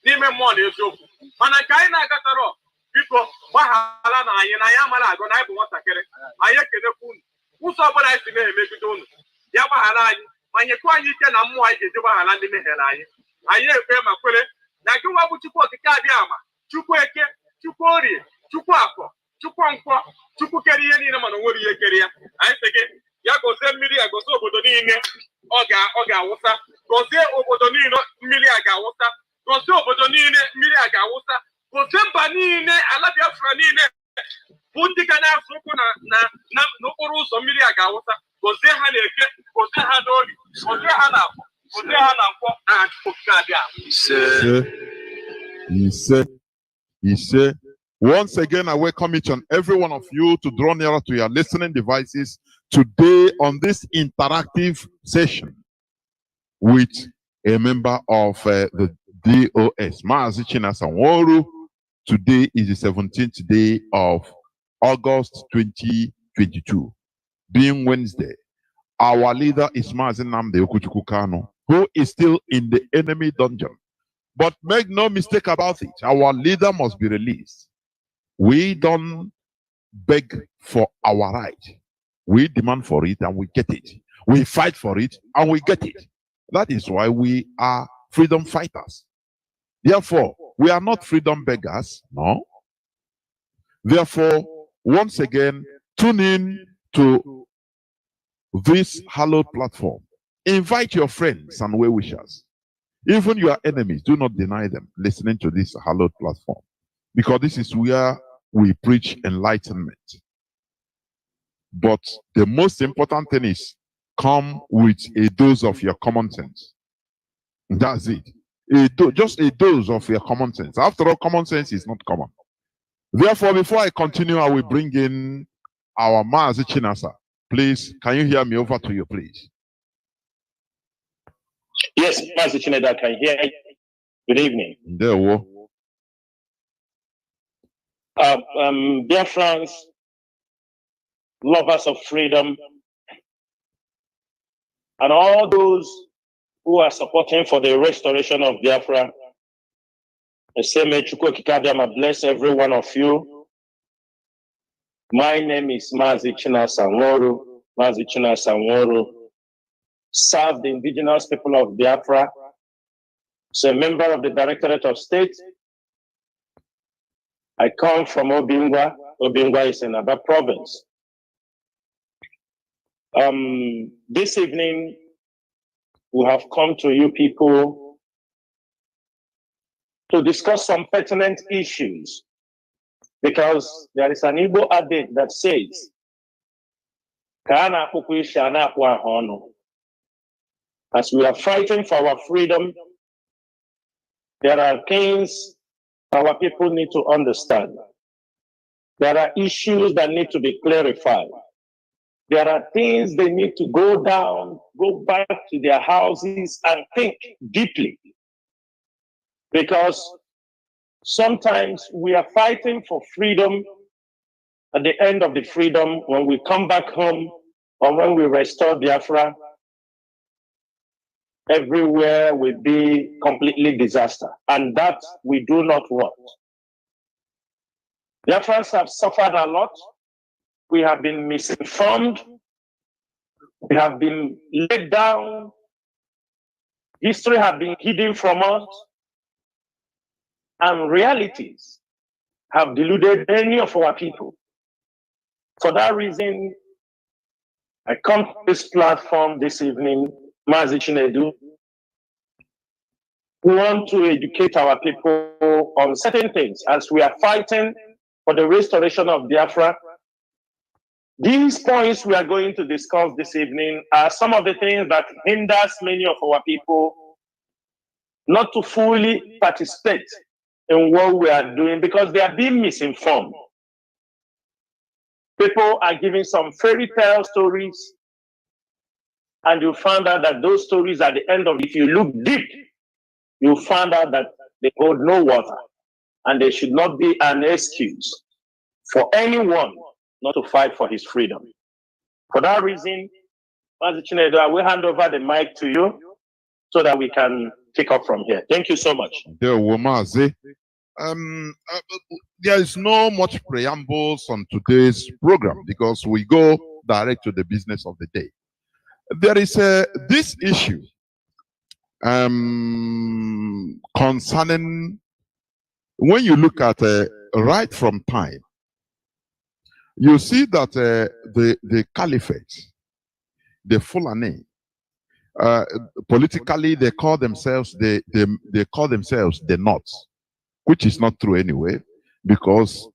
n'ime mmụọ na eziokwu mana nke anyị na-agatara biko gbaghara na anyị na ya mara agụ na anyị bụ nwatakịrị anyị ekelekwa unu ụzọ ọbụla anyị si na-emegide unu ya gbaghara anyị ma nyekwa anyị ike na mmụọ anyị ga-eji gbaghara ndị mehiere anyị ekwe ma kwere na gị nwa bụ Chukwu okike abịa ama Chukwu eke Chukwu orie Chukwu afọ Chukwu nkwọ Chukwu kere ihe niile mana onwere ihe kere ya anyị sị gị ya gozie mmiri ya gozie obodo niile ọ ga-awụsa gozie obodo niile mmiri a ga-awụsa gozie obodo niile mmiri a ga-awụsa gozie mba niile ala Biafra niile bụ ndị ga na-azụ ụkwụ n'okporo ụzọ mmiri a ga-awụsa gozie ha na-eke gozie ha n'oli gozie ha na afọ gozie ha na nkwọ na Chukwu ga-abịa ise. Once again, I welcome each and every one of you to draw nearer to your listening devices today on this interactive session with a member of the DOS, Mazi Chinasa Nworu. Today is the 17th day of August 2022, being Wednesday. Our leader is Mazi Nnamdi Okuchukwu Kanu, who is still in the enemy dungeon. But make no mistake about it, our leader must be released. We don't beg for our right. We demand for it and we get it. We fight for it and we get it. That is why we are freedom fighters. Therefore, we are not freedom beggars, no. Therefore, once again, tune in to this hallowed platform. Invite your friends and well-wishers. Even your enemies, do not deny them listening to this hallowed platform, because this is where we preach enlightenment. But the most important thing is come with a dose of your common sense. That's it. Just a dose of your common sense. After all, common sense is not common. Therefore, before I continue, I will bring in our Mazi Chinasa. Please, can you hear me? Over to you, please. Yes, Mazi Chinasa, can hear you. Good evening. There we go. Dear friends, lovers of freedom, and all those who are supporting for the restoration of Biafra, I say, may Chukwu Kikadiama bless every one of you. My name is Mazi Chinasa Nworu. Mazi Chinasa Nworu served the indigenous people of Biafra. As a member of the Directorate of State. I come from Obingwa. Obingwa is in Aba province. This evening, we have come to you people to discuss some pertinent issues, because there is an Igbo adage that says, as we are fighting for our freedom, there are things our people need to understand. There are issues that need to be clarified. There are things they need to go back to their houses and think deeply. Because sometimes we are fighting for freedom. At the end of the freedom, when we come back home or when we restore Biafra, everywhere will be completely disaster. And that we do not want. Biafrans have suffered a lot. We have been misinformed. We have been let down. History has been hidden from us. And realities have deluded many of our people. For that reason, I come to this platform this evening, Mazi Chinasa. We want to educate our people on certain things as we are fighting for the restoration of Biafra. These points we are going to discuss this evening are some of the things that hinders many of our people not to fully participate in what we are doing because they are being misinformed. People are giving some fairy tale stories, and you find out that those stories at the end of it, if you look deep, you find out that they hold no water, and there should not be an excuse for anyone not to fight for his freedom. For that reason, Mazi Chinasa, I will hand over the mic to you so that we can pick up from here. Thank you so much. There is no much preambles on today's program because we go direct to the business of the day. There is this issue concerning when you look at right from time, you see that the caliphate, the Fulani, politically they call themselves the North, which is not true anyway, because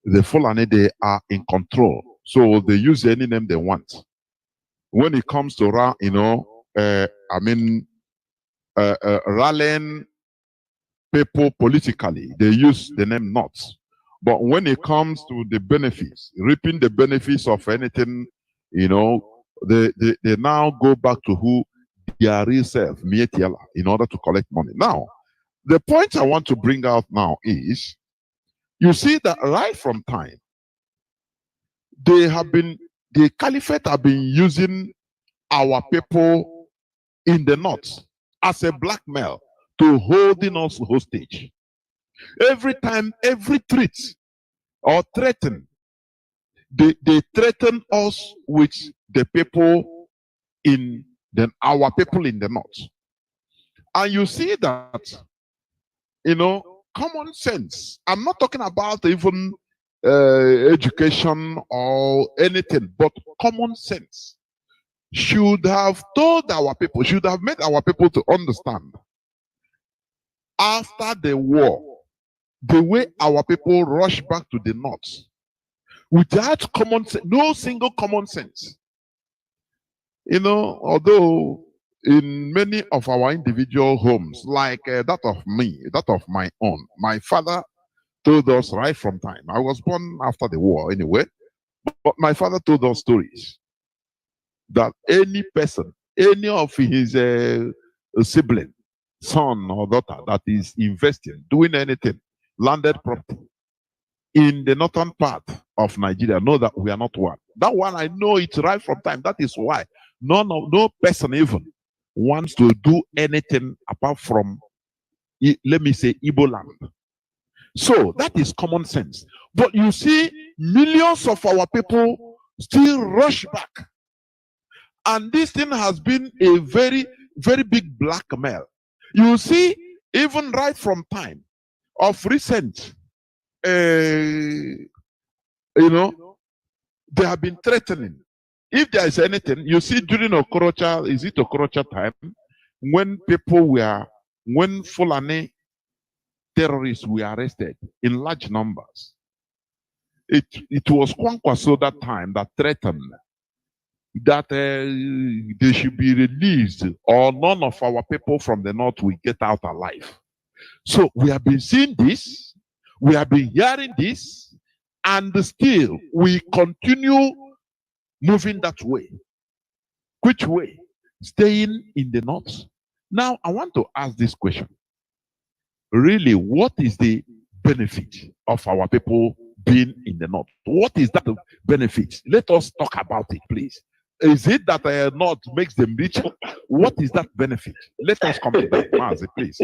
the Fulani, they are in control, so they use any name they want. When it comes to rallying people politically, they use the name North. But when it comes to the benefits, reaping the benefits of anything, they now go back to who their real self, Mietiala, in order to collect money. Now, the point I want to bring out now is, you see that right from time, the caliphate have been using our people in the North as a blackmail to holding us hostage. Every time, every threat or threaten, they threaten us with the people our people in the North. And you see that, common sense. I'm not talking about even education or anything, but common sense should have told our people, should have made our people to understand after the war, the way our people rush back to the North without common sense, no single common sense. Although in many of our individual homes, like that of my own, my father told us right from time. I was born after the war anyway, but my father told us stories that any person, any of his sibling, son or daughter that is investing, doing anything, landed property in the northern part of Nigeria, know that we are not one. That one, I know it right from time. That is why no person even wants to do anything apart from, let me say, Igbo land. So that is common sense. But you see, millions of our people still rush back. And this thing has been a very, very big blackmail. You see, even right from time of recent, they have been threatening. If there is anything, you see during Okorocha, is it Okorocha time, when when Fulani terrorists were arrested in large numbers. It was Kwankwaso that time that threatened that they should be released or none of our people from the North will get out alive. So we have been seeing this, we have been hearing this, and still we continue moving that way. Which way? Staying in the North. Now I want to ask this question. Really, what is the benefit of our people being in the North? What is that benefit? Let us talk about it, please. Is it that North makes them richer? What is that benefit? Let us come to that, Mazi, please.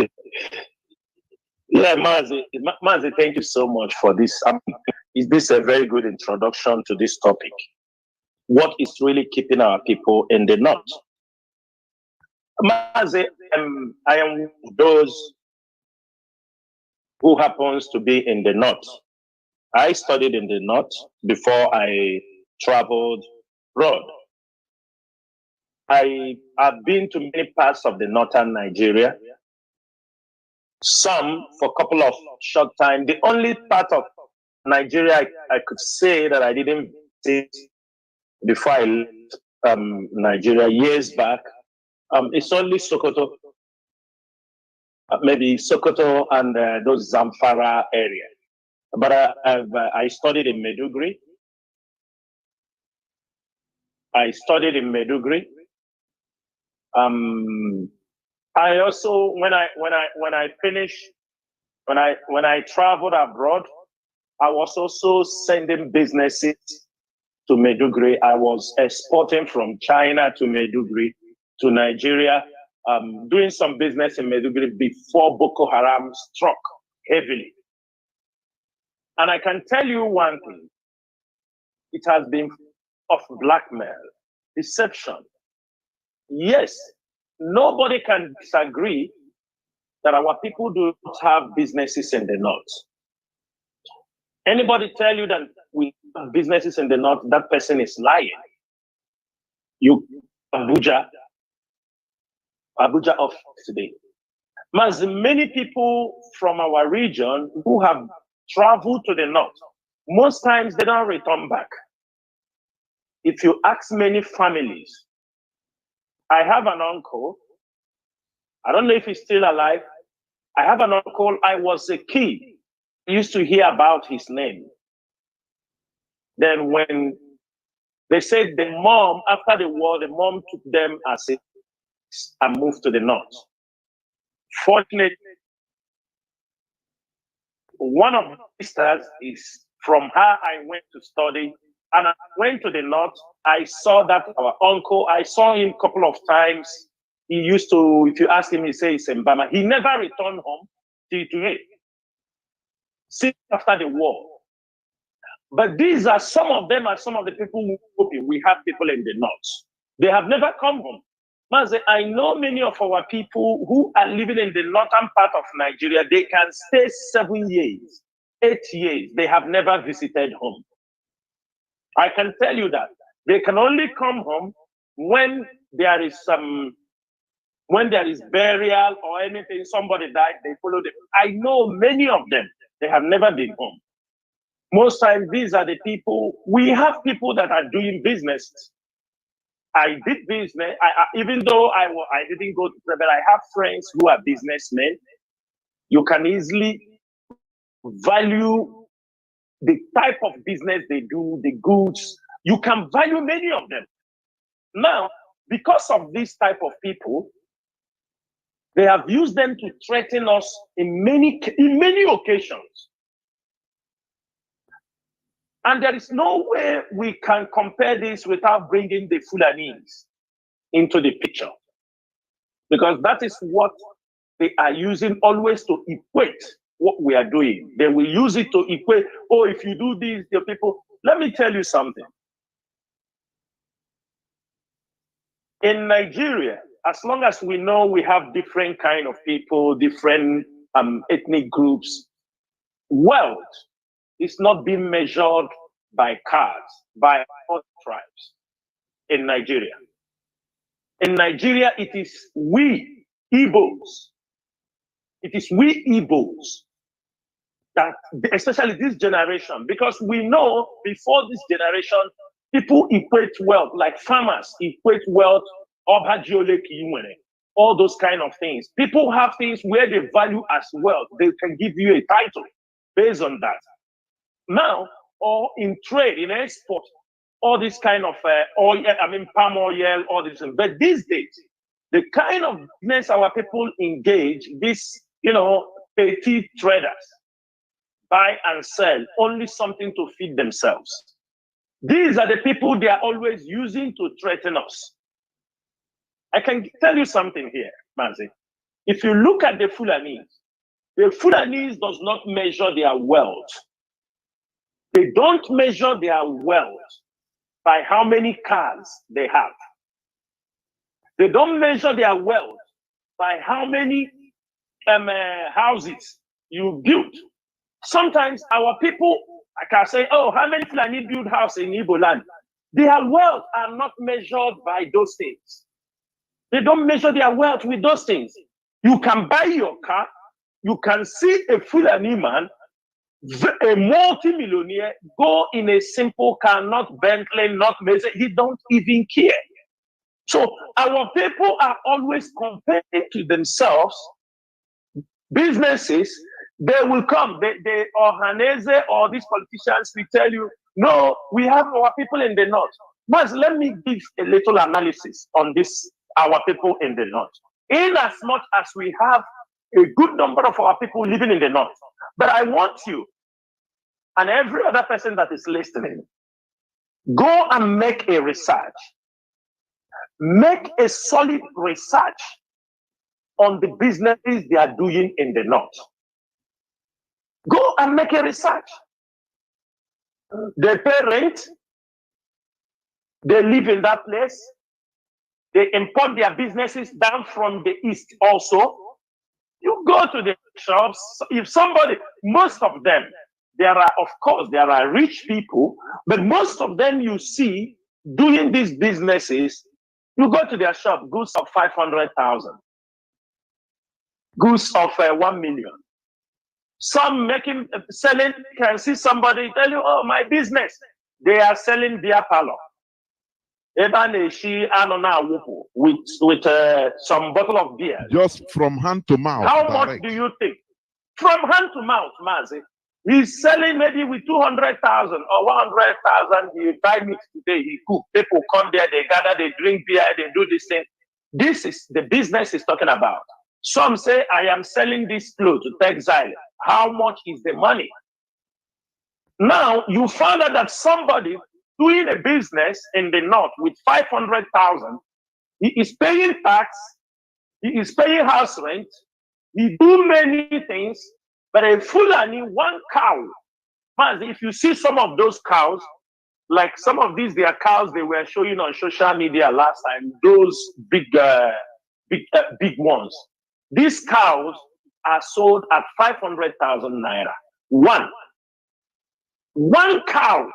Yeah, Mazi, thank you so much for this. Is this a very good introduction to this topic? What is really keeping our people in the North? Mazi, I am those who happens to be in the North. I studied in the North before I traveled abroad. I have been to many parts of the northern Nigeria, some for a couple of short time. The only part of Nigeria I could say that I didn't visit before I left Nigeria years back. It's only Sokoto, maybe Sokoto and those Zamfara area. But I studied in Maiduguri. I also, when I traveled abroad, I was also sending businesses to Maiduguri. I was exporting from China to Maiduguri, to Nigeria, doing some business in Maiduguri before Boko Haram struck heavily. And I can tell you one thing, it has been of blackmail, deception. Yes, nobody can disagree that our people do not have businesses in the north. Anybody tell you that we have businesses in the north, that person is lying. You, Abuja of today. As many people from our region who have traveled to the north, most times they don't return back. If you ask many families, I have an uncle, I don't know if he's still alive. I have an uncle, I was a kid, I used to hear about his name. Then when they said the mom, after the war, the mom took them as a and moved to the north. Fortunately, one of the sisters is from her I went to study, and I went to the north. I saw that our uncle, I saw him a couple of times. He used to, if you ask him, he says in Bama. He never returned home till today, since after the war. But these are some of them, are some of the people who we have people in the north. They have never come home. Mazi, I know many of our people who are living in the northern part of Nigeria, they can stay 7 years, 8 years. They have never visited home. I can tell you that. They can only come home when there is burial or anything, somebody died, they follow them. I know many of them, they have never been home. Most times, these are the people, we have people that are doing business. I did business, even though I didn't go to, but I have friends who are businessmen. You can easily value the type of business they do, the goods. You can value many of them. Now, because of this type of people, they have used them to threaten us in many occasions. And there is no way we can compare this without bringing the Fulanese into the picture. Because that is what they are using always to equate what we are doing. They will use it to equate, oh, if you do this, the people. Let me tell you something. In Nigeria, as long as we know we have different kind of people, different ethnic groups, wealth is not being measured by caste, by other tribes in Nigeria. In Nigeria, it is we Igbos. It is we Igbos that, especially this generation, because we know before this generation, people equate wealth, like farmers equate wealth, all those kind of things. People have things where they value as wealth. They can give you a title based on that. Now, or in trade, in export, all this kind of oil, palm oil, all this. But these days, the kind of business our people engage, this, petty traders, buy and sell, only something to feed themselves. These are the people they are always using to threaten us. I can tell you something here, Mazi. If you look at the Fulanese does not measure their wealth. They don't measure their wealth by how many cars they have. They don't measure their wealth by how many houses you built. Sometimes our people, I can say, oh, how many Fulani build houses in Igbo land? Their wealth are not measured by those things. They don't measure their wealth with those things. You can buy your car, you can see a Fulani man A multi-millionaire go in a simple car, not Bentley, not Mercedes. He don't even care. So our people are always comparing to themselves. Businesses, they will come. They Ohanese or these politicians will tell you, no, we have our people in the north. But let me give a little analysis on this, our people in the north. In as much as we have a good number of our people living in the north, but I want you and every other person that is listening, go and make a research. Make a solid research on the businesses they are doing in the north. Go and make a research. They pay rent. They live in that place. They import their businesses down from the east also. You go to the shops. If somebody, most of them, there are, of course, there are rich people, but most of them you see doing these businesses, you go to their shop, goods of 500,000, goods of 1 million. Some selling, can see somebody tell you, oh, my business. They are selling beer parlor. With some bottle of beer. Just from hand to mouth. How direct. much do you think? From hand to mouth, Mazi. He's selling maybe with 200,000 or 100,000. He buy meat today, he cook. People come there, they gather, they drink beer, they do this thing. This is the business he's talking about. Some say, I am selling this clothes to textile. How much is the money? Now, you found out that somebody doing a business in the north with 500,000, he is paying tax, he is paying house rent, he do many things, but a Fulani, one cow, man, if you see some of those cows, like some of these, they are cows they were showing on social media last time, those big ones. These cows are sold at 500,000 naira. One cow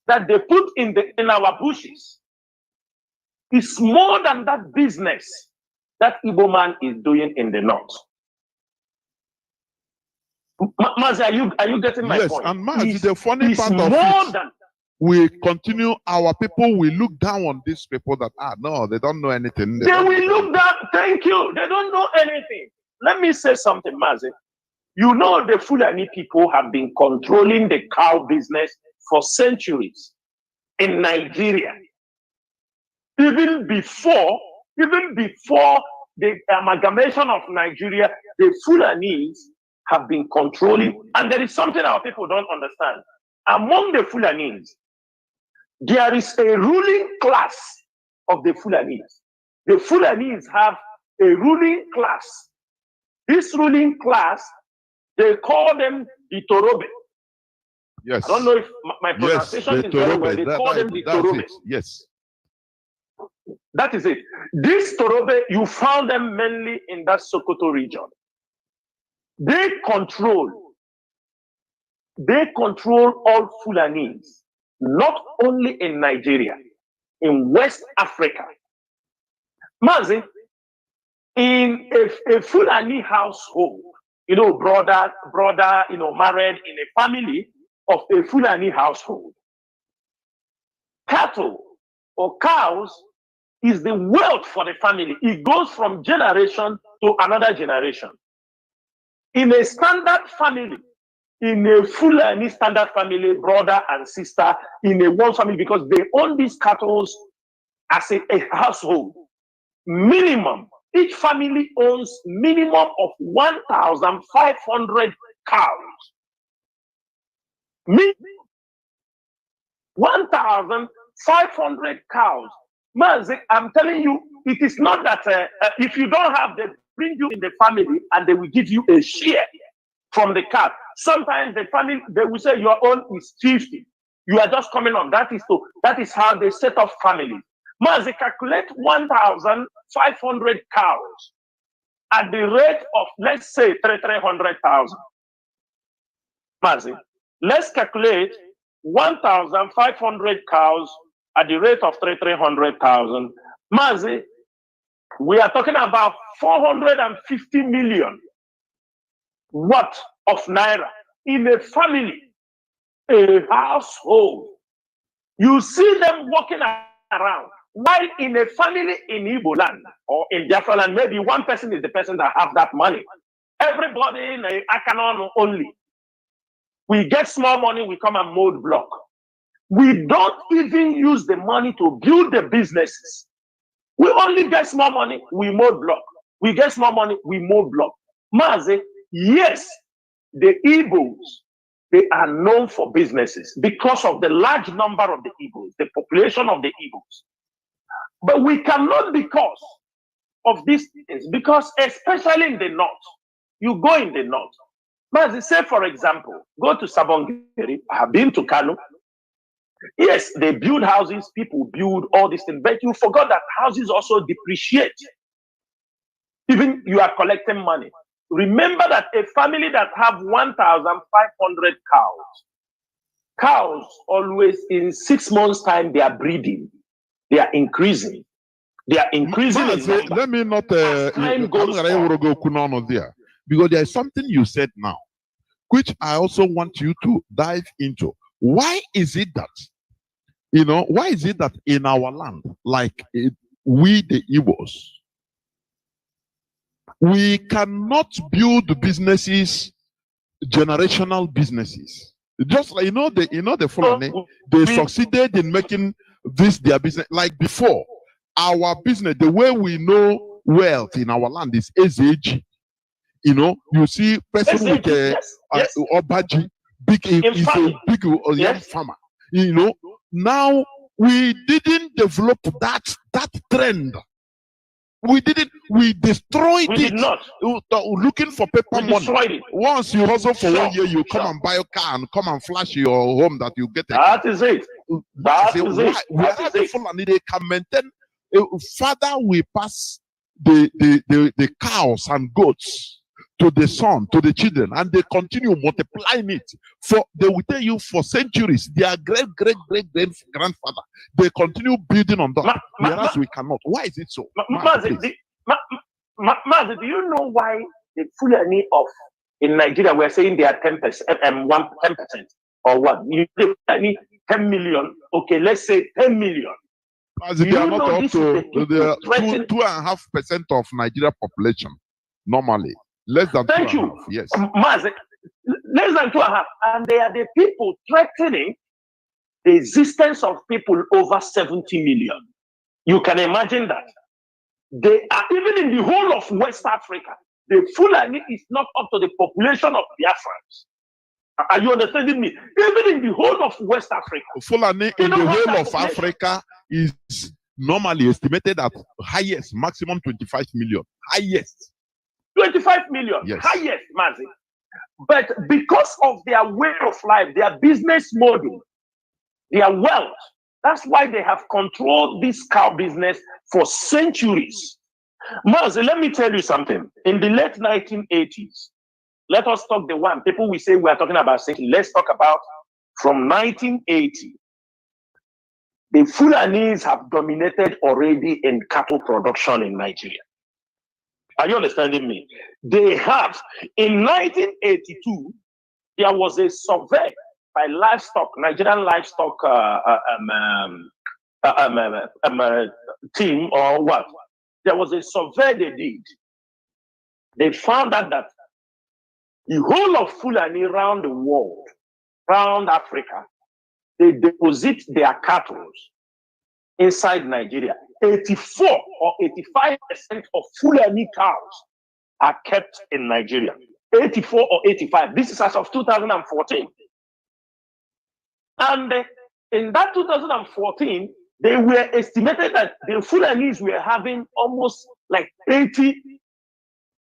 that they put in our bushes is more than that business that Igbo man is doing in the north. Mazi, are you getting my point? Yes, and Mazi, the funny part of it, we continue, our people will look down on these people that no, they don't know anything. They will look down, thank you, they don't know anything. Let me say something, Mazi. You know, the Fulani people have been controlling the cow business for centuries in Nigeria. Even before the amalgamation of Nigeria, the Fulanis have been controlling, and there is something our people don't understand. Among the Fulanis, there is a ruling class of the Fulanis. The Fulanis have a ruling class. This ruling class, they call them the Torobe. Yes. I don't know if my pronunciation is very well. They call them the Torobe. Yes. That is it. This Torobe, you found them mainly in that Sokoto region. They control all Fulanis, not only in Nigeria, in West Africa. Mazi, in a Fulani household, brother, married in a family of a Fulani household, cattle or cows is the wealth for the family. It goes from generation to another generation. In a standard family, in a Fulani standard family, brother and sister, in a one family, because they own these cattle as a household. Minimum, each family owns minimum of 1,500 cows. 1,500 cows. Mazi, I'm telling you, it is not that if you don't have, they bring you in the family and they will give you a share from the cow. Sometimes the family, they will say your own is 50. You are just coming on. That is how they set up families. Mazi, calculate 1,500 cows at the rate of, let's say, 300,000. Mazi, let's calculate 1,500 cows at the rate of 300,000. Mazi, we are talking about 450 million. worth of naira in a family, a household. You see them walking around. While in a family in Igbo land or in Biafra land, maybe one person is the person that have that money. Everybody in a Akanon only. We get small money, we come and mold block. We don't even use the money to build the businesses. We only get small money, we mold block. We get small money, we mold block. Mazi, yes, the Igbos, they are known for businesses because of the large number of the Igbos, the population of the Igbos. But we cannot, because of these things, because especially in the north, you go in the north. Mazi, say for example, go to Sabongeri, I have been to Kano. Yes, they build houses, people build all these things, but you forgot that houses also depreciate. Even you are collecting money. Remember that a family that have 1,500 cows always in 6 months' time, they are breeding, they are increasing. They are increasing. Let me not I'm gonna go there, because there is something you said now, which I also want you to dive into. Why is it that, why is it that in our land, like we the Igbos, we cannot build businesses, generational businesses? Just like the Fulani, they succeeded in making this their business. Like before, our business, the way we know wealth in our land is SAG. You see person with a Obaji, is a big young farmer. Now we didn't develop that trend. We didn't. We destroyed it. Did not. Looking for paper money. Once you hustle for 1 year, you come and buy a car and come and flash your home that you get. That is it. That is it. Whereas the Fulani, they can maintain. Father will pass the cows and goats to the son, to the children, and they continue multiplying it. They will tell you for centuries, their great grandfather, they continue building on that. Whereas we cannot. Why is it so? Mazi, do you know why the Fulani in Nigeria we're saying they are 10%, 10% or what? You 10 million. Okay, let's say 10 million. As they are not up to the 2.5% of Nigeria population normally. Less than 2.5, yes. Mazi, less than 2.5. And they are the people threatening the existence of people over 70 million. You can imagine that. They are, even in the whole of West Africa, the Fulani is not up to the population of Biafrans. Are you understanding me? Even in the whole of West Africa. Fulani in the whole of Africa is normally estimated at highest, maximum 25 million. Highest. 25 million, yes. Highest, Mazi. But because of their way of life, their business model, their wealth, that's why they have controlled this cow business for centuries. Mazi, let me tell you something. In the late 1980s, let us talk the one. People will say we are talking about century. Let's talk about from 1980. The Fulanis have dominated already in cattle production in Nigeria. Are you understanding me? They have. In 1982, there was a survey by livestock, Nigerian livestock team or what? There was a survey they did. They found out that the whole of Fulani around the world, around Africa, they deposit their cattle inside Nigeria. 84 or 85% of Fulani cows are kept in Nigeria. 84 or 85. This is as of 2014. And in that 2014, they were estimated that the Fulanis were having almost like 80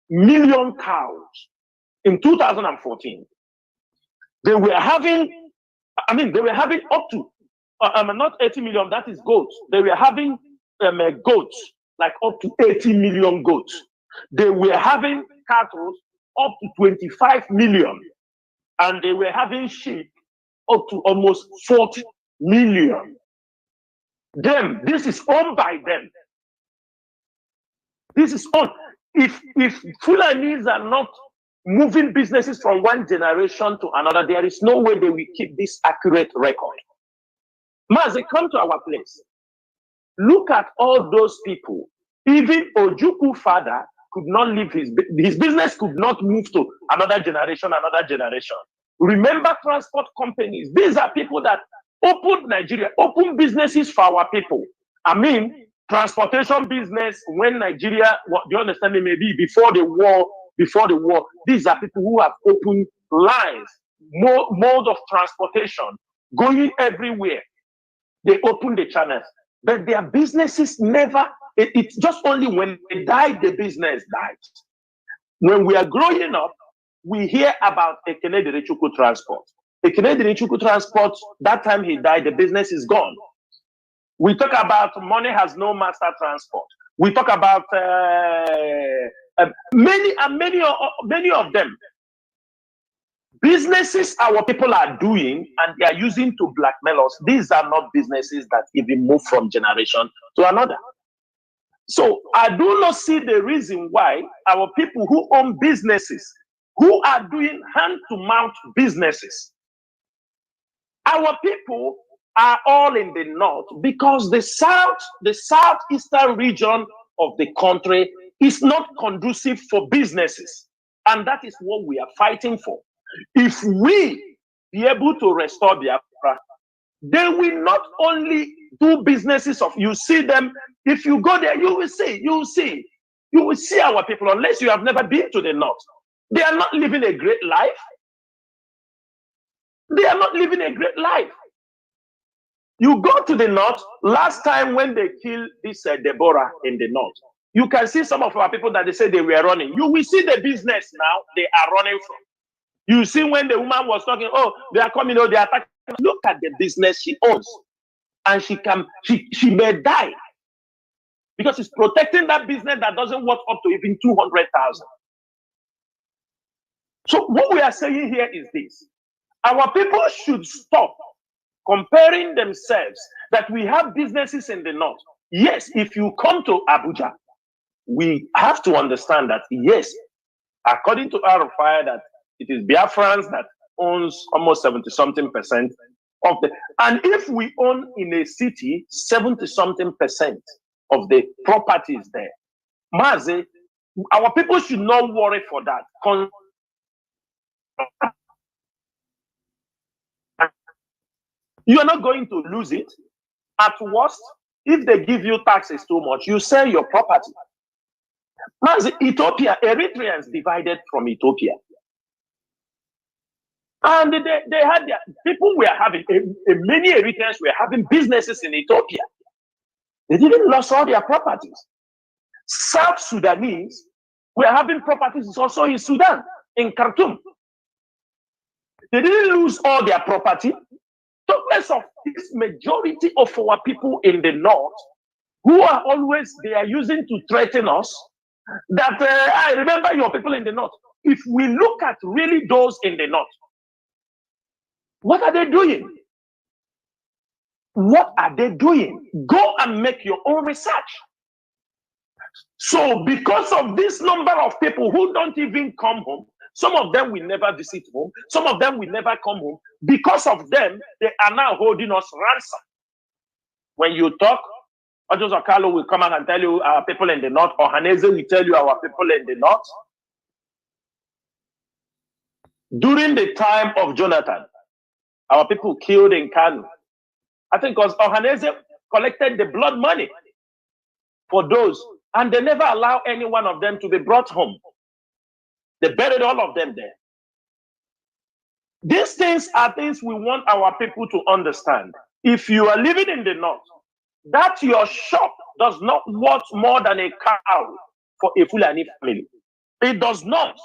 million cows. In 2014, they were having, they were having up to, not 80 million, that is goats. They were having goats, like up to 80 million goats. They were having cattle up to 25 million. And they were having sheep up to almost 40 million. This is owned by them. This is owned. If Fulanis are not moving businesses from one generation to another. There is no way they will keep this accurate record. Mazi, come to our place. Look at all those people. Even Ojukwu father could not leave his business, could not move to another generation. Remember transport companies. These are people that opened Nigeria, opened businesses for our people. I mean, transportation business when Nigeria, do you understand me? Maybe before the war, these are people who have opened lines, mode of transportation, going everywhere. They opened the channels, but their businesses never, it's just only when they died, the business dies. When we are growing up, we hear about Ekene Derechukwu Transport. Ekene Derechukwu Transport, that time he died, the business is gone. We talk about Money Has No Master Transport. We talk about many of them. Businesses our people are doing and they are using to blackmail us. These are not businesses that even move from generation to another. So I do not see the reason why our people who own businesses, who are doing hand-to-mouth businesses, our people are all in the north because the southeastern region of the country is not conducive for businesses. And that is what we are fighting for. If we be able to restore Biafra, they will not only do businesses of, you see them, if you go there, you will see our people, unless you have never been to the north. They are not living a great life. They are not living a great life. You go to the north, last time when they killed this Deborah in the north, you can see some of our people that they say they were running. You will see the business now they are running from. You see when the woman was talking, oh, they are coming, oh, they are attacking. Look at the business she owns. And she may die because it's protecting that business that doesn't worth up to even 200,000. So what we are saying here is this. Our people should stop comparing themselves that we have businesses in the north. Yes, if you come to Abuja, we have to understand that, yes, according to RFI, that it is Biafrans that owns almost 70-something% of the, and if we own in a city 70-something% of the properties there, Mazi, our people should not worry for that. You are not going to lose it. At worst, if they give you taxes too much, you sell your property. Mazi, Ethiopia, Eritreans divided from Ethiopia. And they had their people were having many Eritreans were having businesses in Ethiopia. They didn't lose all their properties. South Sudanese were having properties also in Sudan, in Khartoum. They didn't lose all their property. Talkless of this majority of our people in the north, who are always they are using to threaten us. That I remember your people in the north. If we look at really those in the north, what are they doing? What are they doing? Go and make your own research. So because of this number of people who don't even come home, some of them will never visit home, some of them will never come home. Because of them, they are now holding us ransom. When you talk, Ojo Zakalo will come out and tell you our people in the north, or Haneze will tell you our people in the north. During the time of Jonathan, our people killed in Kanu. I think because Ohaneze collected the blood money for those, and they never allow any one of them to be brought home. They buried all of them there. These things are things we want our people to understand. If you are living in the north, that your shop does not worth more than a cow for a Fulani family. It does not.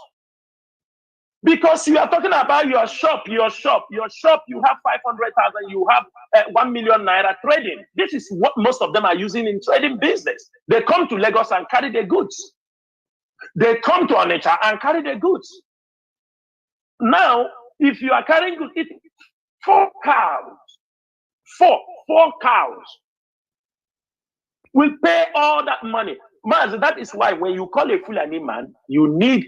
Because you are talking about your shop, you have 500,000, you have 1 million naira trading. This is what most of them are using in trading business. They come to Lagos and carry the goods. They come to Onitsha and carry the goods. Now, if you are carrying goods, it's 4 cows. Four cows will pay all that money. Maz, that is why when you call a Fulani man, you need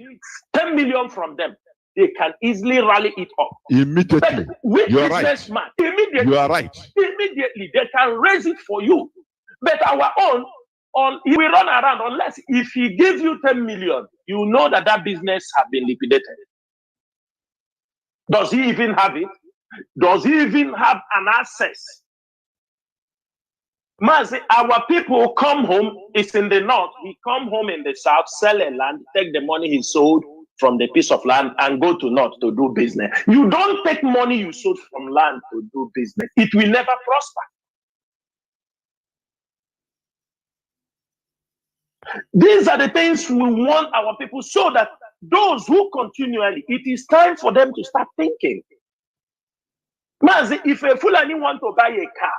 10 million from them. They can easily rally it up. Immediately. You are right. Immediately. You are right. Immediately, they can raise it for you. But our own, he will run around unless if he gives you 10 million, you know that that business has been liquidated. Does he even have it? Does he even have an access? Mazi, our people come home, it's in the north, he come home in the south, sell a land, take the money he sold from the piece of land and go to north to do business. You don't take money you sold from land to do business. It will never prosper. These are the things we want our people, so that those who continually, it is time for them to start thinking. Mazi, if a Fulani want to buy a car,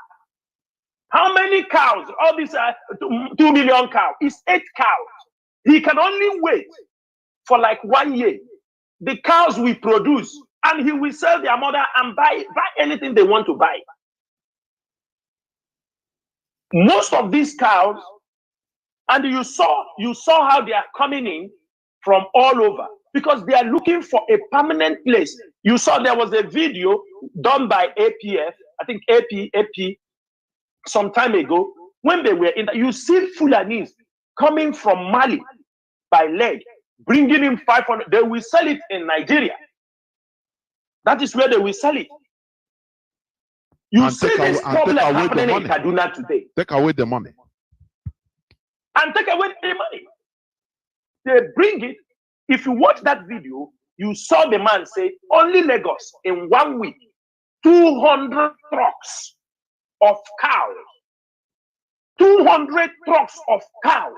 how many cows? All these 2 million cows. It's 8 cows. He can only wait for like 1 year. The cows we produce, and he will sell their mother and buy anything they want to buy. Most of these cows, and you saw how they are coming in from all over, because they are looking for a permanent place. You saw there was a video done by APF, I think AP some time ago, when they were in, you see Fulanis coming from Mali by leg, bringing in 500. They will sell it in Nigeria. That is where they will sell it. You And see this problem happening in Kaduna today. Take away the money. And take away the money. They bring it. If you watch that video, you saw the man say, only Lagos in 1 week, 200 trucks of cows. 200 trucks of cows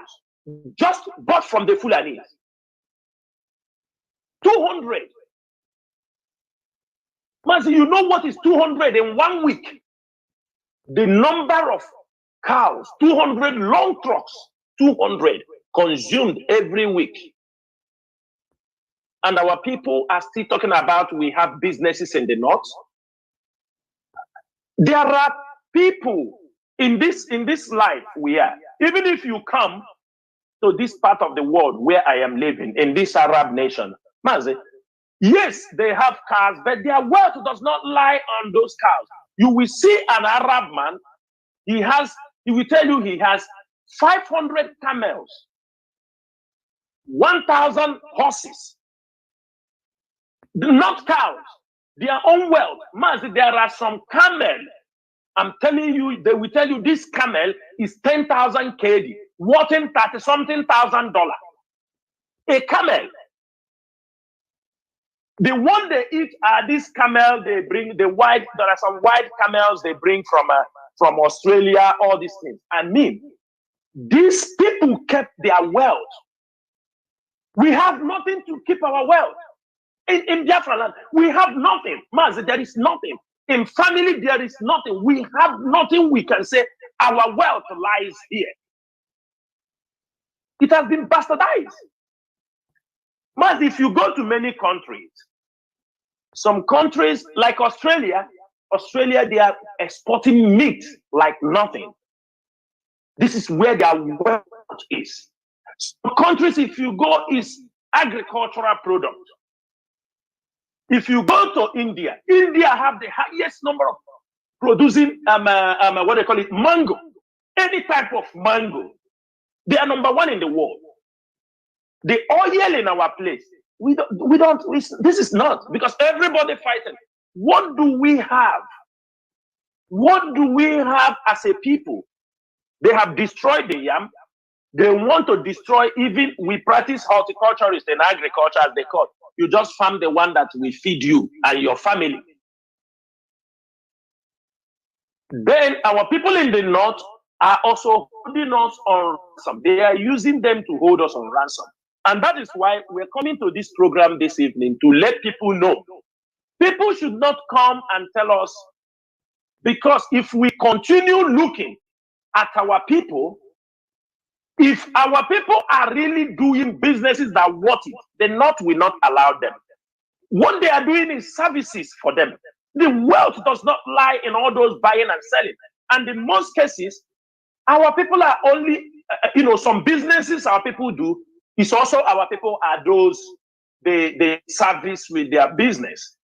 just bought from the Fulanis. 200. Mazi, you know what is 200 in 1 week? The number of cows, 200 long trucks, 200 consumed every week. And our people are still talking about we have businesses in the north. There are people in this life we are. Even if you come to this part of the world where I am living, in this Arab nation, Mazi, yes, they have cars, but their wealth does not lie on those cars. You will see an Arab man, he will tell you he has 500 camels, 1,000 horses, not cows, their own wealth. Mazi, there are some camels, I'm telling you, they will tell you this camel is 10,000 KD, worth $30-something thousand. A camel. The one they eat are this camel they bring, there are some white camels they bring from Australia, all these things. I mean, these people kept their wealth. We have nothing to keep our wealth. In Biafra land, we have nothing. Mazi, there is nothing. In family, there is nothing. We have nothing we can say our wealth lies here. It has been bastardized. Mazi, if you go to many countries, some countries like Australia, they are exporting meat like nothing. This is where their wealth is. Some countries, if you go, is agricultural product. If you go to India have the highest number of producing what they call it, mango. Any type of mango. They are #1 in the world. The oil in our place, this is not, because everybody fighting. What do we have? What do we have as a people? They have destroyed the yam. They want to destroy, even we practice horticulturist and agriculture as they call. You just farm the one that will feed you and your family. Then our people in the north are also holding us on ransom. They are using them to hold us on ransom. And that is why we're coming to this program this evening, to let people know. People should not come and tell us, because if we continue looking at our people, if our people are really doing businesses that worth it, the North will not allow them. What they are doing is services for them. The wealth does not lie in all those buying and selling. And in most cases, our people are only some businesses our people do, it's also our people are those they service with their business.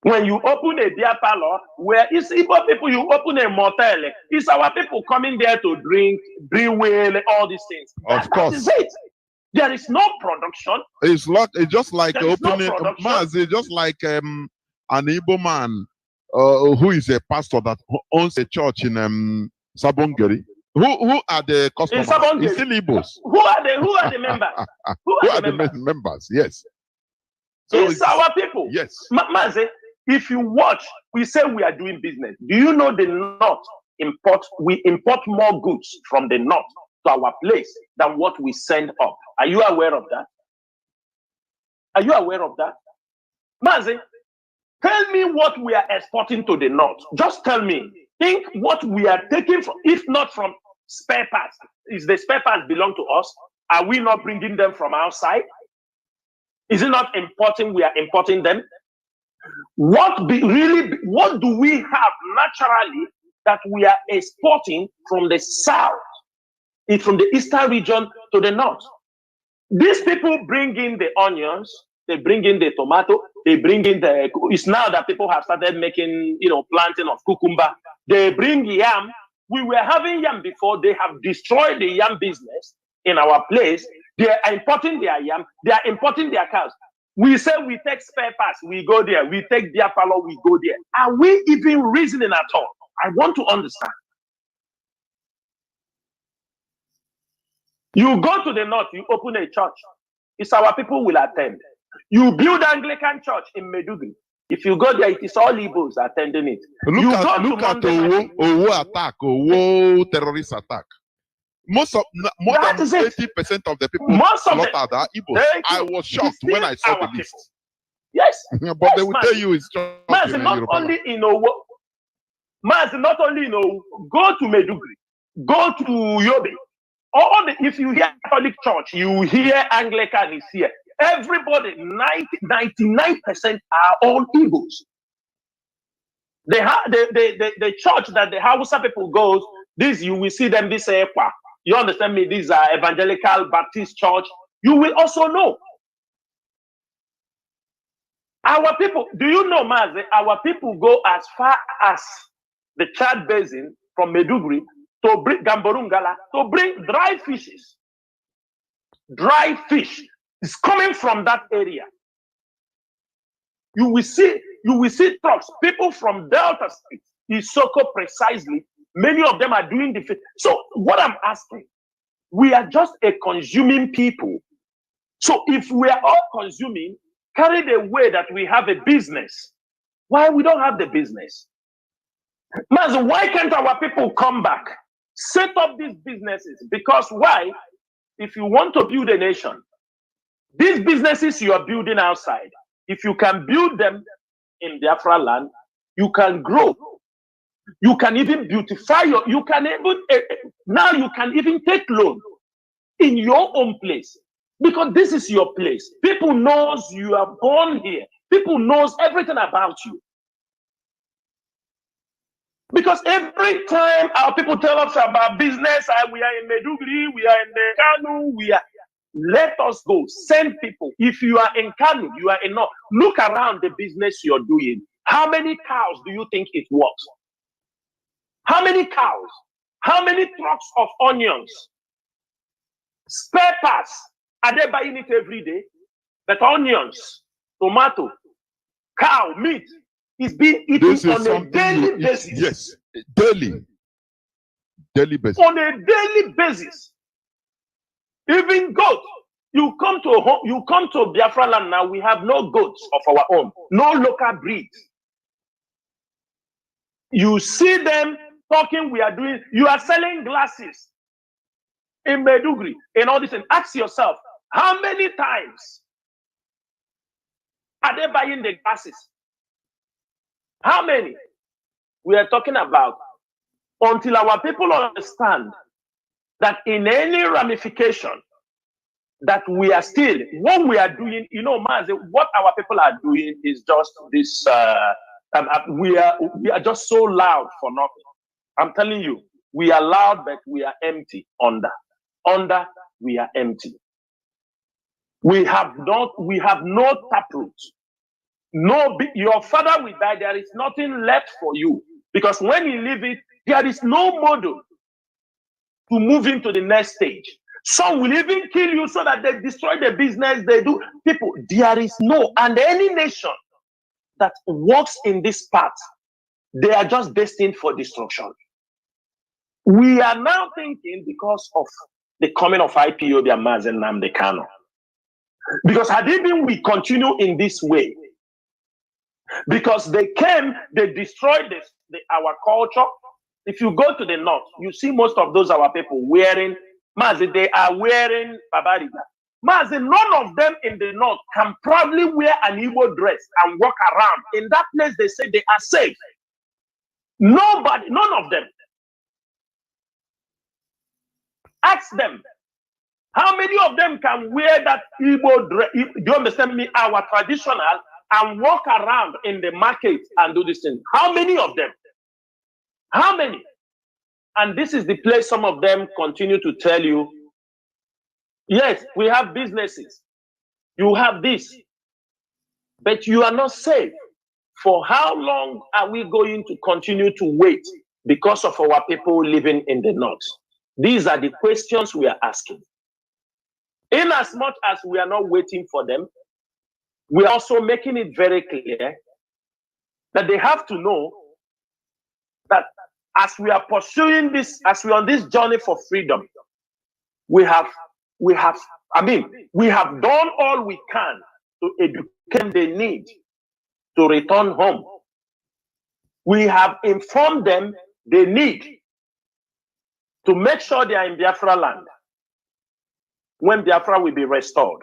When you open a beer parlor, where it's Igbo people, you open a motel, it's our people coming there to drink, whale, all these things. Of course. That is it. There is no production. It's just like There is no opening production. Mazi, just like an Igbo man who is a pastor that owns a church in Sabongeri. Who are the customers? It's still Igbos. Who are the members? Who are the members? Yes. So it's our people. Yes. Mazi, if you watch, we say we are doing business. Do you know the North we import more goods from the North to our place than what we send up? Are you aware of that? Are you aware of that? Mazi, tell me what we are exporting to the North. Just tell me. Think what we are taking from, if not from spare parts. Is the spare parts belong to us? Are we not bringing them from outside? Is it not important we are importing them? What do we have naturally that we are exporting from the south, from the eastern region to the north? These people bring in the onions, they bring in the tomato, they bring in it's now that people have started making, planting of cucumber. They bring yam. We were having yam before. They have destroyed the yam business in our place. They are importing their yam. They are importing their cows. We say we take spare parts, we go there. We take their parlor, we go there. Are we even reasoning at all? I want to understand. You go to the north, you open a church. It's our people will attend. You build Anglican church in Medugri. If you go there, it is all Igbos attending it. Look at Owo attack, Owo terrorist attack. More than 80% of the people slaughtered are Igbos. I was shocked when I saw the list. Yes. But they will tell you it's Mazi, not only in Owo. Mazi, not only in Owo. Go to Medugri. Go to Yobe. If you hear Catholic Church, you hear Anglican is here. Everybody, 99% are all Igbos. The church that the HAUSA people goes, you will see them this you understand me? These are evangelical Baptist church. You will also know. Our people, do you know, Mazi, our people go as far as the Chad Basin from Medugri to bring Gamborungala to bring dry fishes. Dry fish is coming from that area. You will see trucks, people from Delta State, Isoko precisely. Many of them are doing the. So what I'm asking, we are just a consuming people. So if we are all consuming, carried away that we have a business, why we don't have the business? Mazi, why can't our people come back, set up these businesses? Because why? If you want to build a nation, these businesses you are building outside, if you can build them in Biafra land, you can grow. You can even beautify now you can even take loan in your own place because this is your place. People knows you are born here. People knows everything about you. Because every time our people tell us about business, we are in Medugri, we are in the Kanu, let us go, send people. If you are in Kanu, you are in North. Look around the business you're doing. How many cows do you think it was? How many cows? How many trucks of onions? Spare parts. Are they buying it every day? But onions, tomato, cow, meat is being eaten on a daily basis. Yes, daily basis. On a daily basis. Even goats. You come to Biafra land now, we have no goats of our own, no local breeds. You see them talking, we are doing, you are selling glasses in Medugri and all this, and ask yourself, how many times are they buying the glasses? How many? We are talking about until our people understand that in any ramification that we are still, what we are doing, Mazi, what our people are doing is just this, we are just so loud for nothing. I'm telling you, We are loud, but we are empty under. Under, we are empty. We have no taproot. No, your father will die. There is nothing left for you. Because when you leave it, there is no model to move into the next stage. Some will even kill you so that they destroy the business they do. People, there is no, and any nation that works in this path, they are just destined for destruction. We are now thinking, because of the coming of IPOB and Mazi Nnamdi Kanu, because had it been we continue in this way, because they came, they destroyed our culture. If you go to the north, you see most of those our people wearing Mazi, they are wearing Babariga. Mazi, none of them in the north can proudly wear an Igbo dress and walk around. In that place, they say they are safe. Nobody, none of them. Ask them, how many of them can wear that Igbo dress? Do you understand me? Our traditional, and walk around in the market and do this thing. How many of them? How many? And this is the place some of them continue to tell you, yes, we have businesses. You have this, but you are not safe. For how long are we going to continue to wait because of our people living in the north? These are the questions we are asking. In as much as we are not waiting for them, we are also making it very clear that they have to know that as we are pursuing this, as we are on this journey for freedom, we have done all we can to educate the need to return home. We have informed them they need to make sure they are in Biafra land when Biafra will be restored.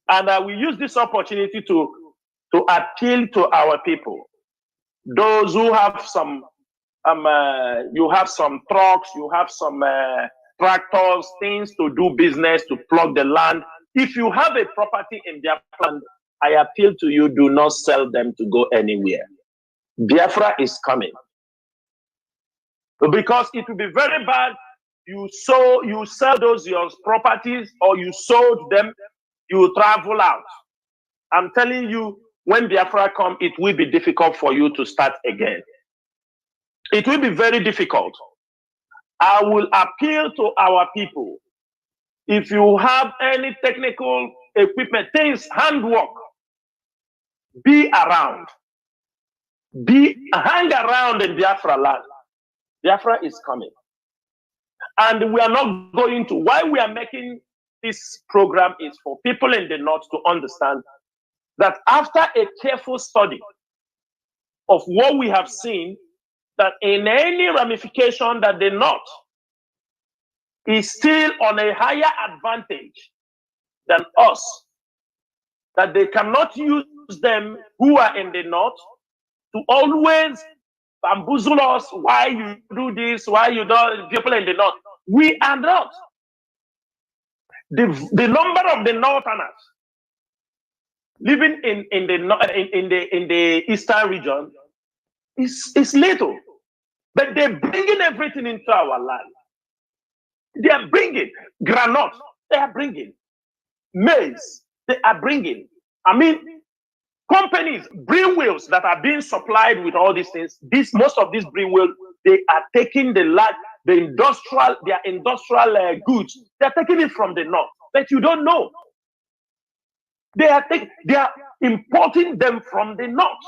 And we use this opportunity to appeal to our people. Those who have some, you have some trucks, you have some tractors, things to do business, to plug the land. If you have a property in Biafra land, I appeal to you, do not sell them to go anywhere. Biafra is coming. Because it will be very bad. You sell those your properties, or you sold them, you travel out. I'm telling you, when Biafra come, it will be difficult for you to start again. It will be very difficult. I will appeal to our people. If you have any technical equipment, things, handwork, be around. Hang around in Biafra land. Biafra is coming. And we are not going to, why we are making this program is for people in the north to understand that after a careful study of what we have seen, that in any ramification that the north is still on a higher advantage than us, that they cannot use them who are in the north to always bamboozle us, why you do this, why you don't, people in the north. We are not. The number of the northerners living in the eastern region is little, but they're bringing everything into our land. They are bringing granite, they are bringing maize, they are bringing. I mean, companies, brew wheels that are being supplied with all these things. Most of these brew wheels, they are taking their industrial goods. They are taking it from the north, but you don't know. They are importing them from the north.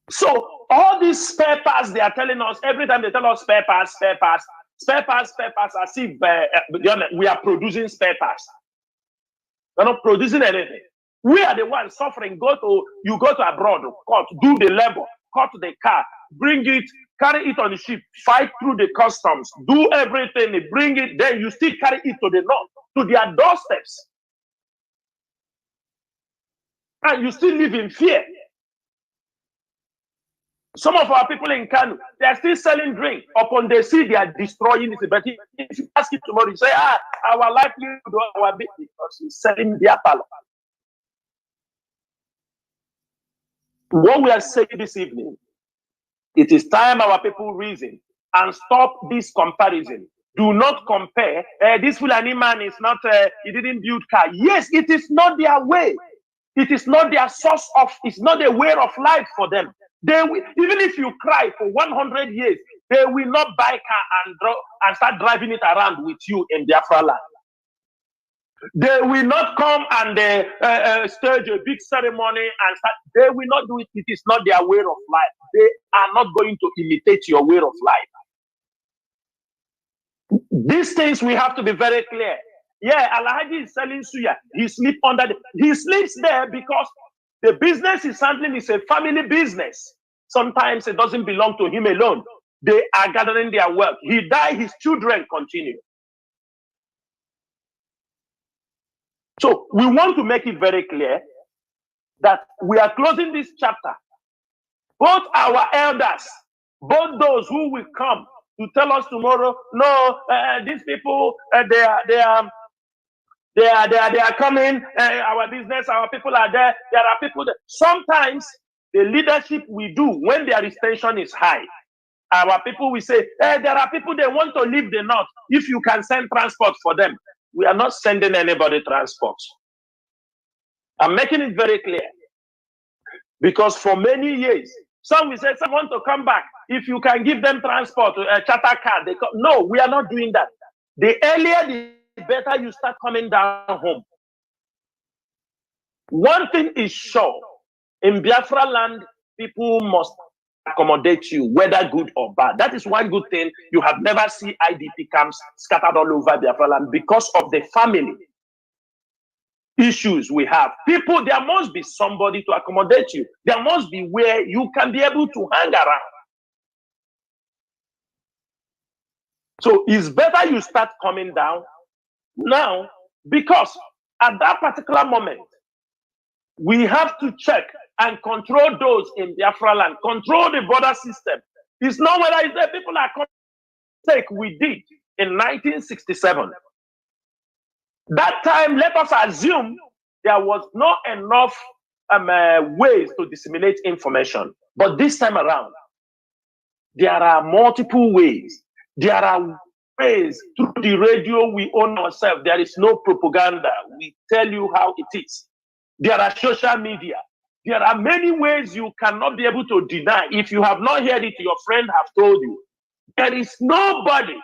So all these spare parts they are telling us, every time they tell us spare parts, as if we are producing spare parts. We're not producing anything. We are the ones suffering. You go to abroad, cut, do the labor, cut the car, bring it, carry it on the ship, fight through the customs, do everything, bring it, then you still carry it to the north, to their doorsteps. And you still live in fear. Some of our people in Kanu, they are still selling drink. Upon they see they are destroying it. But if you ask him tomorrow, you say, our livelihood, our business, because he's selling their palo. What we are saying this evening It is time our people reason and stop this comparison. Do not compare. This Fulani man is not, he didn't build car. Yes, it is not their way. It is not their source of, it's not a way of life for them. They will, even if you cry for 100 years, they will not buy car and start driving it around with you in Biafra land. They will not come and stage a big ceremony and start. They will not do it. It is not their way of life. They are not going to imitate your way of life. These things we have to be very clear. Yeah, Alhaji is selling suya. He sleeps under he sleeps there because the business he's handling is a family business. Sometimes it doesn't belong to him alone. They are gathering their wealth. He died, his children continue. So we want to make it very clear that we are closing this chapter. Both our elders, both those who will come to tell us tomorrow, no, these people, they are coming. Our business, our people are there. There are people there. Sometimes the leadership we do when their tension is high. Our people will say, there are people they want to leave the north. If you can send transport for them, we are not sending anybody transport. I'm making it very clear. Because for many years, some will say, some want to come back. If you can give them transport, a charter car, they come. No, we are not doing that. The earlier, the better you start coming down home. One thing is sure, in Biafra land, people must accommodate you, whether good or bad. That is one good thing. You have never seen IDP camps scattered all over Biafra land because of the family issues we have. People, there must be somebody to accommodate you. There must be where you can be able to hang around. So it's better you start coming down now, because at that particular moment, we have to check and control those in Biafra land, control the border system. It's not whether it's the people are take we did in 1967. That time, let us assume there was not enough ways to disseminate information. But this time around, there are multiple ways. There are ways through the radio we own ourselves. There is no propaganda. We tell you how it is. There are social media. There are many ways you cannot be able to deny. If you have not heard it, your friend have told you. There is nobody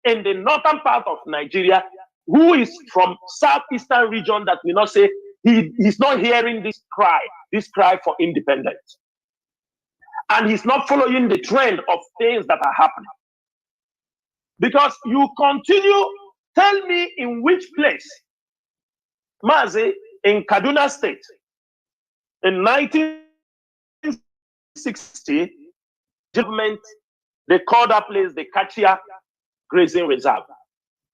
in the northern part of Nigeria who is from southeastern region that will not say he's not hearing this cry for independence. And he's not following the trend of things that are happening. Because you continue, tell me in which place, Mazi, in Kaduna State, in 1960, government, they called that place the Kachia Grazing Reserve.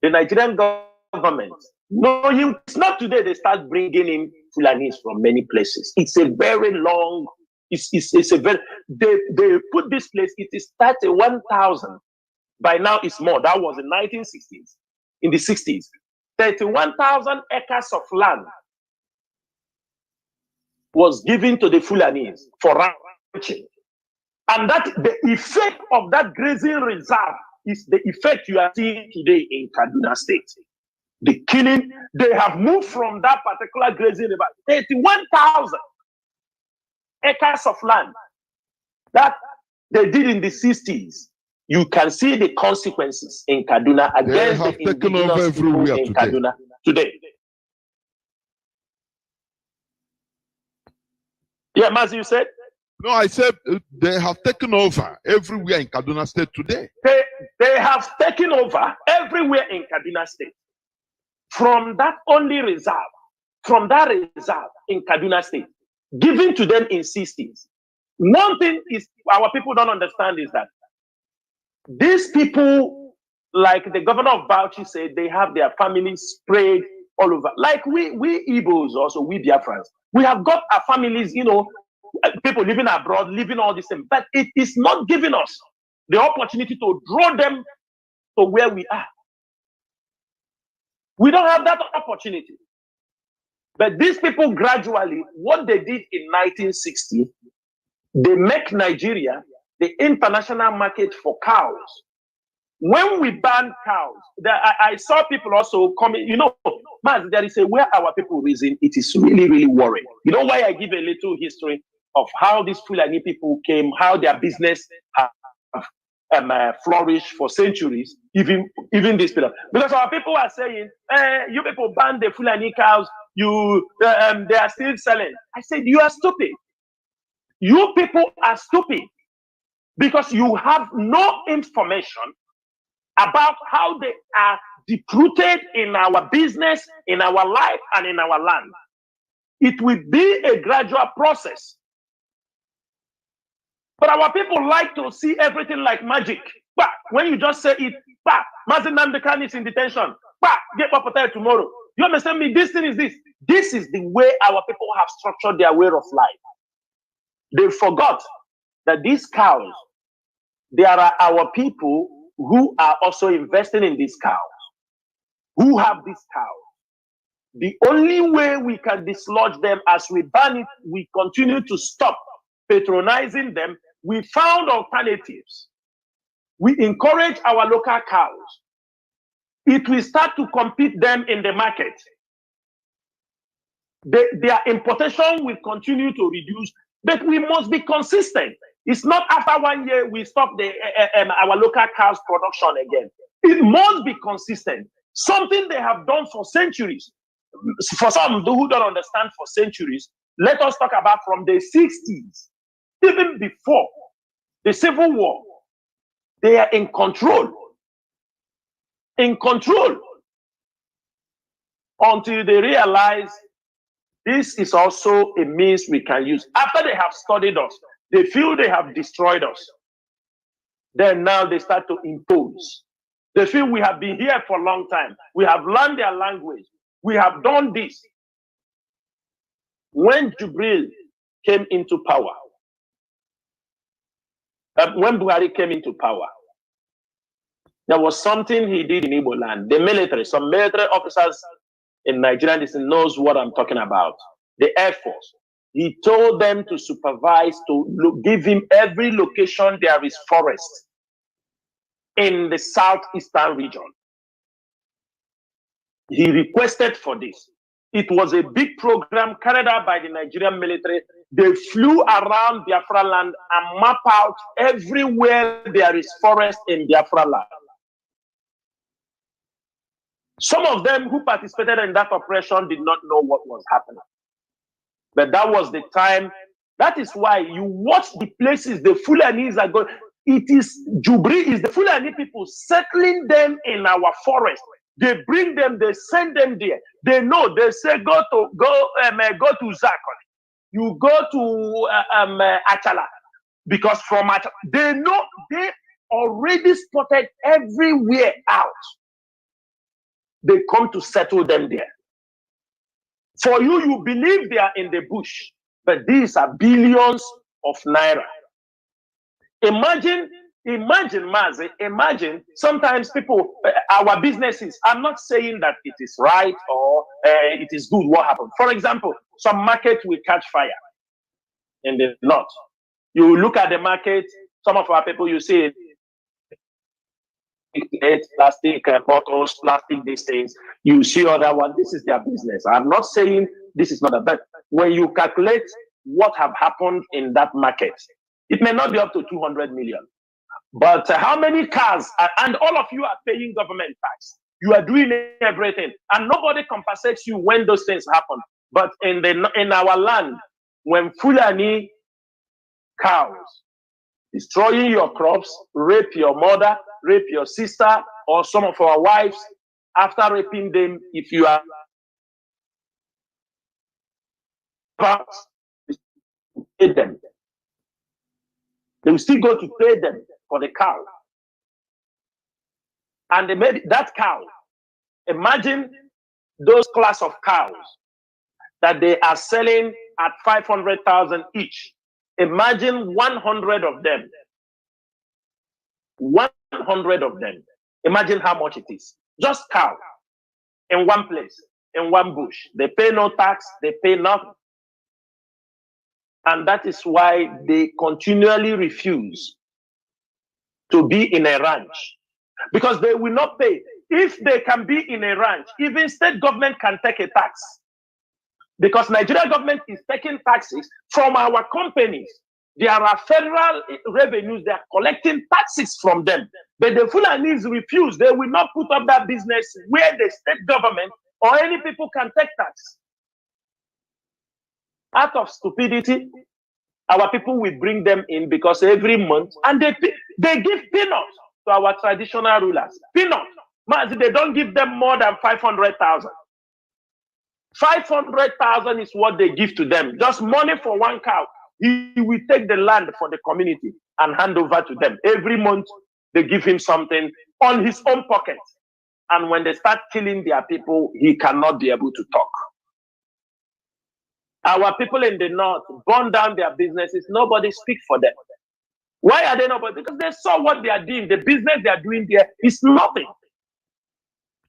The Nigerian government, knowing it's not today, they start bringing in Fulanis from many places. It's a very long, it's a very, they put this place, it is 31,000. By now it's more. That was in 1960s, in the 60s. 31,000 acres of land was given to the Fulanis for ranching. And that the effect of that grazing reserve is the effect you are seeing today in Kaduna State. The killing, they have moved from that particular grazing river, 31,000 acres of land that they did in the 60s. You can see the consequences in Kaduna against the indigenous people in Kaduna today. Yeah, Mazi, you said? No, I said they have taken over everywhere in Kaduna State today. They have taken over everywhere in Kaduna State. From that only reserve, from that reserve in Kaduna State, given to them in 60s. One thing is our people don't understand is that these people, like the governor of Bauchi said, they have their families spread all over. Like we Igbos also, we Biafrans, we have got our families, you know, people living abroad, living all this thing, but it is not giving us the opportunity to draw them to where we are. We don't have that opportunity. But these people gradually, what they did in 1960, they make Nigeria the international market for cows. When we ban cows, I saw people also coming, you know, Maz, there is a way our people reason, it is really, really worrying. You know why I give a little history of how these Fulani people came, how their business have flourished for centuries, even this period. Because our people are saying, you people ban the Fulani cows, they are still selling. I said, you are stupid. You people are stupid because you have no information about how they are deep-rooted in our business, in our life, and in our land. It will be a gradual process. But our people like to see everything like magic. Bah, when you just say it, bah, Mazi Namdekan is in detention. Bah, get Papatai tomorrow. You understand me? This thing is this. This is the way our people have structured their way of life. They forgot that these cows, there are our people who are also investing in these cows, who have these cows. The only way we can dislodge them as we ban it, we continue to stop patronizing them. We found alternatives. We encourage our local cows. It will start to compete them in the market. Their importation will continue to reduce, but we must be consistent. It's not after 1 year we stop our local cows production again. It must be consistent. Something they have done for centuries. For some who don't understand for centuries, let us talk about from the 60s, even before the Civil War. They are in control. In control. Until they realize this is also a means we can use. After they have studied us, they feel they have destroyed us. Then now they start to impose. They feel we have been here for a long time. We have learned their language. We have done this. When Jubril came into power, when Buhari came into power, there was something he did in Igbo land. The military, some military officers in Nigeria knows what I'm talking about. The Air Force. He told them to supervise, to give him every location there is forest in the southeastern region. He requested for this. It was a big program carried out by the Nigerian military. They flew around Biafra land and mapped out everywhere there is forest in Biafra land. Some of them who participated in that operation did not know what was happening. But that was the time. That is why you watch the places the Fulanis are going. It is Jubri, is the Fulani people settling them in our forest. They bring them, they send them there. They know, they say, go to Zakon. You go to Achala. Because from Achala, they know they already spotted everywhere out. They come to settle them there. For you, you believe they are in the bush, but these are billions of naira. Imagine, Mazi, imagine sometimes people, our businesses, I'm not saying that it is right or it is good what happened. For example, some market will catch fire in the north. You look at the market, some of our people, you see plastic bottles, plastic these things. You see other one, this is their business. I'm not saying this is not a bad. When you calculate what have happened in that market, it may not be up to 200 million. But how many cars, and all of you are paying government tax. You are doing everything, and nobody compensates you when those things happen. But in our land, when Fulani cows destroying your crops, rape your mother, rape your sister, or some of our wives, after raping them, if you are pay them, they will still go to pay them for the cow. And they made that cow. Imagine those class of cows that they are selling at 500,000 each. Imagine 100 of them. 100 of them. Imagine how much it is. Just cow in one place, in one bush. They pay no tax, they pay nothing. And that is why they continually refuse to be in a ranch because they will not pay. If they can be in a ranch, even state government can take a tax because Nigeria government is taking taxes from our companies. There are federal revenues, they are collecting taxes from them. But the Fulanis refuse. They will not put up that business where the state government or any people can take tax. Out of stupidity, our people will bring them in because every month, and they give peanuts to our traditional rulers. Peanuts. They don't give them more than 500,000. 500,000 is what they give to them. Just money for one cow. He will take the land for the community and hand over to them. Every month, they give him something on his own pocket. And when they start killing their people, he cannot be able to talk. Our people in the north burn down their businesses. Nobody speaks for them. Why are they nobody? Because they saw what they are doing. The business they are doing there is nothing.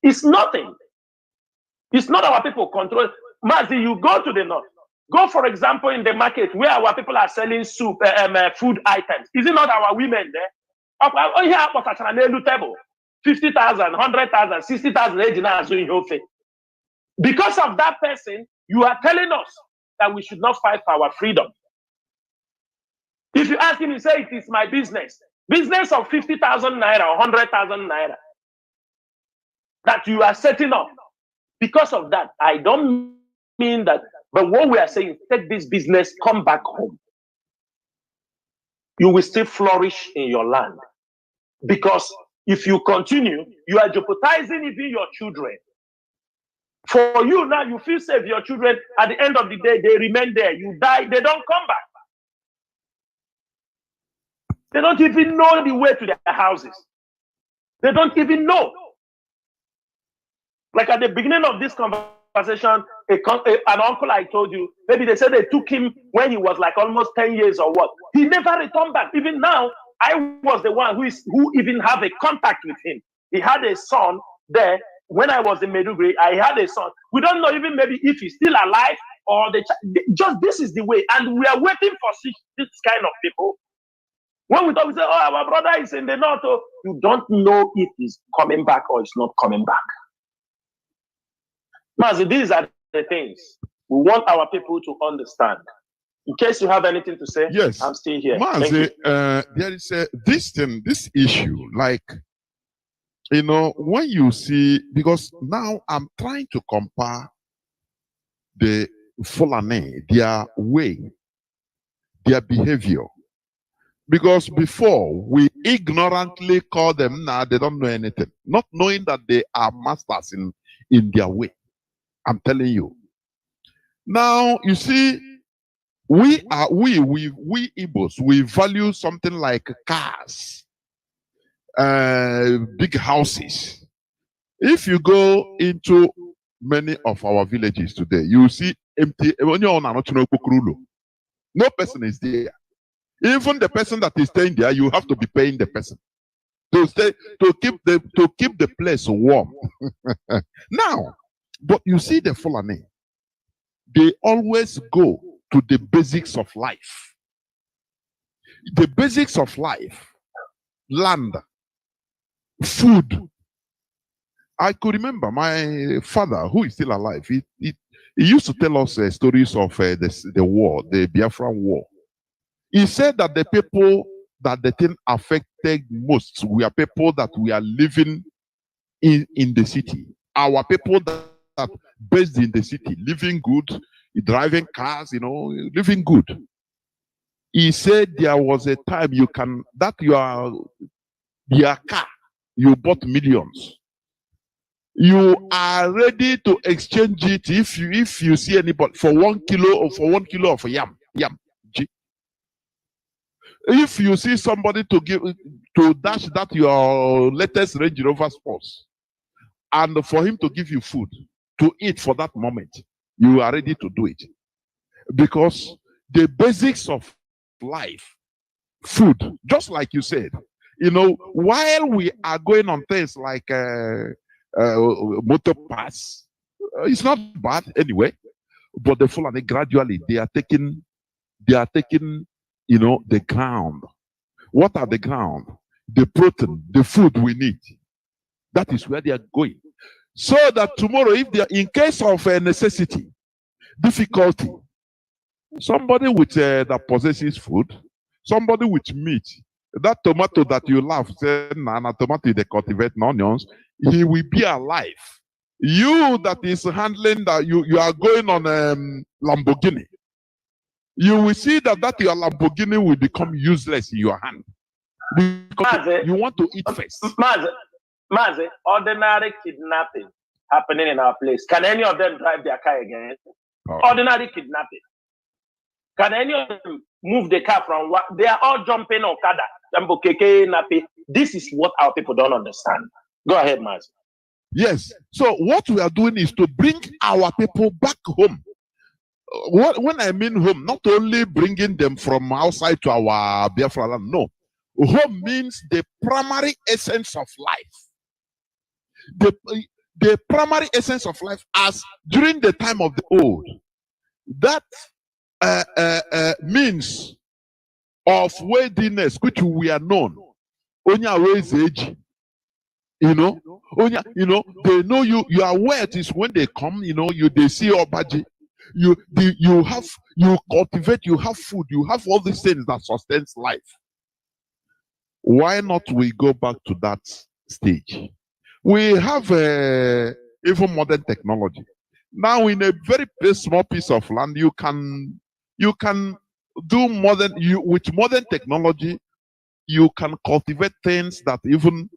It's nothing. It's not our people control. Mazi, you go to the north. Go, for example, in the market where our people are selling soup, food items. Is it not our women there? Oh, yeah, 50,000, 100,000, 60,000. Because of that person, you are telling us that we should not fight for our freedom. If you ask him, he say it is my business. Business of 50,000 naira or 100,000 naira that you are setting up. Because of that, I don't mean that, but what we are saying is take this business, come back home. You will still flourish in your land. Because if you continue, you are jeopardizing even your children. For you now, you feel safe. Your children, at the end of the day, they remain there. You die, they don't come back. They don't even know the way to their houses. They don't even know. Like at the beginning of this conversation, an uncle I told you, maybe they said they took him when he was like almost 10 years or what. He never returned back. Even now, I was the one who even have a contact with him. He had a son there. When I was in Meduguri, I had a son. We don't know even maybe if he's still alive or just this is the way. And we are waiting for this kind of people. When we talk, we say, oh, our brother is in the north. Oh, you don't know if he's coming back or he's not coming back. Mazi, these are the things we want our people to understand. In case you have anything to say, yes, I'm still here. Mazi, there is this issue, like, you know, when you see, because now I'm trying to compare the Fulani, their way, their behavior. Because before, we ignorantly call them, nah, they don't know anything. Not knowing that they are masters in their way. I'm telling you. Now, you see, we Igbos, we value something like cars, big houses. If you go into many of our villages today, you see empty. No person is there. Even the person that is staying there, you have to be paying the person to stay to keep the place warm. Now, but you see the Fulani, they always go to the basics of life. The basics of life, land, food. I could remember my father, who is still alive, he used to tell us stories of the war, the Biafra war. He said that the people that the thing affected most were people that we are living in the city. Our people that based in the city, living good, driving cars, you know, living good. He said there was a time your car, you bought millions. You are ready to exchange it if you see anybody for 1 kilo or for 1 kilo of yam. If you see somebody to dash that your latest Range Rover Sports, and for him to give you food to eat for that moment, you are ready to do it. Because the basics of life, food, just like you said, you know, while we are going on things like motor pass, it's not bad anyway, but the Fulani gradually they are taking, you know, the ground. What are the ground? the protein, the food we need. That is where they are going. So that tomorrow, if they are in case of a necessity, difficulty, somebody with that possesses food, somebody with meat, that tomato that you love, say, na tomato they cultivate onions, he will be alive. You that is handling that, you are going on Lamborghini. You will see that your Lamborghini will become useless in your hand. Because Mazi, you want to eat first. Mazi, ordinary kidnapping happening in our place. Can any of them drive their car again? Oh. Ordinary kidnapping. Can any of them move the car from what? They are all jumping on Kada. This is what our people don't understand. Go ahead, Mazi. Yes. So what we are doing is to bring our people back home. When I mean home, not only bringing them from outside to our Biafra land, no. Home means the primary essence of life. The primary essence of life, as during the time of the old, that means of worthiness which we are known. Onya raise age. They know your worth is when they come, they see your budget. You cultivate, you have food, you have all these things that sustains life. Why not we go back to that stage? We have even modern technology. Now in a very small piece of land, you can do with modern technology, you can cultivate things that even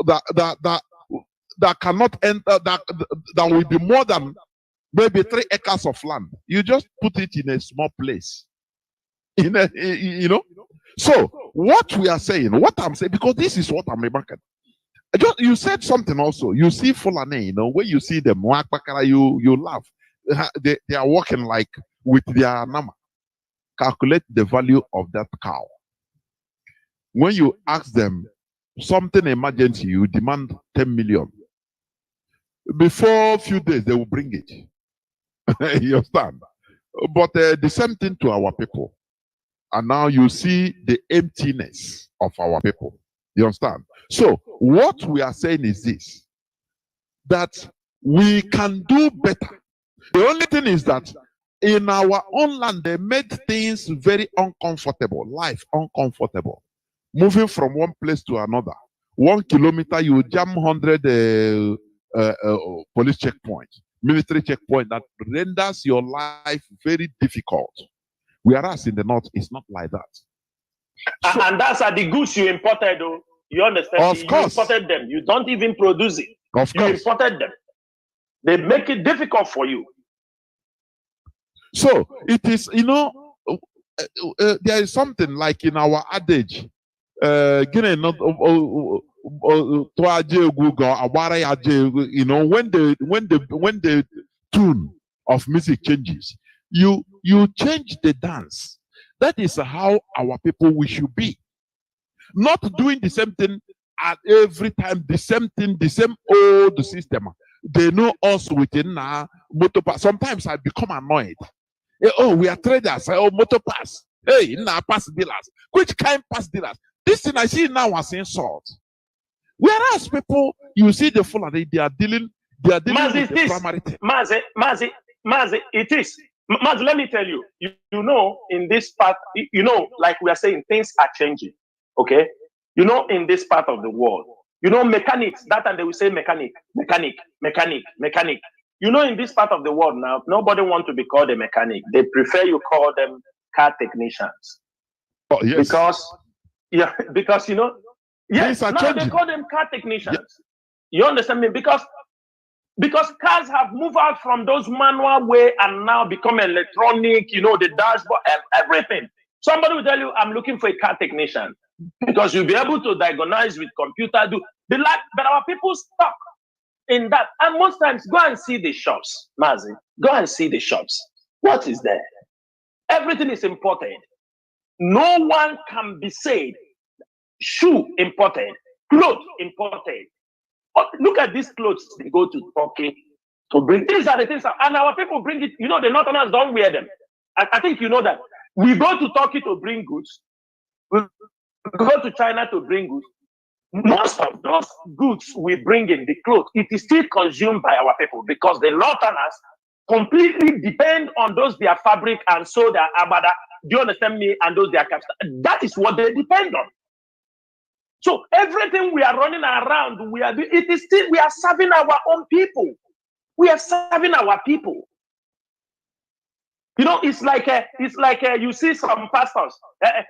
that cannot enter, that will be more than maybe 3 acres of land. You just put it in a small place. So what we are saying, what I'm saying, because this is what I'm remarking. You said something also. You see Fulani, when you see them, you laugh. They are walking like with their nama. Calculate the value of that cow. When you ask them something emergency, you demand 10 million. Before a few days, they will bring it. You understand? But the same thing to our people. And now you see the emptiness of our people. You understand? So what we are saying is this, that we can do better. The only thing is that in our own land, they made things very uncomfortable, life uncomfortable. Moving from one place to another. 1 kilometer, you jam 100 police checkpoints, military checkpoint that renders your life very difficult. Whereas in the north, it's not like that. So, and that's the goods you imported, though. You understand? Of course. You imported them. You don't even produce it. Of you course. imported them. They make it difficult for you. So it is, there is something like in our adage, when the tune of music changes, you change the dance. That is how our people we should be. Not doing the same thing at every time, the same thing, the same old system. They know us within our motor pass. Sometimes I become annoyed. Oh, we are traders. Oh, motor pass. Hey, pass dealers. Which kind pass dealers? This thing I see now as insult. Whereas people, you see the full they are dealing Mazi, with the primary thing. Mazi, it is. Mazi, let me tell you, in this part, like we are saying, things are changing. Okay? In this part of the world, mechanics, that time they will say mechanic. In this part of the world now, nobody wants to be called a mechanic. They prefer you call them car technicians. Oh, yes. Because yes, now they call them car technicians. Yeah. You understand me? Because cars have moved out from those manual way and now become electronic, the dashboard, everything. Somebody will tell you, I'm looking for a car technician because you'll be able to diagnose with computer, but our people stuck in that. And most times, go and see the shops, Mazi. Go and see the shops. What is there? Everything is imported. No one can be said, shoe imported, clothes imported. Look at these clothes they go to Turkey to bring. These are the things, and our people bring it. The Northerners don't wear them. I think you know that. We go to Turkey to bring goods. go to China to bring goods. Most of those goods we bring in, the clothes, it is still consumed by our people because the Northerners completely depend on those their fabric and so their abada. Do you understand me? And those their caps. That is what they depend on. So everything we are running around, we are serving our own people. We are serving our people. You know, it's like you see some pastors, like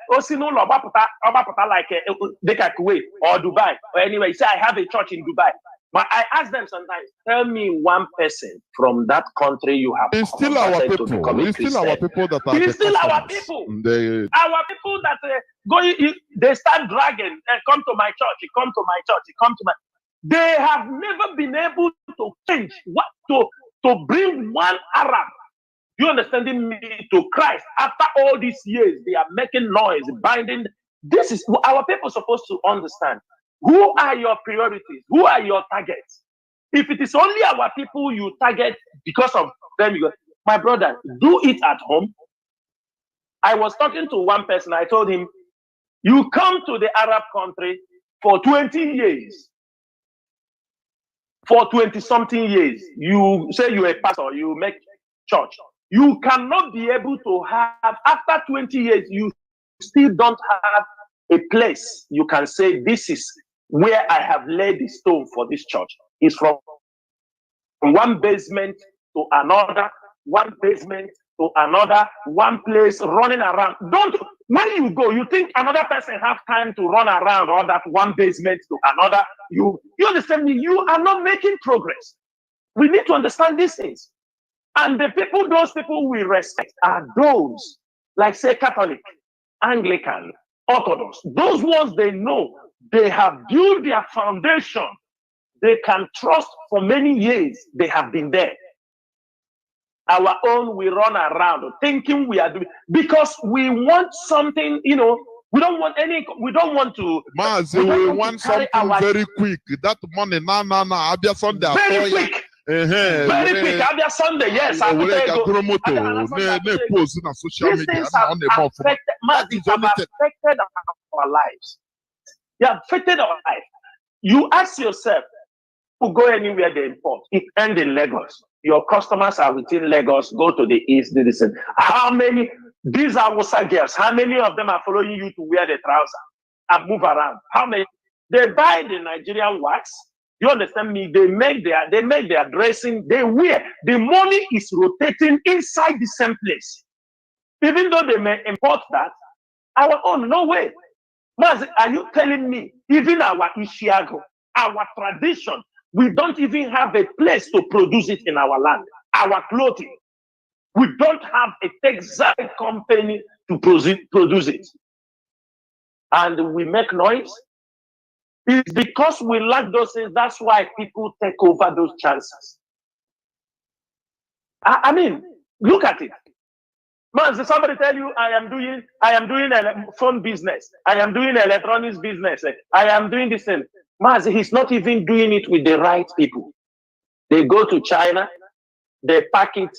Kuwait or Dubai or anyway. You say I have a church in Dubai. But I ask them sometimes, tell me one person from that country you have. It's still our people. It's still our people that are it's still our people. Our people that they start dragging. Come to my church. Come to my church. Come to my. They have never been able to change to bring one Arab. You understanding me to Christ? After all these years, they are making noise, binding. This is what our people are supposed to understand. Who are your priorities? Who are your targets? If it is only our people you target because of them, you go, my brother, do it at home. I was talking to one person. I told him, you come to the Arab country for 20 years. For 20-something years, you say you're a pastor, you make church. You cannot be able to have, after 20 years, you still don't have a place you can say, this is where I have laid the stone for this church. It's from one basement to another, one basement to another, one place running around. When you go, you think another person have time to run around all that one basement to another. You understand me? You are not making progress. We need to understand these things. And those people we respect are those, like say Catholic, Anglican, Orthodox. Those ones they know, they have built their foundation. They can trust for many years. They have been there. Our own, we run around thinking we are doing, because we want something, we don't want to. Mazi, we want something very quick. That money, Abia Sunday. Very quick. Very quick. Abia Sunday, yes. These things have affected our lives. They have affected our life. You ask yourself, to go anywhere they import, it ends in Lagos. Your customers are within Lagos, go to the east, do this. How many, these are HAUSA girls, how many of them are following you to wear the trouser and move around? How many? They buy the Nigerian wax. You understand me? They make their dressing, they wear. The money is rotating inside the same place. Even though they may import that, our own, no way. Mazi, are you telling me, even our Ishiago, our tradition, we don't even have a place to produce it in our land. Our clothing, we don't have a textile company to produce it. And we make noise. It's because we lack those things. That's why people take over those chances. I mean, look at it. Man, somebody tell you, I am doing a phone business. I am doing electronics business. I am doing this thing. Mazi, he's not even doing it with the right people. They go to China, they pack it,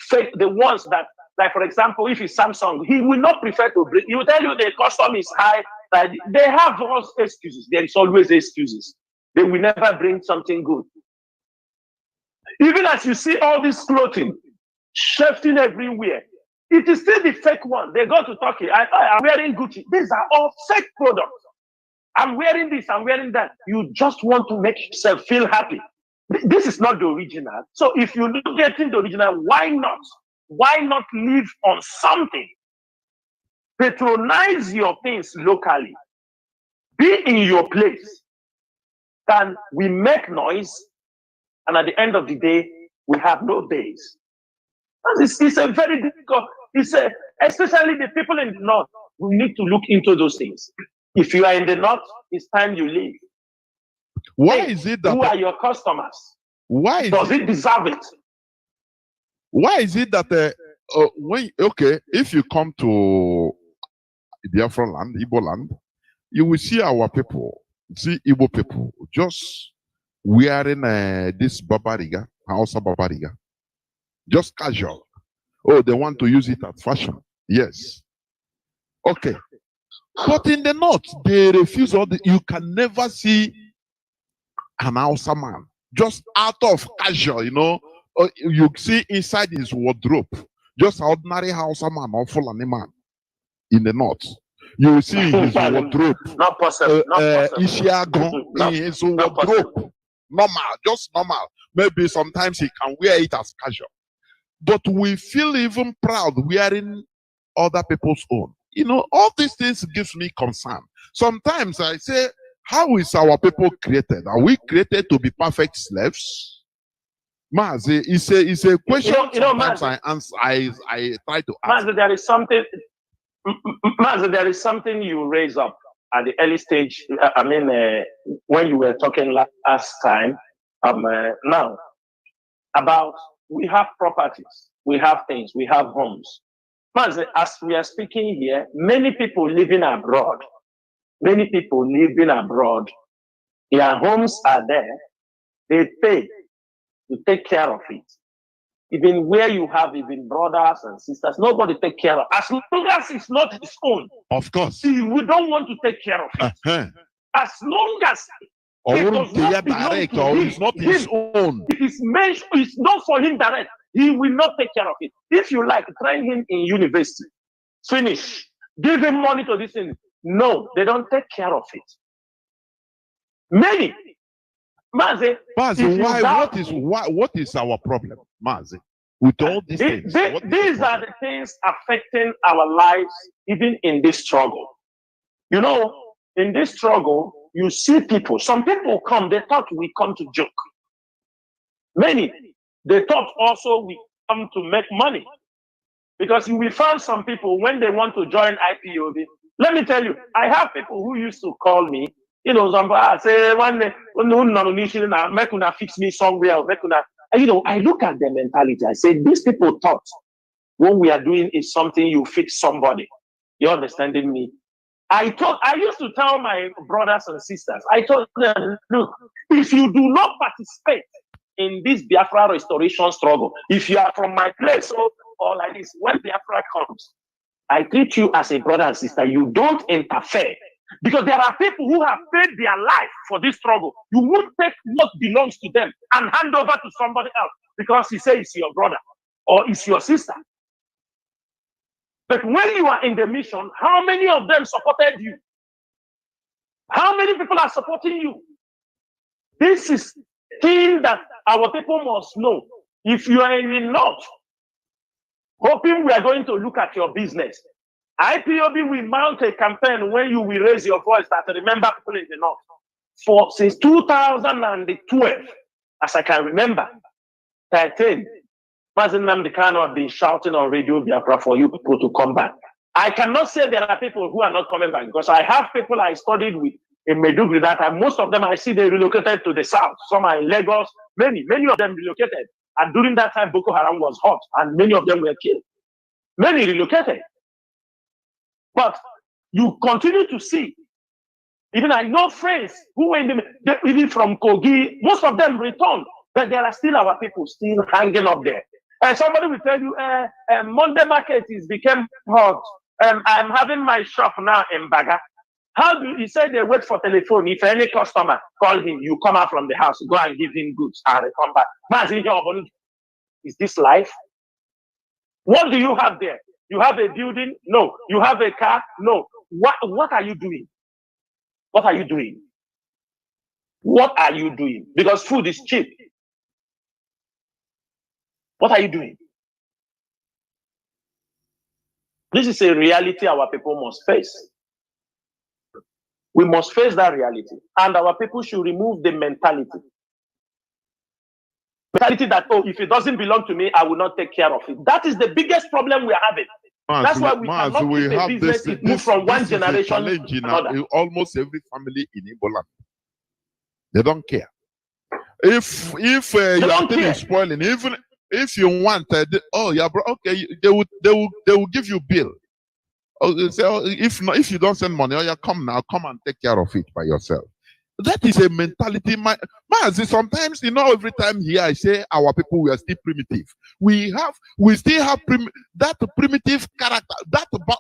fake the ones that, like for example, if it's Samsung, he will not prefer to bring. He will tell you the custom is high. That they have those excuses. There is always excuses. They will never bring something good. Even as you see all this clothing shifting everywhere, it is still the fake one. They go to Turkey. I'm wearing Gucci. These are all fake products. I'm wearing this, I'm wearing that. You just want to make yourself feel happy. This is not the original. So if you're not getting the original, why not? Why not live on something? Patronize your things locally. Be in your place. Then we make noise, and at the end of the day, we have no days. It's a very difficult, especially the people in the north, we need to look into those things. If you are in the north, it's time you leave. Why is it that? Who are your customers? Why does it deserve it? Why is it that if you come to Biafra land, Igbo land, you will see our people, see Igbo people just wearing this babariga, HAUSA babariga, just casual. Oh, they want to use it as fashion. Yes. Okay. But in the north, they refuse all the, you can never see an HAUSA man just out of casual, you know. You see inside his wardrobe, just ordinary HAUSA man or Fulani man in the north. You will see his wardrobe. Not possible. Ishiagon in his wardrobe. Normal, just normal. Maybe sometimes he can wear it as casual. But we feel even proud wearing other people's own. You know, all these things gives me concern. Sometimes I say, how is our people created? Are we created to be perfect slaves? Mazi, it's a question. Sometimes I answer. I try to answer. Mazi, there is something you raise up at the early stage. I mean, when you were talking last time, now about we have properties, we have things, we have homes. Mazi, as we are speaking here, many people living abroad. Many people living abroad, their homes are there. They pay to take care of it. Even where you have even brothers and sisters, nobody take care of. As long as it's not his own. Of course. See, we don't want to take care of it. As long as it does not belong to him, it's not his own. It's not for him direct. He will not take care of it. If you like, train him in university. Finish. Give him money to this thing. No, they don't take care of it. Many. Mazi, what is our problem, Mazi? With all these things. These are the things affecting our lives, even in this struggle. You know, in this struggle, you see people, some people come, they thought we come to joke. Many, they thought also we come to make money. Because we found some people, when they want to join IPOB, let me tell you, I have people who used to call me, you know, I say, make una fix me somewhere, you know, I look at their mentality. I say, these people thought what we are doing is something you fix somebody. You understanding me? I used to tell my brothers and sisters, I told them, look, if you do not participate in this Biafra restoration struggle, if you are from my place or like this, when Biafra comes, I treat you as a brother and sister. You don't interfere. Because there are people who have paid their life for this struggle. You won't take what belongs to them and hand over to somebody else because you say it's your brother or it's your sister. But when you are in the mission, how many of them supported you? How many people are supporting you? This is thing that our people must know. If you are in the north, hoping we are going to look at your business, IPOB will mount a campaign when you will raise your voice that remember people in the north. Since 2012, as I can remember, 13, Mazi Nnamdi Kanu have been shouting on Radio Biafra for you people to come back. I cannot say there are people who are not coming back because I have people I studied with in Maiduguri that time. Most of them I see they relocated to the south. Some are in Lagos. Many of them relocated. And during that time, Boko Haram was hot and many of them were killed. Many relocated. But you continue to see, even I know friends who were even from Kogi, most of them returned, but there are still our people still hanging up there. And somebody will tell you, Monday market is became hot. I'm having my shop now in Baga. How do you say they wait for telephone? If any customer call him, you come out from the house, go and give him goods and come back. Is this life? What do you have there? You have a building? No. You have a car? No. What are you doing? What are you doing? What are you doing? Because food is cheap. What are you doing? This is a reality our people must face. We must face that reality. And our people should remove the mentality. Mentality that, oh, if it doesn't belong to me, I will not take care of it. That is the biggest problem we are having. That's why we cannot keep a business move from one generation to another. Almost every family in Ebola, they don't care. If your thing is spoiling, even if you want, oh yeah, bro, okay, they will give you bill. Oh, say, oh, if you don't send money, oh yeah, come and take care of it by yourself. That is a mentality. Mazi, sometimes, you know, every time here I say our people, we are still primitive. We still have that primitive character,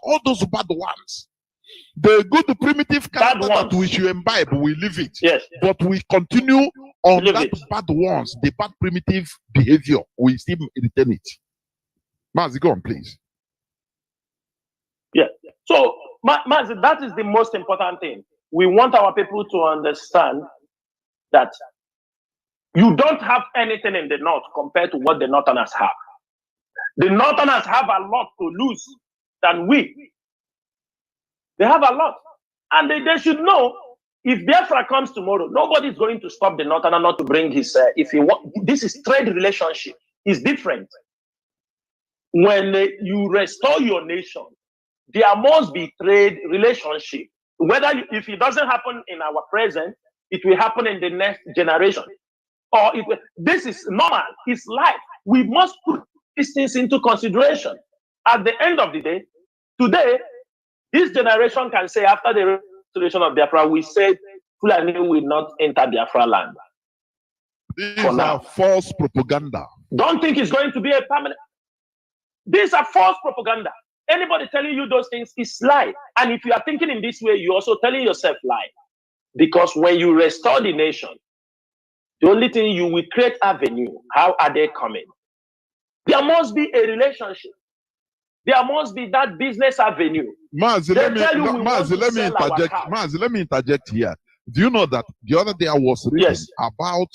all those bad ones. The good primitive character ones. that we should imbibe, we leave it. Yes. But we continue on Leave that it. bad ones, the bad primitive behavior. We still retain it. Mazi, go on, please. Yeah. So, Mazi, that is the most important thing. We want our people to understand that you don't have anything in the North compared to what the Northerners have. The Northerners have a lot to lose than we. They have a lot. And they should know, if Biafra comes tomorrow, nobody's going to stop the Northerner not to bring his, if he want, this is trade relationship. It's different. When you restore your nation, there must be trade relationship. Whether if it doesn't happen in our present, it will happen in the next generation. Or this is normal. It's life. We must put these things into consideration. At the end of the day, today, this generation can say, after the restoration of Biafra, we said Fulani will not enter Biafra land. These are false propaganda. Don't think it's going to be a permanent. These are false propaganda. Anybody telling you those things is lie. And if you are thinking in this way, you're also telling yourself lie. Because when you restore the nation, the only thing you will create avenue. How are they coming? There must be a relationship. There must be that business avenue. Mazi, let me interject here. Do you know that the other day I was reading about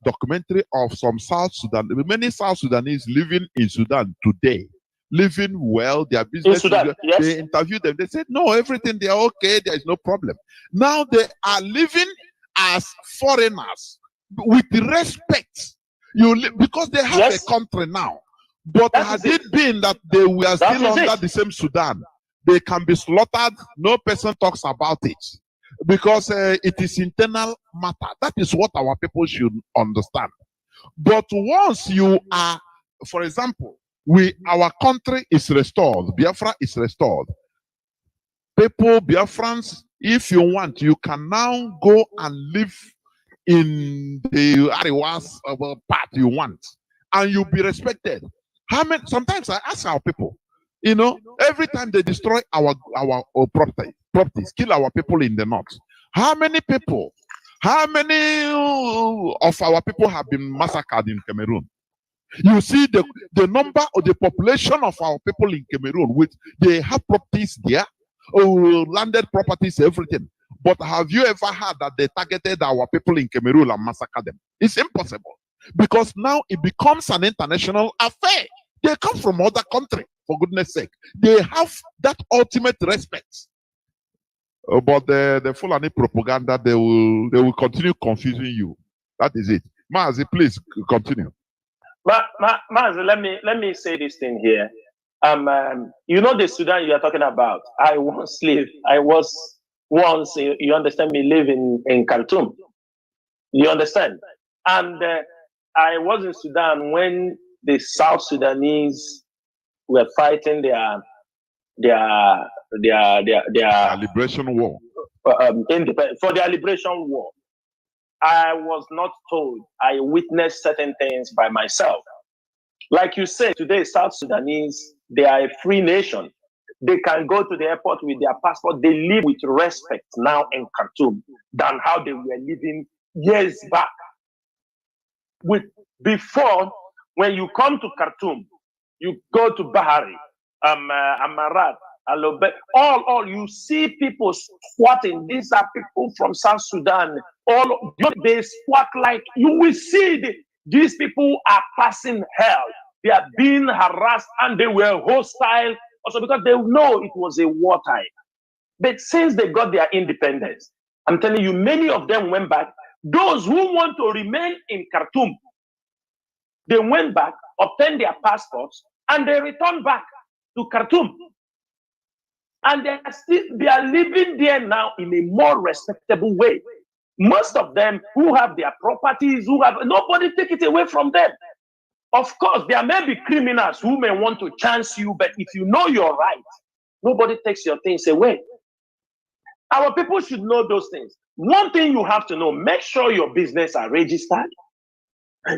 documentary of some South Sudan, many South Sudanese living in Sudan today, living well, their business. Sudan, yes. They interviewed them. They said, no, everything, they are okay. There is no problem. Now they are living as foreigners with respect. Because they have a country now. But had it been that they were still under the same Sudan, they can be slaughtered. No person talks about it because it is internal matter. That is what our people should understand. But once you are, for example, our country is restored, Biafra is restored. People, Biafrans, if you want, you can now go and live in the Ariwas part you want, and you'll be respected. How many? Sometimes I ask our people, you know, every time they destroy our properties, kill our people in the north. How many of our people have been massacred in Cameroon? You see the number of the population of our people in Cameroon, which they have properties there, landed properties, everything. But have you ever heard that they targeted our people in Cameroon and massacred them? It's impossible. Because now it becomes an international affair. They come from other countries, for goodness sake. They have that ultimate respect. But the Fulani propaganda, they will continue confusing you. That is it. Mazi, please continue. Mazi, let me say this thing here. You know the Sudan you are talking about. I was once, you understand me, live in Khartoum. You understand? And I was in Sudan when the South Sudanese were fighting their liberation war. For their liberation war. I was not told. I witnessed certain things by myself. Like you said, today, South Sudanese, they are a free nation. They can go to the airport with their passport. They live with respect now in Khartoum than how they were living years back. Before, when you come to Khartoum, you go to Bahari, Amarat, Alobe, all you see people squatting. These are people from South Sudan. They squat like you will see. These people are passing hell. They are being harassed and they were hostile also because they know it was a wartime. But since they got their independence, I'm telling you, many of them went back. Those who want to remain in Khartoum, they went back, obtained their passports, and they returned back to Khartoum. And they are living there now in a more respectable way. Most of them who have their properties, nobody take it away from them. Of course, there may be criminals who may want to chance you, but if you know your right, nobody takes your things away. Our people should know those things. One thing you have to know, make sure your business are registered.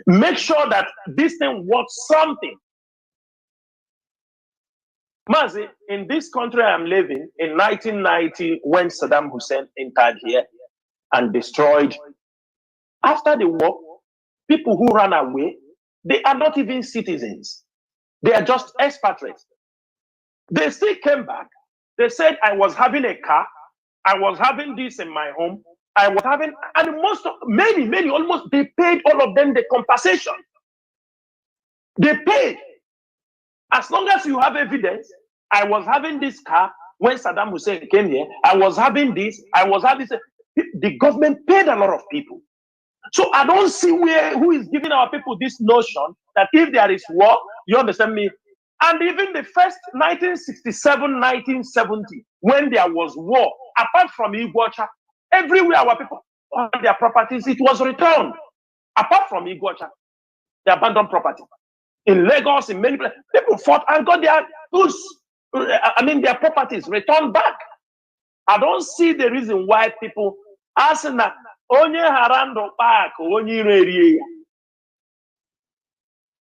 Make sure that this thing worth something. Mazi, in this country I'm living, in 1990, when Saddam Hussein entered here and destroyed, after the war, people who ran away, they are not even citizens. They are just expatriates. They still came back. They said, I was having a car. I was having this in my home. I was having, and many, almost, they paid all of them the compensation. They paid. As long as you have evidence, I was having this car when Saddam Hussein came here. I was having this. I was having this. The government paid a lot of people. So I don't see who is giving our people this notion that if there is war, you understand me? And even the first 1967, 1970, when there was war, apart from Iguacha, everywhere our people had their properties, it was returned. Apart from Iguacha, the abandoned property. In Lagos, in many places, people fought and got their goods, their properties returned back. I don't see the reason why people ask that onye harando back, onye.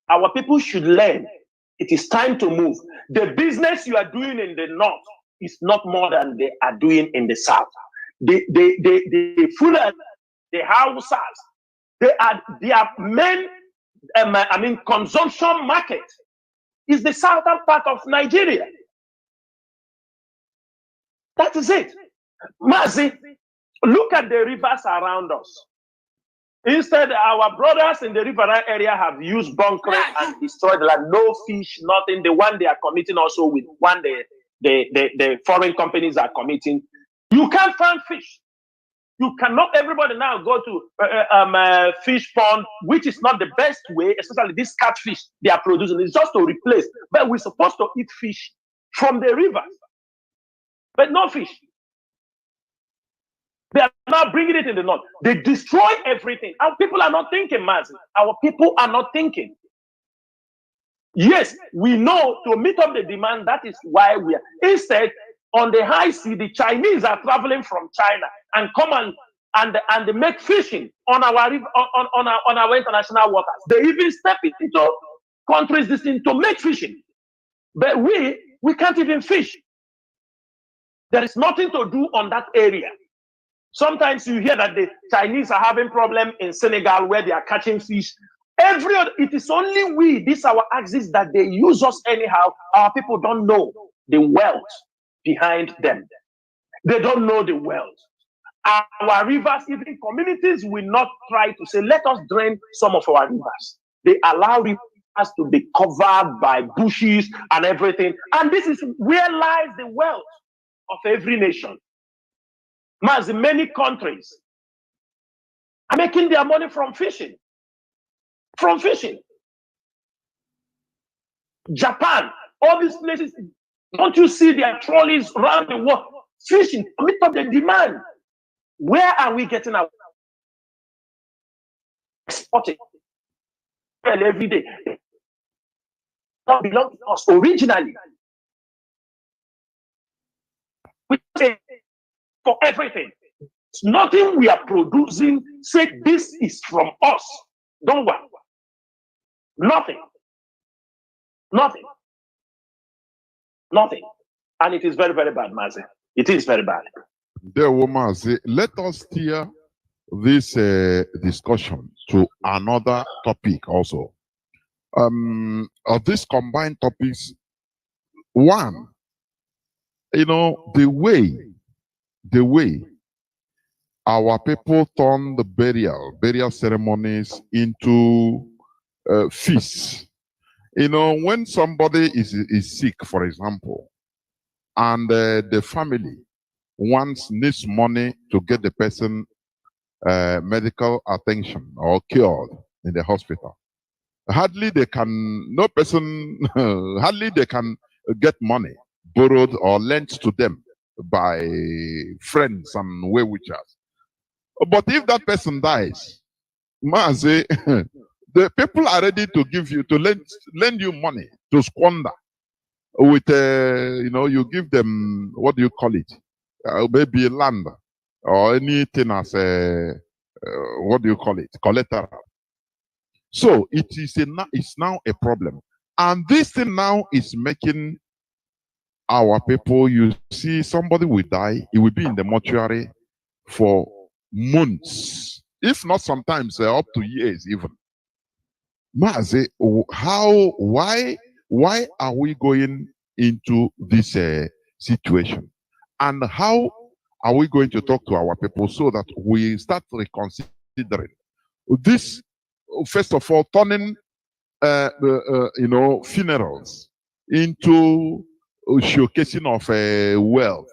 Our people should learn. It is time to move. The business you are doing in the north is not more than they are doing in the south. The Fulani, the HAUSAs, their main consumption market is the southern part of Nigeria. That is it. Mazi, look at the rivers around us. Instead, our brothers in the river area have used bunkering and destroyed the land. No fish, nothing. The one they are committing also with one the foreign companies are committing. You can't find fish. You cannot, everybody now go to fish pond, which is not the best way, especially this catfish they are producing. It's just to replace. But we're supposed to eat fish from the rivers. But no fish. They are now bringing it in the north. They destroy everything. Our people are not thinking, Mazi. Our people are not thinking. Yes, we know to meet up the demand, that is why we are. Instead, on the high sea, the Chinese are traveling from China and come and make fishing on our river, on our international waters. They even step into countries to make fishing. But we can't even fish. There is nothing to do on that area. Sometimes you hear that the Chinese are having problem in Senegal where they are catching fish. It is only we, this our axis, that they use us anyhow. Our people don't know the wealth behind them. They don't know the wealth. Our rivers, even communities will not try to say, let us drain some of our rivers. They allow rivers to be covered by bushes and everything. And this is where lies the wealth of every nation. Mazi, many countries are making their money from fishing. From fishing. Japan, all these places, don't you see their trolleys around the world? Fishing, meet up the demand. Where are we getting our exporting? Well, every day. That belongs to us originally. We pay for everything. It's nothing we are producing. Say this is from us. Don't worry. Nothing. Nothing. Nothing. And it is very, very bad, Mazi. It is very bad. Dear Mazi, let us steer this discussion to another topic also. Of these combined topics, one, the way our people turn the burial ceremonies into feasts. When somebody is sick, for example, and the family needs money to get the person medical attention or cured in the hospital, hardly they can get money borrowed or lent to them by friends and well-wishers. But if that person dies, Mazi, the people are ready to lend you money to squander with you give them, what do you call it, maybe land or anything as what do you call it, collateral. So it's now a problem, and this thing now is making our people, you see somebody will die, he will be in the mortuary for months, if not sometimes up to years even. Mazi, why are we going into this situation? And how are we going to talk to our people so that we start reconsidering this? First of all, turning funerals into showcasing of wealth.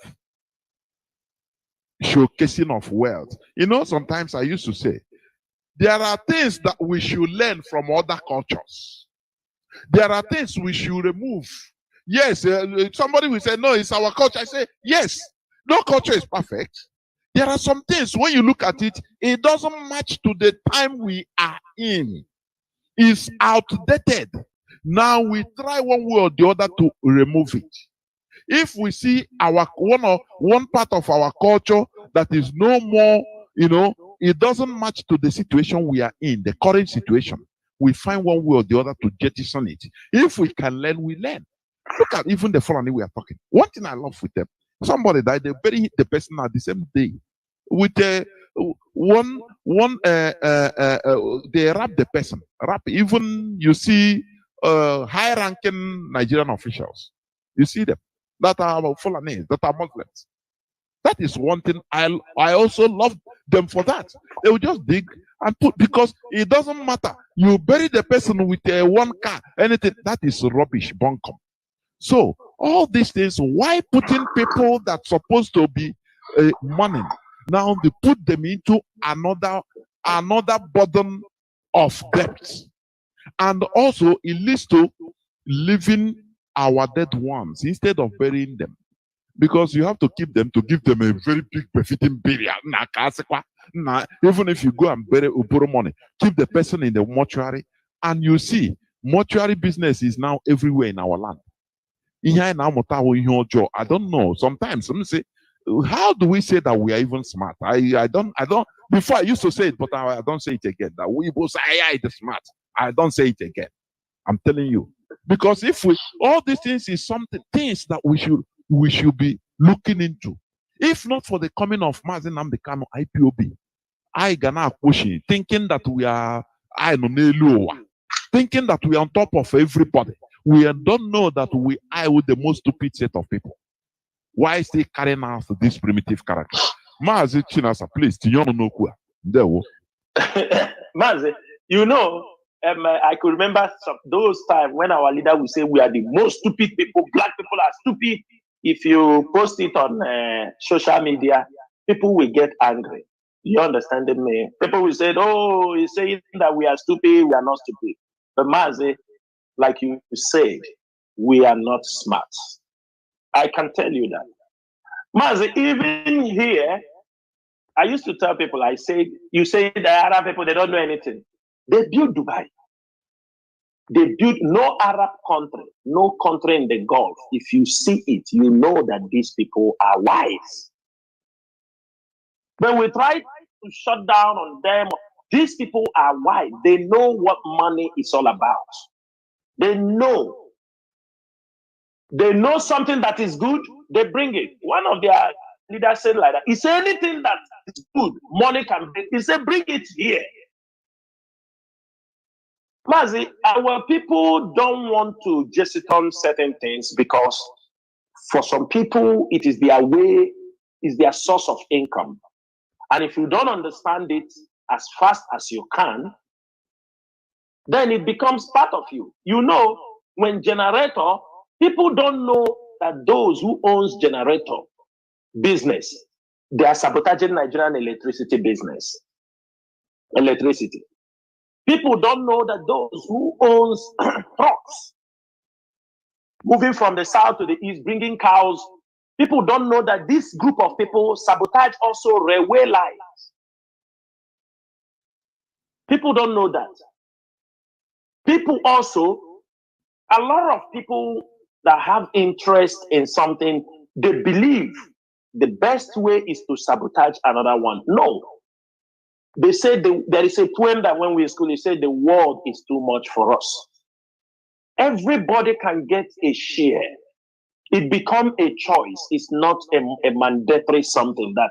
Showcasing of wealth. Sometimes I used to say, there are things that we should learn from other cultures. There are things we should remove. Yes, somebody will say, no, it's our culture. I say, yes, no culture is perfect. There are some things, when you look at it, it doesn't match to the time we are in. It's outdated. Now we try one way or the other to remove it. If we see our one part of our culture that is no more, it doesn't match to the situation we are in, the current situation, we find one way or the other to jettison it. If we can learn, we learn. Look at even the Fulani we are talking. One thing I love with them, somebody died, they bury the person at the same day. With they wrap the person. Even you see high-ranking Nigerian officials. You see them that are Fulani, that are Muslims. That is one thing I also love them for that. They will just dig and put, because it doesn't matter. You bury the person with one car, anything, that is rubbish, bunkum. So all these things, why putting people that's supposed to be money, now they put them into another burden of debt. And also it leads to leaving our dead ones instead of burying them. Because you have to keep them to give them a very big befitting burial. Even if you go and borrow money, keep the person in the mortuary, and you see mortuary business is now everywhere in our land. I don't know. Sometimes some say, how do we say that we are even smart? I don't. Before I used to say it, but I don't say it again. That we both say I the smart. I don't say it again. I'm telling you, because if we all these things is things that we should be looking into. If not for the coming of Mazi Nnamdi Kanu IPOB, I gonna pushing, thinking that we are thinking that we are on top of everybody. We don't know that we are with the most stupid set of people. Why is he carrying out this primitive character? Mazi Chinasa, please, Mazi, I could remember those times when our leader would say we are the most stupid people, black people are stupid. If you post it on social media, people will get angry. You understand me? People will say, oh, he's saying that we are stupid, we are not stupid. But Mazi, like you said, we are not smart. I can tell you that. Mazi, even here, I used to tell people, I said, you say the Arab people, they don't know anything. They built Dubai. They built no Arab country, no country in the Gulf. If you see it, you know that these people are wise. When we try to shut down on them, these people are wise. They know what money is all about. They know. They know something that is good, they bring it. One of their leaders said like that. He said anything that is good, money can bring. He said, bring it here. Mazi, our people don't want to jettison certain things because for some people, it is their way, is their source of income. And if you don't understand it as fast as you can, then it becomes part of you. You know, when generator, people don't know that those who owns generator business, they are sabotaging Nigerian electricity business. Electricity. People don't know that those who owns trucks, moving from the south to the east, bringing cows, people don't know that this group of people sabotage also railway lines. People don't know that. People also, a lot of people that have interest in something, they believe the best way is to sabotage another one. No. They say there is a poem that when we were in school, they say the world is too much for us. Everybody can get a share. it become a choice. It's not a mandatory something that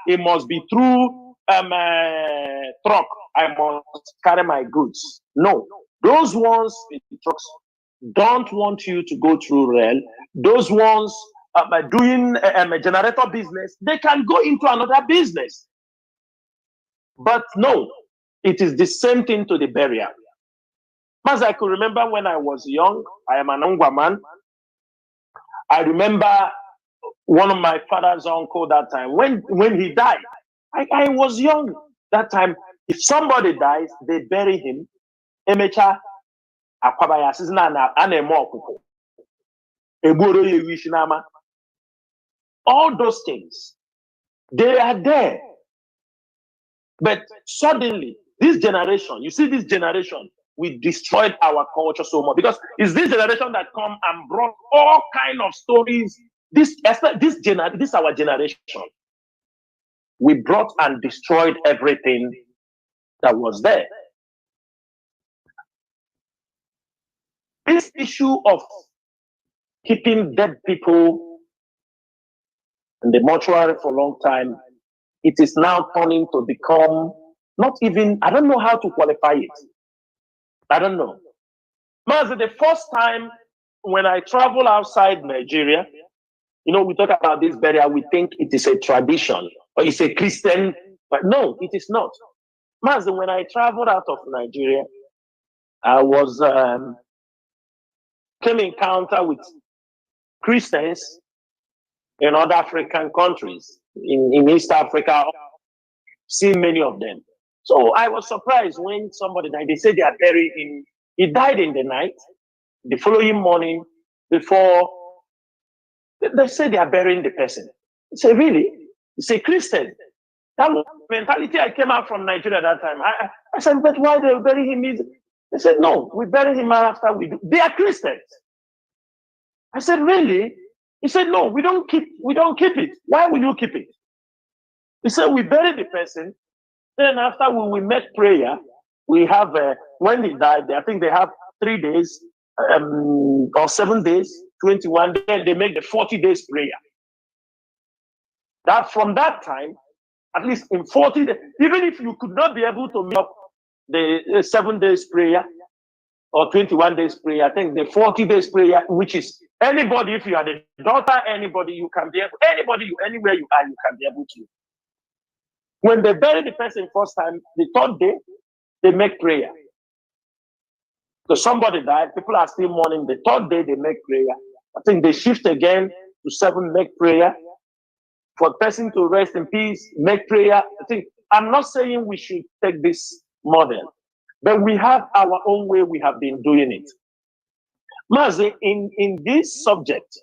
it must be through truck. I must carry my goods. No, those ones with the trucks don't want you to go through rail. Those ones doing a generator business, they can go into another business. But no, it is the same thing to the burial. As I could remember when I was young, I am an Ongwa man. I remember one of my father's uncle that time, when he died, I was young that time. If somebody dies, they bury him. Emecha akwabaya sisina na anemo okuko. Egboro ye wishinama. All those things, they are there. But suddenly, this generation, you see this generation, we destroyed our culture so much because it's this generation that come and brought all kind of stories. This our generation. We brought and destroyed everything that was there. This issue of keeping dead people in the mortuary for a long time, it is now turning to become not even, I don't know how to qualify it. I don't know. Mazi, the first time when I travel outside Nigeria, we talk about this burial, we think it is a tradition or it's a Christian, but no, it is not. Mazi, when I traveled out of Nigeria, I was came in encounter with Christians in other African countries, in East Africa, see many of them. So I was surprised when somebody died. They said they are buried in, he died in the night, the following morning, before, they said they are burying the person. I said, really? It's a Christian. That mentality, I came out from Nigeria at that time. I said, but why they bury him? They said, no, we bury him after we do. They are Christians. I said, really? He said, no, we don't keep it. Why will you keep it? He said, we bury the person. Then after we make prayer, we have, when he died, I think they have 3 days or 7 days, 21, then they make the 40 days prayer. That from that time, at least in 40 days, even if you could not be able to make up the 7 days prayer or 21 days prayer, I think the 40 days prayer, which is anybody, if you are the daughter, anybody, you can be able, anybody, anywhere you are, you can be able to. When they bury the person first time, the third day, they make prayer. So somebody died, people are still mourning. The third day, they make prayer. I think they shift again to 7, make prayer. For the person to rest in peace, make prayer. I think, I'm not saying we should take this model, but we have our own way we have been doing it. Mazi, in this subject,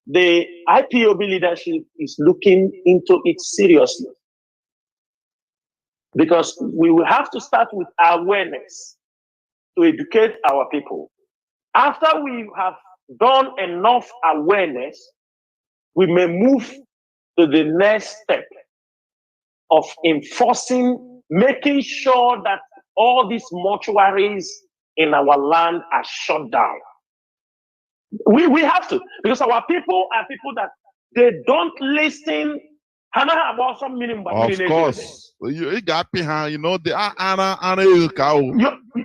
the IPOB leadership is looking into it seriously. Because we will have to start with awareness to educate our people. After we have done enough awareness, we may move to the next step of enforcing, making sure that all these mortuaries in our land are shut down. We have to, because our people are people that they don't listen. Of course, you got behind,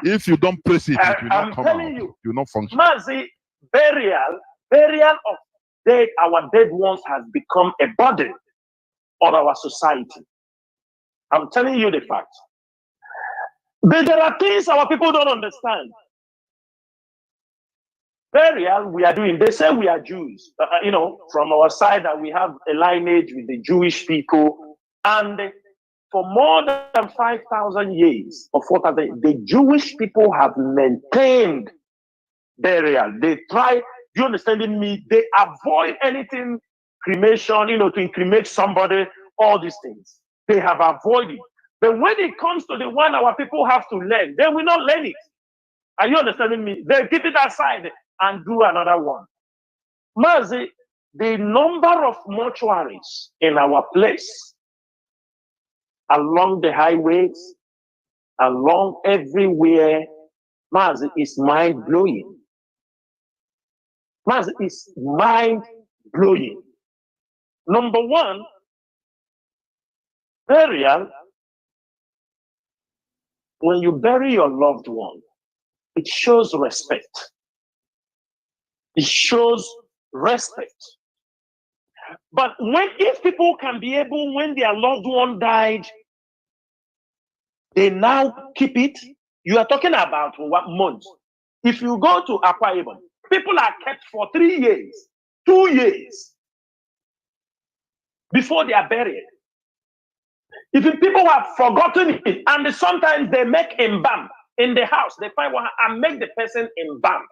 if you don't press it, it will not come out. You will not function. Mazi, burial of dead, our dead ones has become a burden on our society. I'm telling you the fact. But there are things our people don't understand. Burial we are doing, they say we are Jews, from our side that we have a lineage with the Jewish people, and for more than 5,000 years or 4,000, the Jewish people have maintained burial. They try, you understanding me? They avoid anything cremation, to cremate somebody, all these things. They have avoided. But when it comes to the one our people have to learn, they will not learn it. Are you understanding me? They keep it aside and do another one. Mazi, the number of mortuaries in our place, along the highways, along everywhere, Mazi, is mind-blowing. Mazi, is mind-blowing. Number one, burial, when you bury your loved one, it shows respect. It shows respect. But if people can be able, when their loved one died, they now keep it, you are talking about what month? If you go to Akwa Ibom, people are kept for 3 years, 2 years before they are buried. Even people have forgotten it, and sometimes they make embalm in the house. They find one and make the person embalm.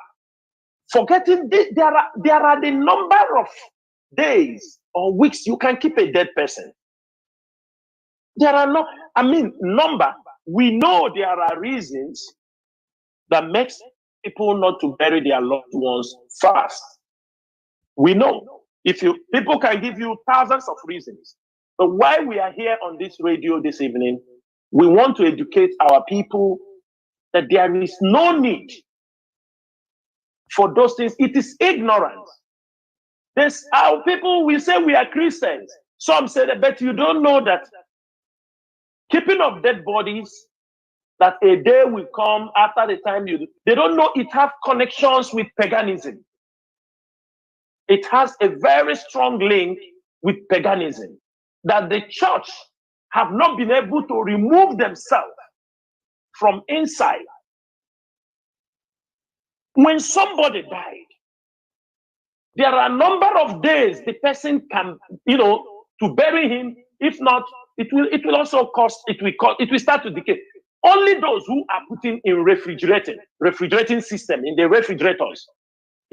Forgetting this, there are the number of days or weeks you can keep a dead person. There are no, number. We know there are reasons that makes people not to bury their loved ones fast. We know. People can give you thousands of reasons. But why we are here on this radio this evening, we want to educate our people that there is no need for those things. It is ignorance. Our people will say we are Christians. Some say that, but you don't know that keeping of dead bodies, that a day will come after the time they don't know it have connections with paganism. It has a very strong link with paganism, that the church have not been able to remove themselves from inside. When somebody died, there are a number of days the person can, to bury him. If not, it will also cost, it will start to decay. Only those who are putting in refrigerating system in the refrigerators.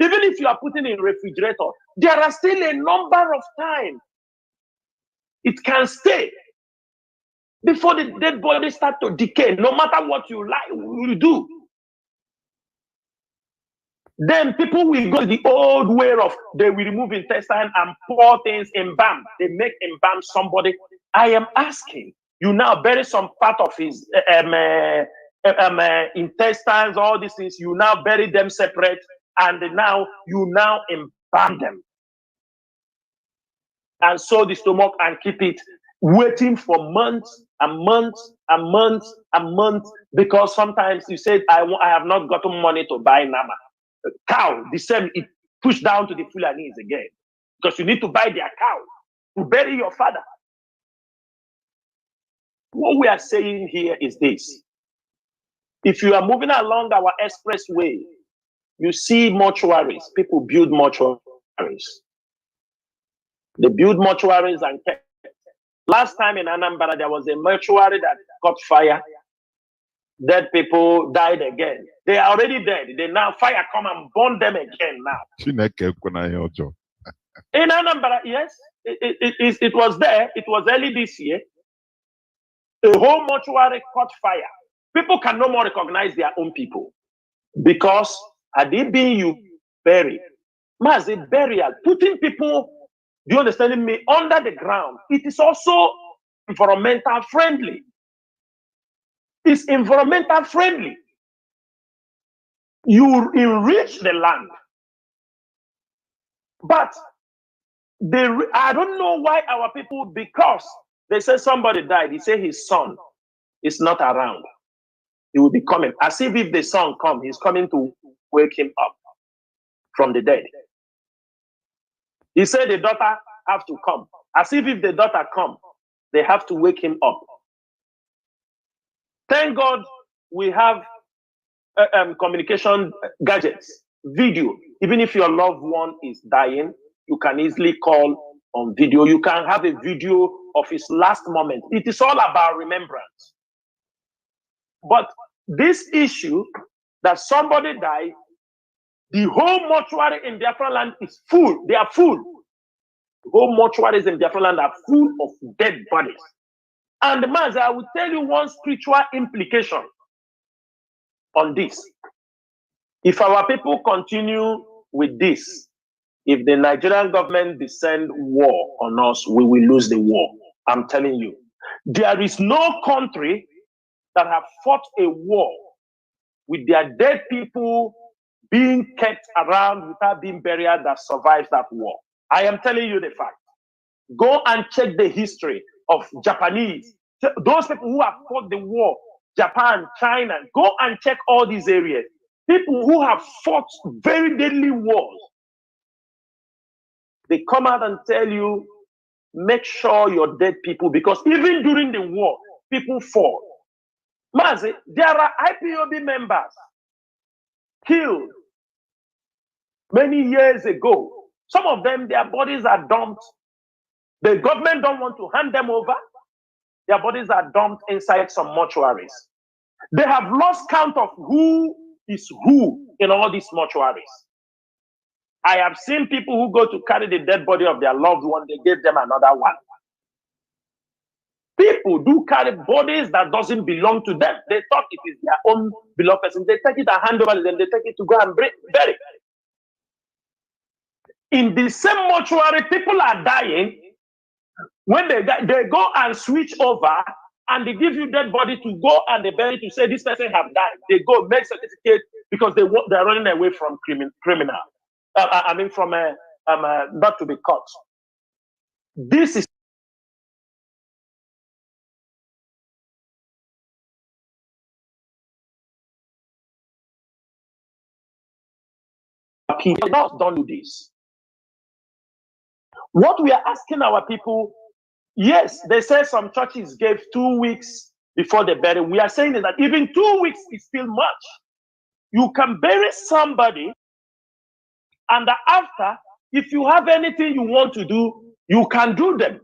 Even if you are putting in refrigerator, there are still a number of time it can stay before the dead body start to decay, no matter what you do. Then people will go the old way of, they will remove intestine and pour things in embalm. They make embalm somebody. I am asking, you now bury some part of his intestines, all these things, you now bury them separate, and now you now embalm them. And sew the stomach and keep it, waiting for months and months and months and months, because sometimes you said, I have not gotten money to buy nama. Cow, the same, it pushed down to the Fulanis again, because you need to buy their cow to bury your father. What we are saying here is this: if you are moving along our expressway, you see mortuaries, people build mortuaries. They build mortuaries and kept. Last time in Anambra, there was a mortuary that caught fire. Dead people died again. They are already dead. They now fire come and burn them again now. In Anambra, yes, it was there. It was early this year. The whole mortuary caught fire. People can no more recognize their own people, because had it been you buried, Mazi, burial, putting people, do you understand me, under the ground, it is also environmental friendly. It's environmental friendly. You enrich the land. But I don't know why our people, because they say somebody died, he say his son is not around. He will be coming. As if the son come, he's coming to wake him up from the dead. He said the daughter have to come. As if the daughter come, they have to wake him up. Thank God we have communication gadgets, video. Even if your loved one is dying, you can easily call on video. You can have a video of his last moment. It is all about remembrance. But this issue that somebody died, the whole mortuary in Biafra land is full. They are full. The whole mortuaries in Biafra land are full of dead bodies. And Mazi, I will tell you one spiritual implication on this. If our people continue with this, if the Nigerian government descend war on us, we will lose the war. I'm telling you. There is no country that have fought a war with their dead people being kept around without being buried that survives that war. I am telling you the fact. Go and check the history of Japanese. Those people who have fought the war, Japan, China, go and check all these areas. People who have fought very deadly wars. They come out and tell you, make sure you're dead people, because even during the war, people fought. Mazi, there are IPOB members killed many years ago. Some of them, their bodies are dumped. The government don't want to hand them over. Their bodies are dumped inside some mortuaries. They have lost count of who is who in all these mortuaries. I have seen people who go to carry the dead body of their loved one, they give them another one. People do carry bodies that doesn't belong to them. They thought it is their own beloved person. They take it and hand over to them. They take it to go and bury. In the same mortuary, people are dying. When they die, they go and switch over and they give you dead body to go and they bury to say this person have died. They go make certificate because they're running away from criminal. From not to be caught. This is people don't do this. What we are asking our people, yes, they say some churches gave 2 weeks before the burial. We are saying that even 2 weeks is still much. You can bury somebody, and after, if you have anything you want to do, you can do them.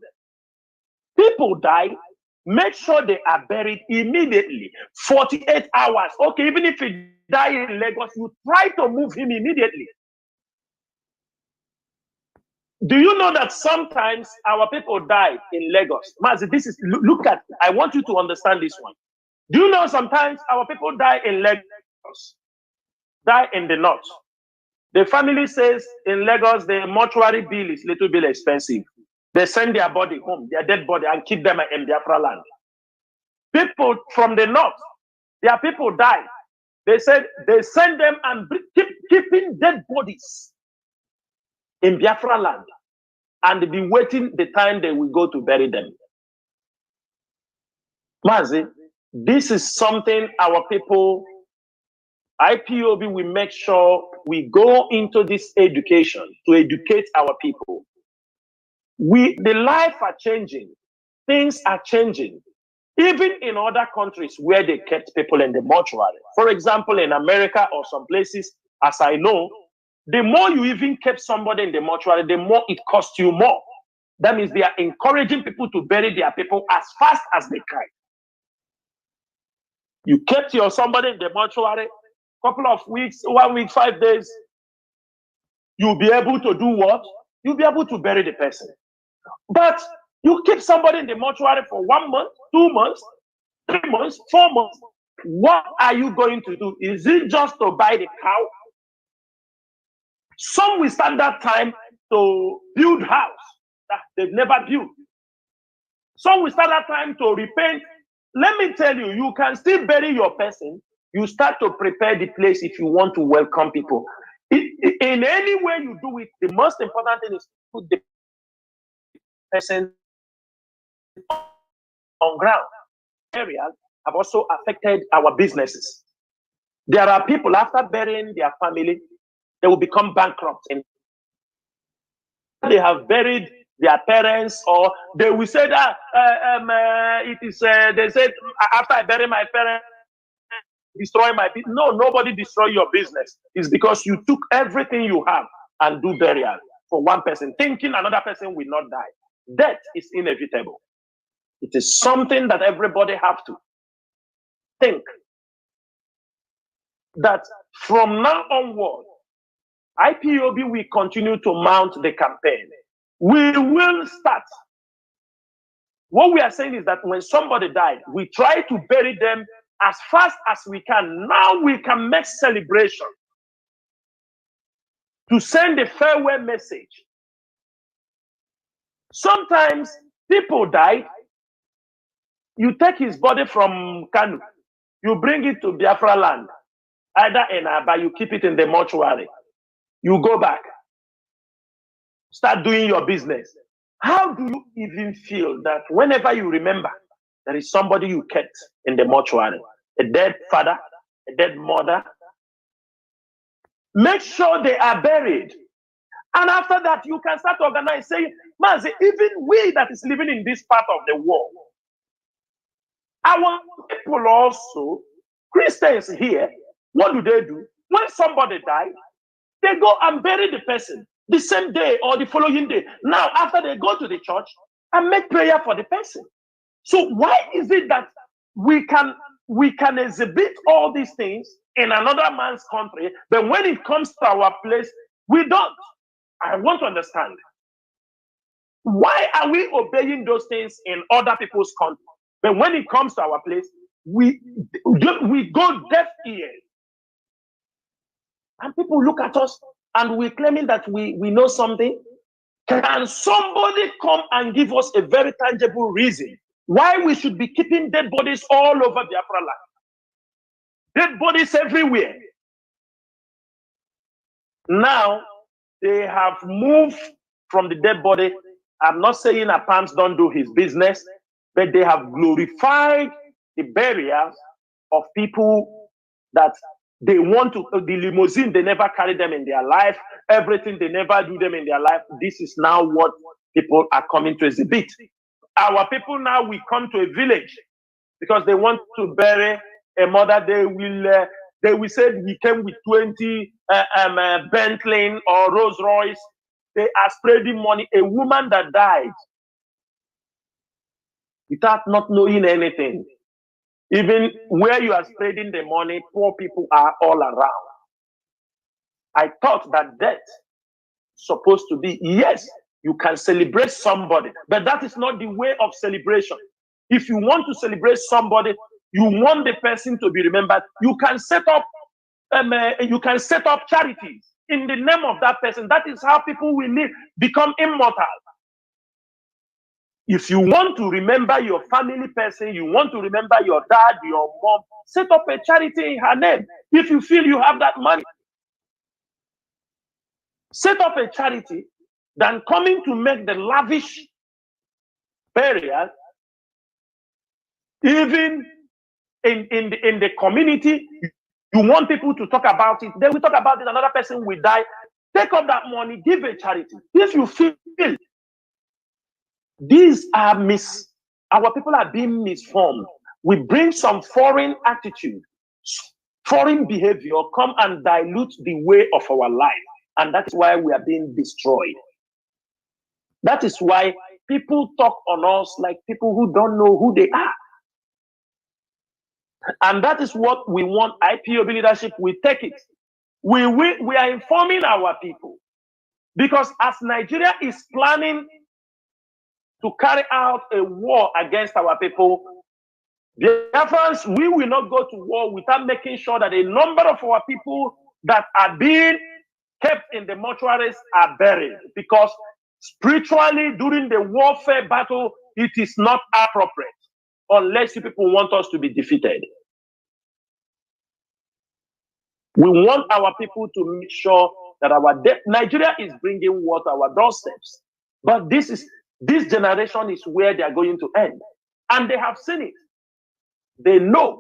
People die, make sure they are buried immediately, 48 hours. Okay, even if he died in Lagos, you try to move him immediately. Do you know that sometimes our people die in Lagos? Mazi, this is, look at, I want you to understand this one. Do you know sometimes our people die in Lagos, die in the north? The family says in Lagos, the mortuary bill is a little bit expensive. They send their body home, their dead body, and keep them in Biafra land. People from the north, their people die. They said they send them and keeping dead bodies in Biafra land, and be waiting the time they will go to bury them. Mazi, this is something our people, IPOB, will make sure we go into this education to educate our people. The life are changing, things are changing. Even in other countries where they kept people in the mortuary. For example, in America or some places, as I know, the more you even kept somebody in the mortuary, the more it costs you more. That means they are encouraging people to bury their people as fast as they can. You kept somebody in the mortuary, couple of weeks, 1 week, 5 days, you'll be able to do what? You'll be able to bury the person. But you keep somebody in the mortuary for 1 month, 2 months, 3 months, 4 months. What are you going to do? Is it just to buy the cow? Some will stand that time to build house that they've never built. Some will start that time to repaint. Let me tell you, you can still bury your person. You start to prepare the place if you want to welcome people. In any way you do it, the most important thing is to put the person on ground. Areas have also affected our businesses. There are people, after burying their family, they will become bankrupt. And they have buried their parents, or they will say that it is. They said after I bury my parents, destroy my business. No, nobody destroy your business. It's because you took everything you have and do burial for one person, thinking another person will not die. Death is inevitable. It is something that everybody have to think that from now onward, IPOB will continue to mount the campaign. We will start. What we are saying is that when somebody died, we try to bury them as fast as we can. Now we can make celebration to send a farewell message. Sometimes people die. You take his body from Kanu, you bring it to Biafra land. either in Aba, you keep it in the mortuary. You go back, start doing your business. How do you even feel that whenever you remember, there is somebody you kept in the mortuary, a dead father, a dead mother? Make sure they are buried. And after that, you can start to organize, saying, Mazi, even we that is living in this part of the world, our people also, Christians here, what do? When somebody dies, they go and bury the person the same day or the following day. Now, after they go to the church and make prayer for the person. So why is it that we can exhibit all these things in another man's country, but when it comes to our place, we don't? I want to understand. Why are we obeying those things in other people's country, but when it comes to our place, we go deaf ears? And people look at us and we're claiming that we know something. Can somebody come and give us a very tangible reason why we should be keeping dead bodies all over Biafra land? Dead bodies everywhere. Now, they have moved from the dead body. I'm not saying Apams don't do his business, but they have glorified the burials of people that they want to, the limousine, they never carry them in their life. Everything, they never do them in their life. This is now what people are coming to exhibit. Our people now, we come to a village because they want to bury a mother. They will say we came with 20 Bentley or Rolls Royce. They are spreading money. A woman that died without not knowing anything. Even where you are spreading the money, poor people are all around. I thought that death supposed to be, yes, you can celebrate somebody, but that is not the way of celebration. If you want to celebrate somebody, you want the person to be remembered, you can set up charities in the name of that person. That is how people will live, become immortal. If you want to remember your family person, you want to remember your dad, your mom, set up a charity in her name. If you feel you have that money, set up a charity than coming to make the lavish burial. Even in the community, you want people to talk about it. They will talk about it. Another person will die. Take up that money, give a charity. If you feel these are our people are being misformed. We bring some foreign attitude, foreign behavior, come and dilute the way of our life. And that is why we are being destroyed. That is why people talk on us like people who don't know who they are. And that is what we want. IPOB leadership, we take it. We are informing our people. Because as Nigeria is planning to carry out a war against our people, Biafrans, we will not go to war without making sure that a number of our people that are being kept in the mortuaries are buried. Because spiritually, during the warfare battle, it is not appropriate unless you people want us to be defeated. We want our people to make sure that Nigeria is bringing war to our doorsteps. But this generation is where they are going to end. And they have seen it. They know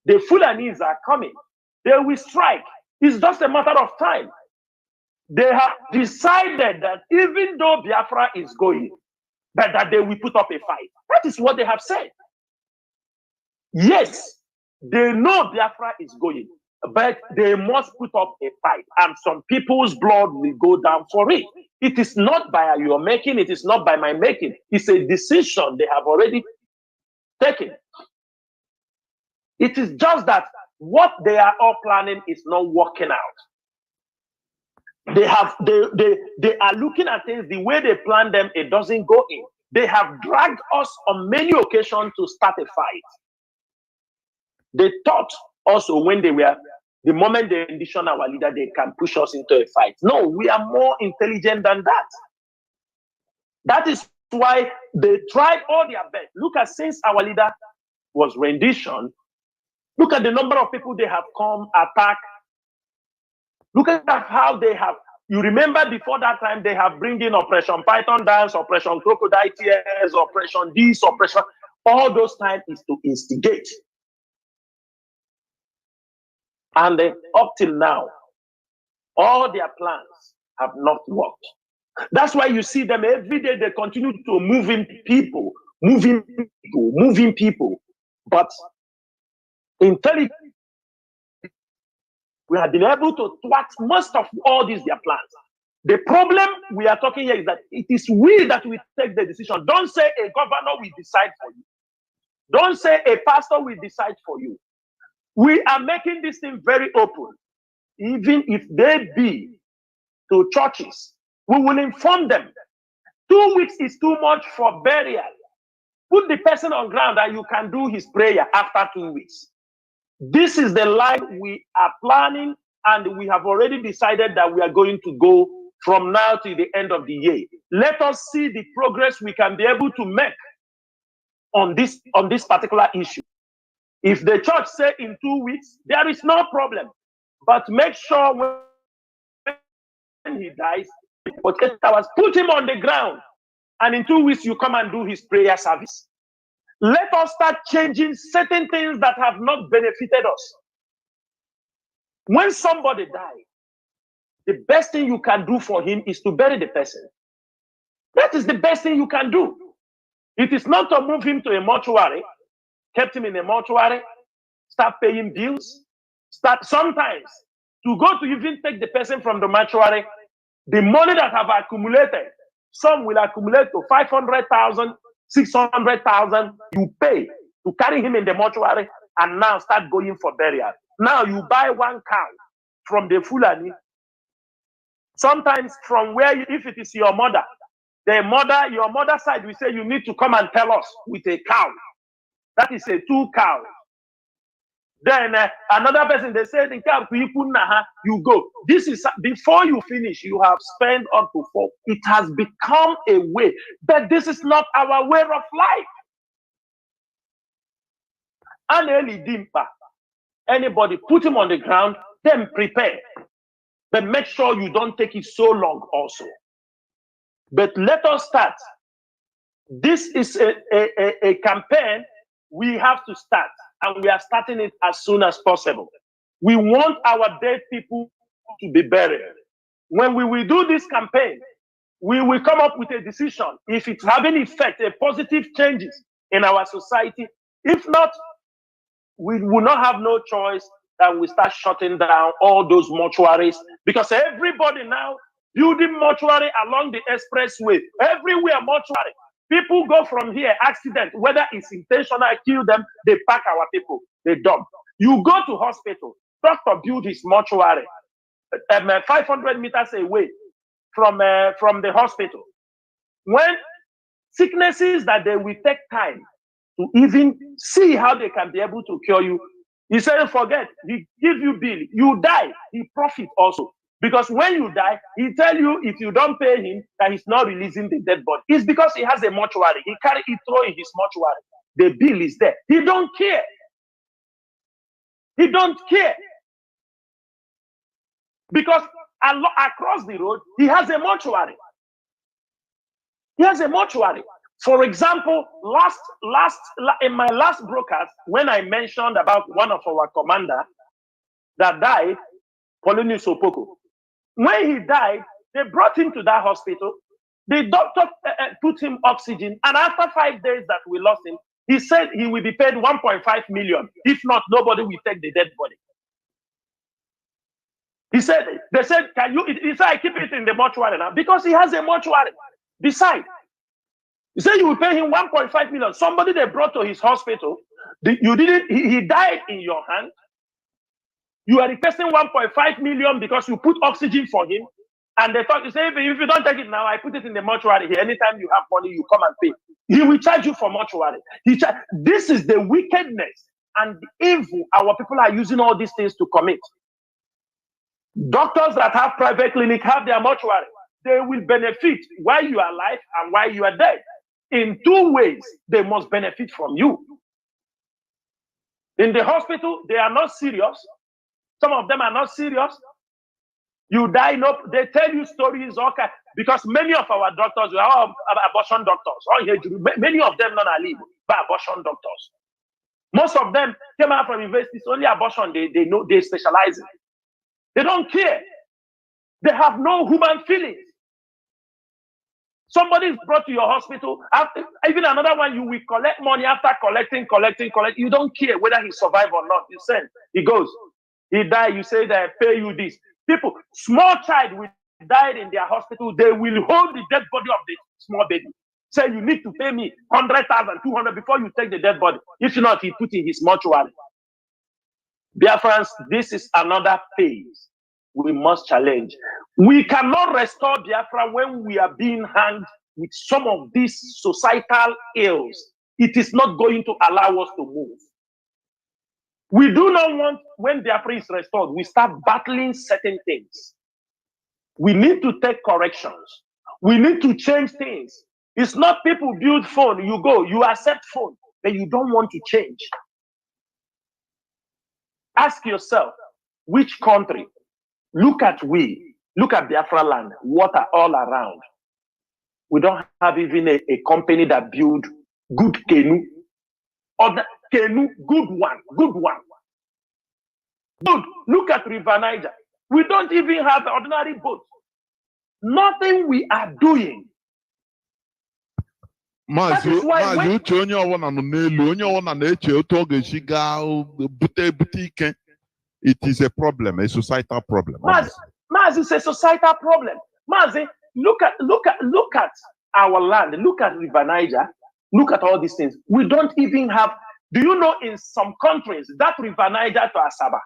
the Fulanis are coming. They will strike. It's just a matter of time. They have decided that even though Biafra is going, but that they will put up a fight. That is what they have said. Yes, they know Biafra is going, but they must put up a fight. And some people's blood will go down for it. It is not by your making. It is not by my making. It's a decision they have already taken. It is just that what they are all planning is not working out. They are looking at things the way they plan them, it doesn't go in. They have dragged us on many occasions to start a fight. They thought also when they were, the moment they condition our leader, they can push us into a fight. No, we are more intelligent than that. That is why they tried all their best. Look at, since our leader was rendition, Look at the number of people they have come, attack. Look at how they have. You remember before that time, they have bring in Operation Python Dance, Operation Crocodile Tears, Operation this, Operation. All those times is to instigate. And then up till now, all their plans have not worked. That's why you see them every day, they continue to moving people. But intelligence, we have been able to thwart most of all these their plans. The problem we are talking here is that it is we that will take the decision. Don't say a governor will decide for you. Don't say a pastor will decide for you. We are making this thing very open. Even if they be to churches, we will inform them. 2 weeks is too much for burial. Put the person on ground and you can do his prayer after 2 weeks. This is the line we are planning, and we have already decided that we are going to go from now to the end of the year. Let us see the progress we can be able to make on this particular issue. If the church say in 2 weeks, there is no problem. But make sure when he dies, put him on the ground, and in 2 weeks you come and do his prayer service. Let us start changing certain things that have not benefited us. When somebody dies, the best thing you can do for him is to bury the person. That is the best thing you can do. It is not to move him to a mortuary, kept him in a mortuary, start paying bills, sometimes to go to even take the person from the mortuary, the money that have accumulated, some will accumulate to 500,000, 600,000, you pay to carry him in the mortuary and now start going for burial. Now you buy one cow from the Fulani, sometimes from where, if it is your mother, your mother side will say you need to come and tell us with a cow. That is a 2 cow. Then another person, they say, you go. This is, before you finish, you have spent up to 4. It has become a way, but this is not our way of life. Anybody, put him on the ground, then prepare. But make sure you don't take it so long also. But let us start. This is a campaign we have to start, and we are starting it as soon as possible. We want our dead people to be buried. When we will do this campaign, we will come up with a decision if it's having effect, a positive changes in our society. If not, we will not have no choice than we start shutting down all those mortuaries, because everybody now building mortuary along the expressway, everywhere mortuary. People go from here, accident, whether it's intentional, kill them, they pack our people, they dump. You go to hospital, doctor build his mortuary 500 meters away from the hospital. When sicknesses that they will take time to even see how they can be able to cure you, he said, forget, he give you bill, you die, he profit also. Because when you die, he tell you if you don't pay him that he's not releasing the dead body. It's because he has a mortuary. He carry it through in his mortuary. The bill is there. He don't care. He don't care. Because across the road, he has a mortuary. He has a mortuary. For example, in my last broadcast, when I mentioned about one of our commander that died, Polonius Opoko, when he died, they brought him to that hospital. The doctor put him oxygen, and after 5 days that we lost him, he said he will be paid 1.5 million. If not, nobody will take the dead body. They said, can you? He said, I keep it in the mortuary now because he has a mortuary. Besides, he said you will pay him 1.5 million. Somebody they brought to his hospital, he died in your hand. You are requesting 1.5 million because you put oxygen for him. And they thought, you say, if you don't take it now, I put it in the mortuary here. Anytime you have money, you come and pay. He will charge you for mortuary. This is the wickedness and the evil our people are using all these things to commit. Doctors that have private clinic have their mortuary. They will benefit while you are alive and while you are dead. In 2 ways, they must benefit from you. In the hospital, they are not serious. Some of them are not serious. You die, no, they tell you stories, okay, because many of our doctors, we are all abortion doctors. Many of them not alive, but abortion doctors. Most of them came out from universities, only abortion, they know, they specialize in. They don't care. They have no human feelings. Somebody is brought to your hospital, after, even another one, you will collect money after collecting. You don't care whether he survived or not. You send, he goes. He died, you say they pay you this. People, small child will die in their hospital, they will hold the dead body of the small baby. Say, you need to pay me 100,000, 200 before you take the dead body. If not, he put in his mortuary. Biafrans, this is another phase we must challenge. We cannot restore Biafra when we are being hanged with some of these societal ills. It is not going to allow us to move. We do not want, when Biafra is restored, we start battling certain things. We need to take corrections. We need to change things. It's not people build phone, you go, you accept phone, but you don't want to change. Ask yourself, which country? Look at Biafra land, water all around. We don't have even a company that build good canoe. Or the canoe, good one. Good. Look at River Niger. We don't even have ordinary boats. Nothing we are doing. Mazi uche onye ọwụna nọ n'elu, onye ọwụna na-eche otu ọ ga-esi gaa bute ike. It is a problem, a societal problem. Mazi, it's a societal problem. Mazi, look at our land. Look at River Niger. Look at all these things. We don't even have. Do you know in some countries that River Niger to Asaba,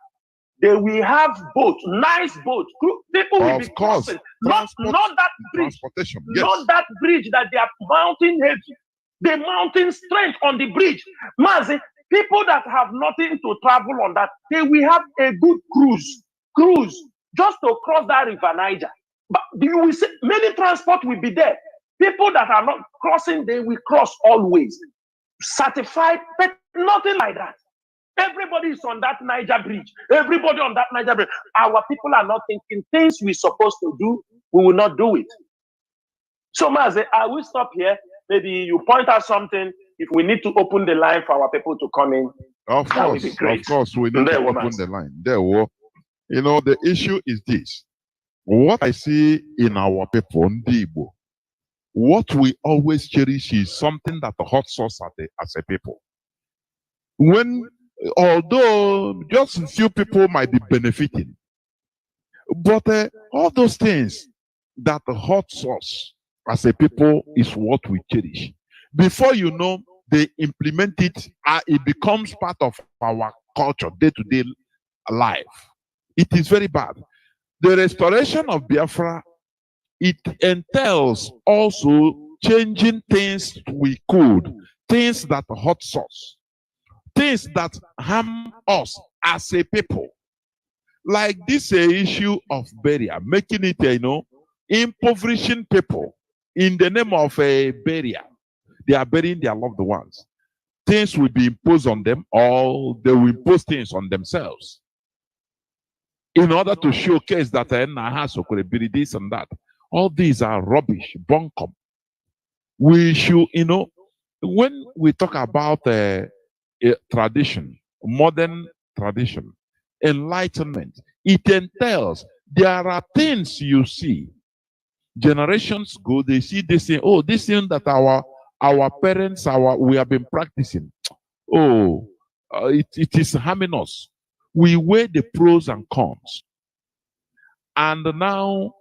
they will have boats, nice boats. People will be crossing. Not that bridge. Transportation. Yes. Not that bridge that they are mounting heavy. They mounting strength on the bridge. Mazi, people that have nothing to travel on that, they will have a good cruise just to cross that River Niger. But you will see many transport will be there. People that are not crossing, they will cross always. Certified, but nothing like that. Everybody is on that Niger bridge. Everybody on that Niger bridge. Our people are not thinking things we're supposed to do, we will not do it. So, Mazi, I will stop here. Maybe you point out something. If we need to open the line for our people to come in, of course, we need to open the line. You know, the issue is this. What I see in our people, Ndibo, what we always cherish is something that hurts us as a people. Although just a few people might be benefiting, but all those things that hurts us as a people is what we cherish. Before you know, they implement it, it becomes part of our culture, day-to-day life. It is very bad. The restoration of Biafra, it entails also changing things we could, things that hurt us, things that harm us as a people. Like this issue of burial, making it, impoverishing people in the name of a burial. They are burying their loved ones. Things will be imposed on them, or they will impose things on themselves in order to showcase that could be this and that. All these are rubbish, bunkum. We should, when we talk about tradition, modern tradition, enlightenment, it entails there are things you see. Generations go, they see this thing, oh, this thing that our parents, we have been practicing. Oh, it is harming us. We weigh the pros and cons. And now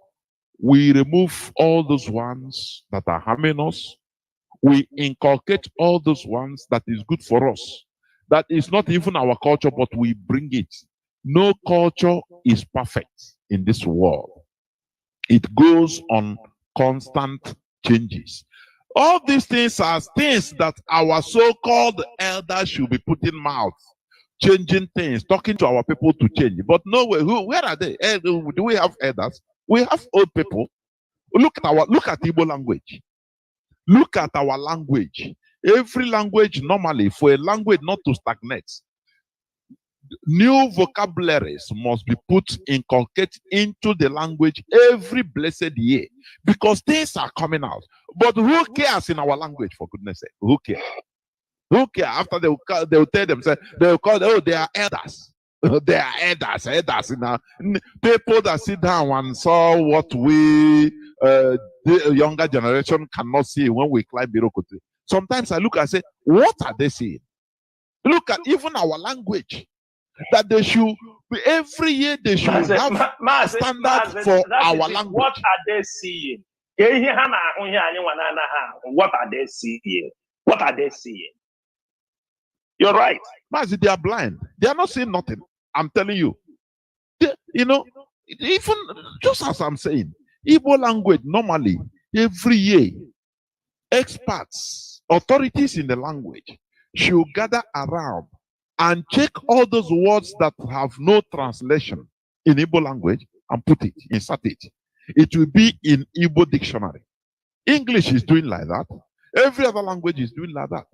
we remove all those ones that are harming us. We inculcate all those ones that is good for us. That is not even our culture, but we bring it. No culture is perfect in this world. It goes on constant changes. All these things are things that our so-called elders should be putting mouth, changing things, talking to our people to change. But no way, where are they? Do we have elders? We have old people. Look at Igbo language. Look at our language. Every language, normally, for a language not to stagnate, New vocabularies must be inculcated into the language every blessed year because things are coming out. But who cares in our language, for goodness sake? Who cares? Who cares? After they will tell themselves, they will call, oh, they are elders. They are elders. People that sit down and saw what we, the younger generation, cannot see when we climb bureaucracy. Sometimes I look and say, what are they seeing? Look at even our language. That they should every year they should have a standard for our language. What are they seeing? What are they seeing? What are they seeing? You're right. Mazi, they are blind. They are not seeing nothing. I'm telling you. You know, even just as I'm saying, Igbo language normally every year, experts, authorities in the language should gather around and check all those words that have no translation in Igbo language and put it, insert it. It will be in Igbo dictionary. English is doing like that. Every other language is doing like that.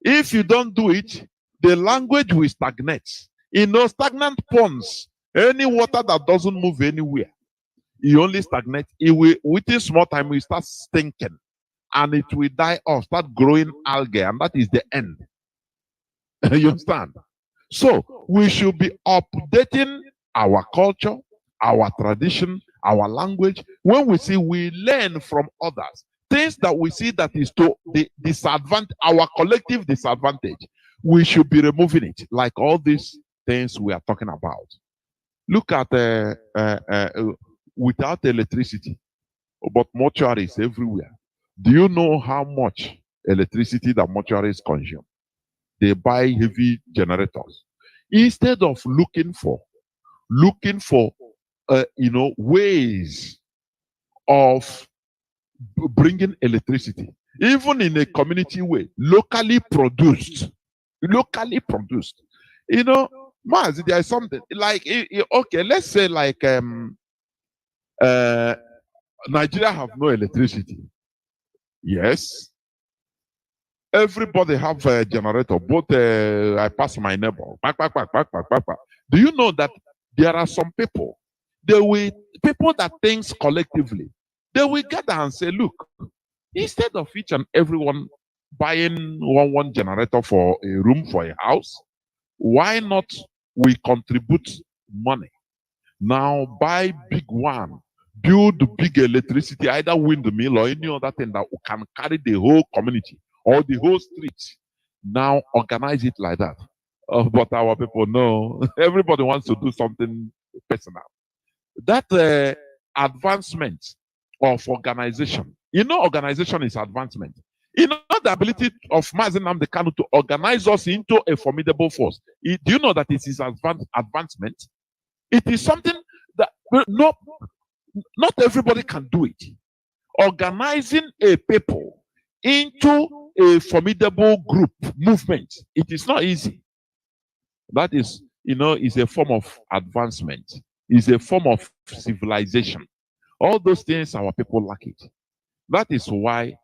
If you don't do it, the language will stagnate. In those stagnant ponds, any water that doesn't move anywhere, it only stagnate. It will, within small time, will start stinking and it will die off, start growing algae, and that is the end. You understand? So we should be updating our culture, our tradition, our language. When we see, we learn from others. Things that we see that is to the disadvantage, our collective disadvantage, we should be removing it. Like all these things we are talking about. Look at without electricity, but mortuaries everywhere. Do you know how much electricity that mortuaries consume? They buy heavy generators instead of looking for ways of bringing electricity, even in a community way, locally produced. You know, Maz, there is something like okay, let's say like Nigeria have no electricity. Yes. Everybody have a generator. Both I pass my neighbor. Do you know that there are some people? People that thinks collectively. They will gather and say, look, instead of each and everyone buying one generator for a room for a house, why not we contribute money? Now buy big one, build big electricity, either windmill or any other thing that can carry the whole community or the whole street. Now organize it like that. But our people know everybody wants to do something personal. That advancement of organization, you know, organization is advancement. You know, the ability of Mazi Nnamdi Kanu to organize us into a formidable force. Do you know that it is advancement? It is something that not everybody can do it. Organizing a people into a formidable group movement, it is not easy. That is, you know, is a form of advancement, is a form of civilization. All those things our people lack it. That is why,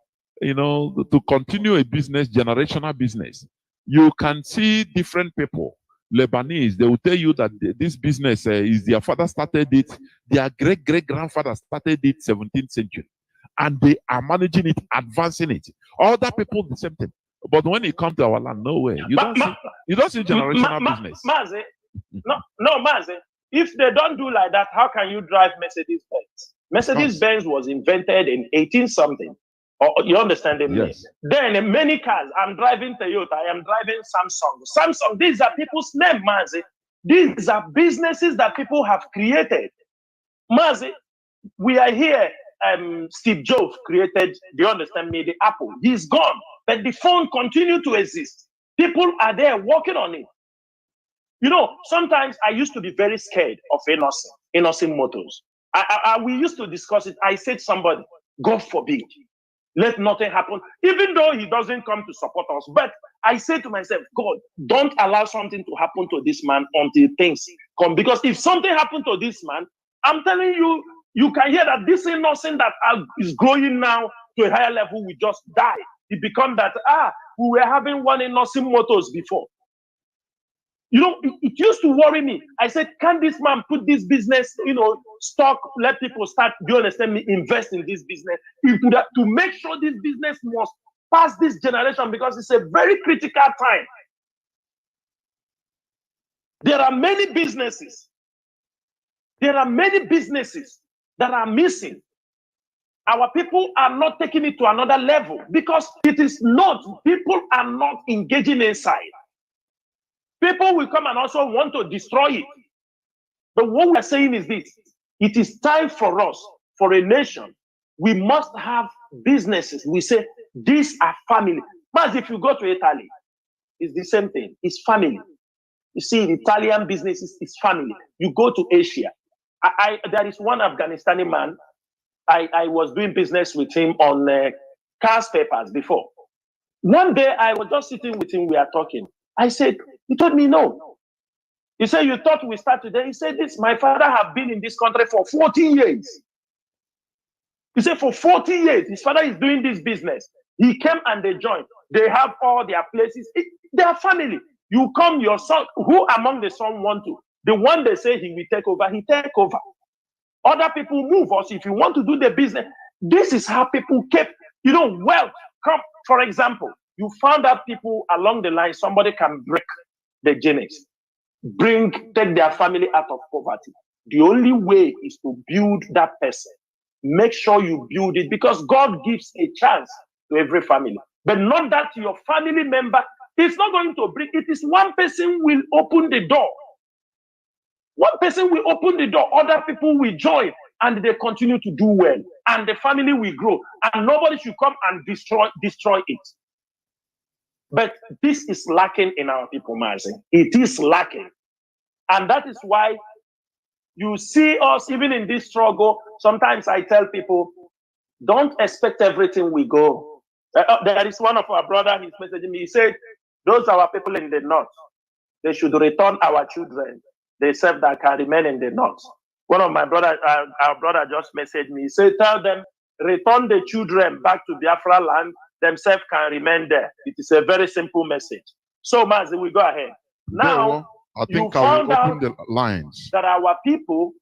you know, to continue a business, generational business, you can see different people. Lebanese, they will tell you that this business is their father started it, their great-great-grandfather started it 17th century. And they are managing it, advancing it. Other people, the same thing. But when it comes to our land, no way. You don't see generational business. Mazi, no, Mazi. If they don't do like that, how can you drive Mercedes-Benz? Mercedes-Benz was invented in 18-something. Or you understand it? Yes. Then in many cars, I'm driving Toyota, I am driving Samsung. Samsung, these are people's names, Mazi. These are businesses that people have created. Mazi, we are here. Steve Jobs created, do you understand me, the Apple. He's gone, but the phone continued to exist. People are there working on it. You know, sometimes I used to be very scared of Innocent Motors. We used to discuss it. I said to somebody, God forbid, let nothing happen, even though he doesn't come to support us. But I said to myself, God, don't allow something to happen to this man until things come. Because if something happened to this man, I'm telling you, you can hear that this innocent that is growing now to a higher level will just die. It becomes that, we were having one Innocent Motors before. You know, it used to worry me. I said, can this man put this business, stock, let people start, do you understand me, invest in this business, to make sure this business must pass this generation, because it's a very critical time. There are many businesses. There are many businesses that are missing. Our people are not taking it to another level because it is not, people are not engaging inside. People will come and also want to destroy it. But what we are saying is this: it is time for us, for a nation, we must have businesses. We say, these are family. But if you go to Italy, it's the same thing. It's family. You see, the Italian businesses is family. You go to Asia. There is one Afghanistani man. I was doing business with him on cars papers before. One day I was just sitting with him, we are talking. I said, he told me no. He said, you thought we start today? He said, this, my father have been in this country for 40 years. He said, for 40 years, his father is doing this business. He came and they joined. They have all their places. They are family. You come, your son, who among the son want to? The one they say he will take over, he take over. Other people move us. If you want to do the business, this is how people keep, wealth. Come, for example, you found out people along the line, somebody can break the genes, take their family out of poverty. The only way is to build that person. Make sure you build it, because God gives a chance to every family. But not that your family member is not going to bring. It is one person will open the door. One person will open the door, other people will join, and they continue to do well, and the family will grow, and nobody should come and destroy it. But this is lacking in our people, Mazi. It is lacking. And that is why you see us, even in this struggle, sometimes I tell people, don't expect everything we go. There is one of our brother, he's messaging me, he said, those are our people in the north. They should return our children. They said that can remain in the north. One of my brother, our brother just messaged me. He said, tell them, return the children back to Biafra land, themselves can remain there. It is a very simple message. So, Mazi, we go ahead. Now, I think I will open the lines. That our people...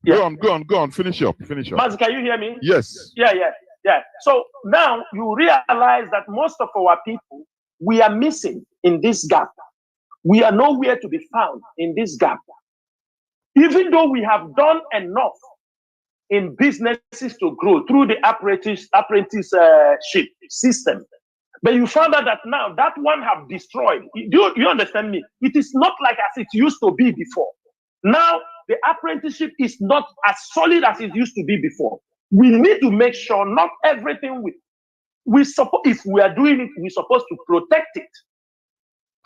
Go on. Finish up. Mazi, can you hear me? Yes. Yeah. So now you realize that most of our people, we are missing in this gap. We are nowhere to be found in this gap. Even though we have done enough in businesses to grow through the apprenticeship system, but you found out that now that one have destroyed. Do you understand me? It is not like as it used to be before. Now the apprenticeship is not as solid as it used to be before. We need to make sure not everything we suppose, if we are doing it, we're supposed to protect it.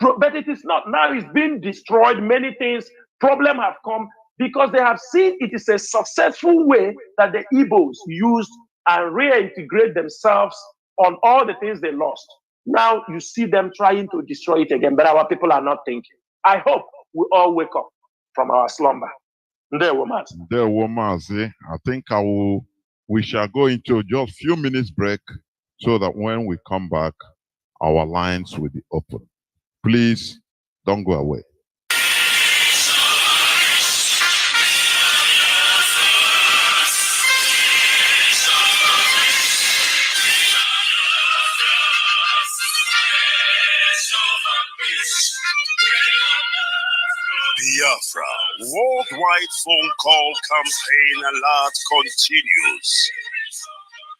But it is not. Now it's been destroyed. Many things, problems have come because they have seen it is a successful way that the Igbos used and reintegrate themselves on all the things they lost. Now you see them trying to destroy it again, but our people are not thinking. I hope we all wake up from our slumber. There, Mazi. I think we shall go into just a few minutes break so that when we come back, our lines will be open. Please don't go away. Biafra, worldwide phone call campaign alert continues.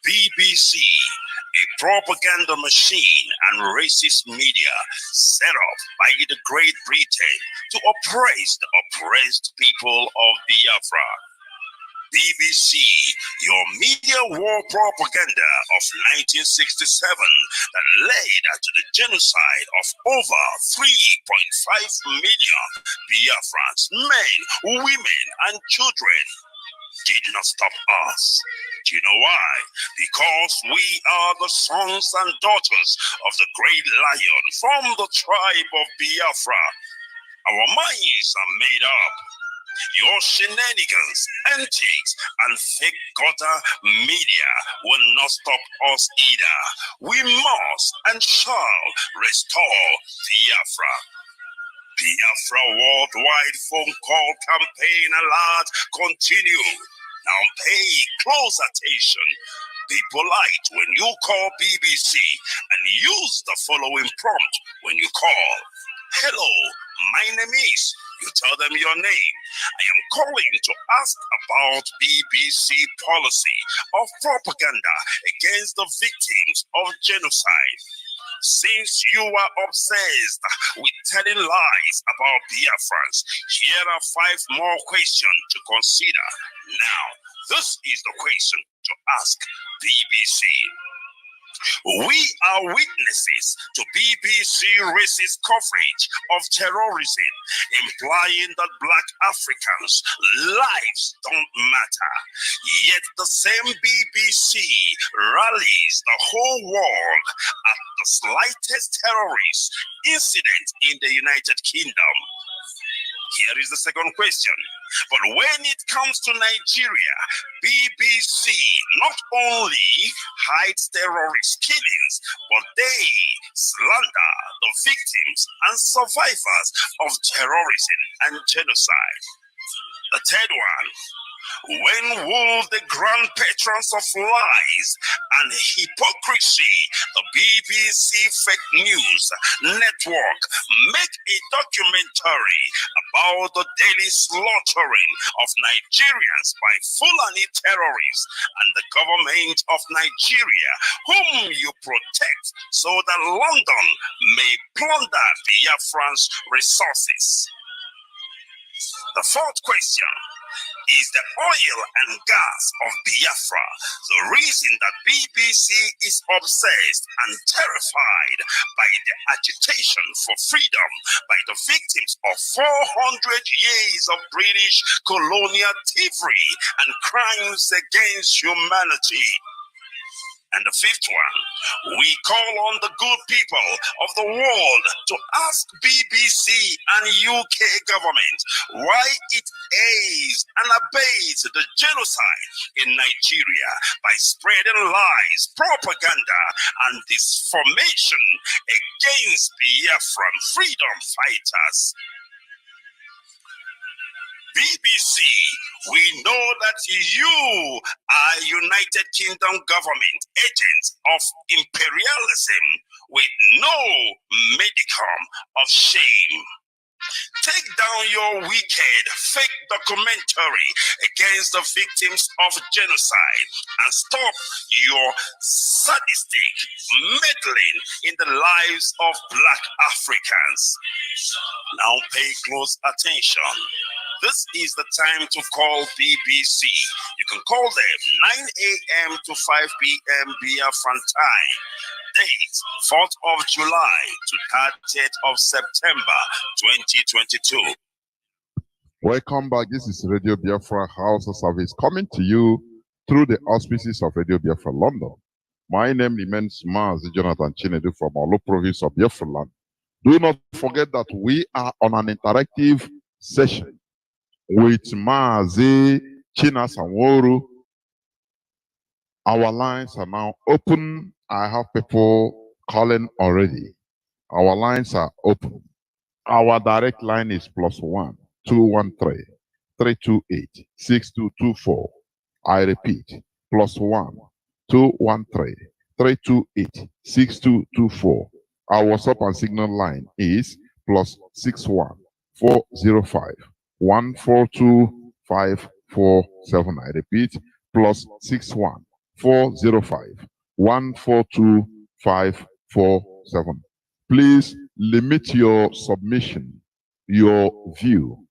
BBC, a propaganda machine and racist media set up by the Great Britain to oppress the oppressed people of Biafra. BBC, your media war propaganda of 1967 that led to the genocide of over 3.5 million Biafrans, men, women, and children, did not stop us. Do you know why? Because we are the sons and daughters of the great lion from the tribe of Biafra. Our minds are made up. Your shenanigans, antics, and fake gutter media will not stop us either. We must and shall restore Biafra. Biafra worldwide phone call campaign alert continue. Now pay close attention. Be polite when you call BBC and use the following prompt when you call. Hello, my name is. You tell them your name. I am calling to ask about BBC policy of propaganda against the victims of genocide. Since you are obsessed with telling lies about Biafrans, here are 5 more questions to consider. Now, this is the question to ask BBC. We are witnesses to BBC racist coverage of terrorism, implying that Black Africans' lives don't matter. Yet the same BBC rallies the whole world at the slightest terrorist incident in the United Kingdom. Here is the second question. But when it comes to Nigeria, BBC not only hides terrorist killings, but they slander the victims and survivors of terrorism and genocide. The third one. When will the grand patrons of lies and hypocrisy, the BBC Fake News Network, make a documentary about the daily slaughtering of Nigerians by Fulani terrorists and the government of Nigeria, whom you protect, so that London may plunder Biafran's resources? The fourth question. Is the oil and gas of Biafra the reason that BBC is obsessed and terrified by the agitation for freedom by the victims of 400 years of British colonial thievery and crimes against humanity? And the fifth one, we call on the good people of the world to ask BBC and UK government why it aids and abates the genocide in Nigeria by spreading lies, propaganda, and disinformation against Biafran freedom fighters. BBC, we know that you are United Kingdom government agents of imperialism with no modicum of shame. Take down your wicked fake documentary against the victims of genocide and stop your sadistic meddling in the lives of Black Africans. Now pay close attention. This is the time to call BBC. You can call them 9 a.m. to 5 p.m. Biafran time. Date 4th of July to 30th of September 2022. Welcome back. This is Radio Biafra HAUSA service coming to you through the auspices of Radio Biafra London. My name remains Mazi Chinasa Nworu from Olu province of Biafra land. Do not forget that we are on an interactive session with Mazi Chinasa Nworu. Our lines are now open. I have people calling already. Our lines are open. Our direct line is +1 213 328 6224. I repeat, +1 213 328 6224. Our WhatsApp and Signal line is +61 405 142 547. I repeat, +61 405 142 547. Please limit your submission, your view,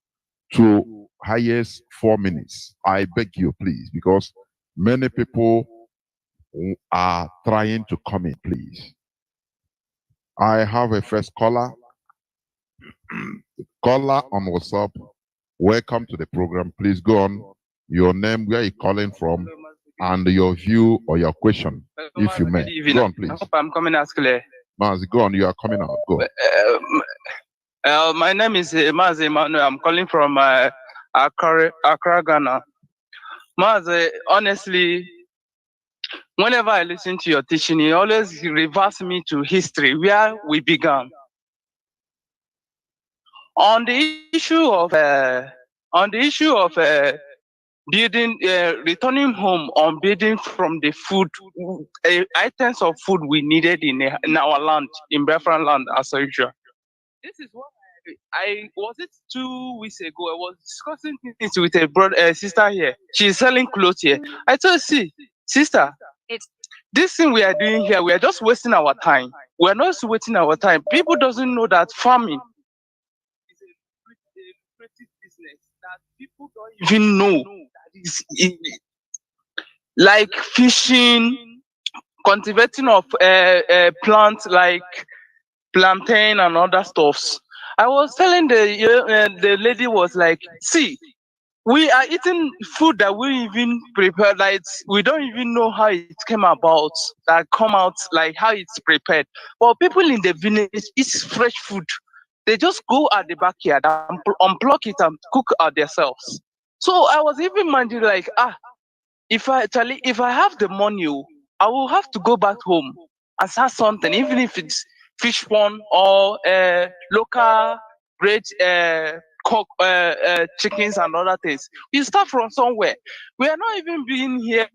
to highest 4 minutes. I beg you, please, because many people are trying to come in, please. I have a first caller. Caller on WhatsApp. Welcome to the program. Please go on. Your name, where you calling from, and your view or your question, if you may. Go on, please. I hope I'm coming as clear. Mazi, go on. You are coming out. Go. My name is Mazi Emmanuel. I'm calling from Accra, Ghana. Mazi, honestly, whenever I listen to your teaching, it always reverts me to history, where we began. On the issue of building, returning home on building from the food, items of food we needed in our land, in Biafra land as usual. This is what I was it 2 weeks ago. I was discussing this with a brother, sister here. She's selling clothes here. I told her, see, sister, this thing we are doing here, we are just wasting our time. We are not wasting our time. People doesn't know that farming is a lucrative business that people don't even know. That is like fishing, cultivating of plants like plantain and other stuffs. I was telling the lady was like, see, we are eating food that we even prepare, like we don't even know how it came about, that come out like how it's prepared. But people in the village eat fresh food. They just go at the backyard and unpluck it and cook it themselves. So I was even minding like, if I have the money, I will have to go back home and start something, even if it's fish pond or local great cook chickens and other things. We start from somewhere. We are not even being here.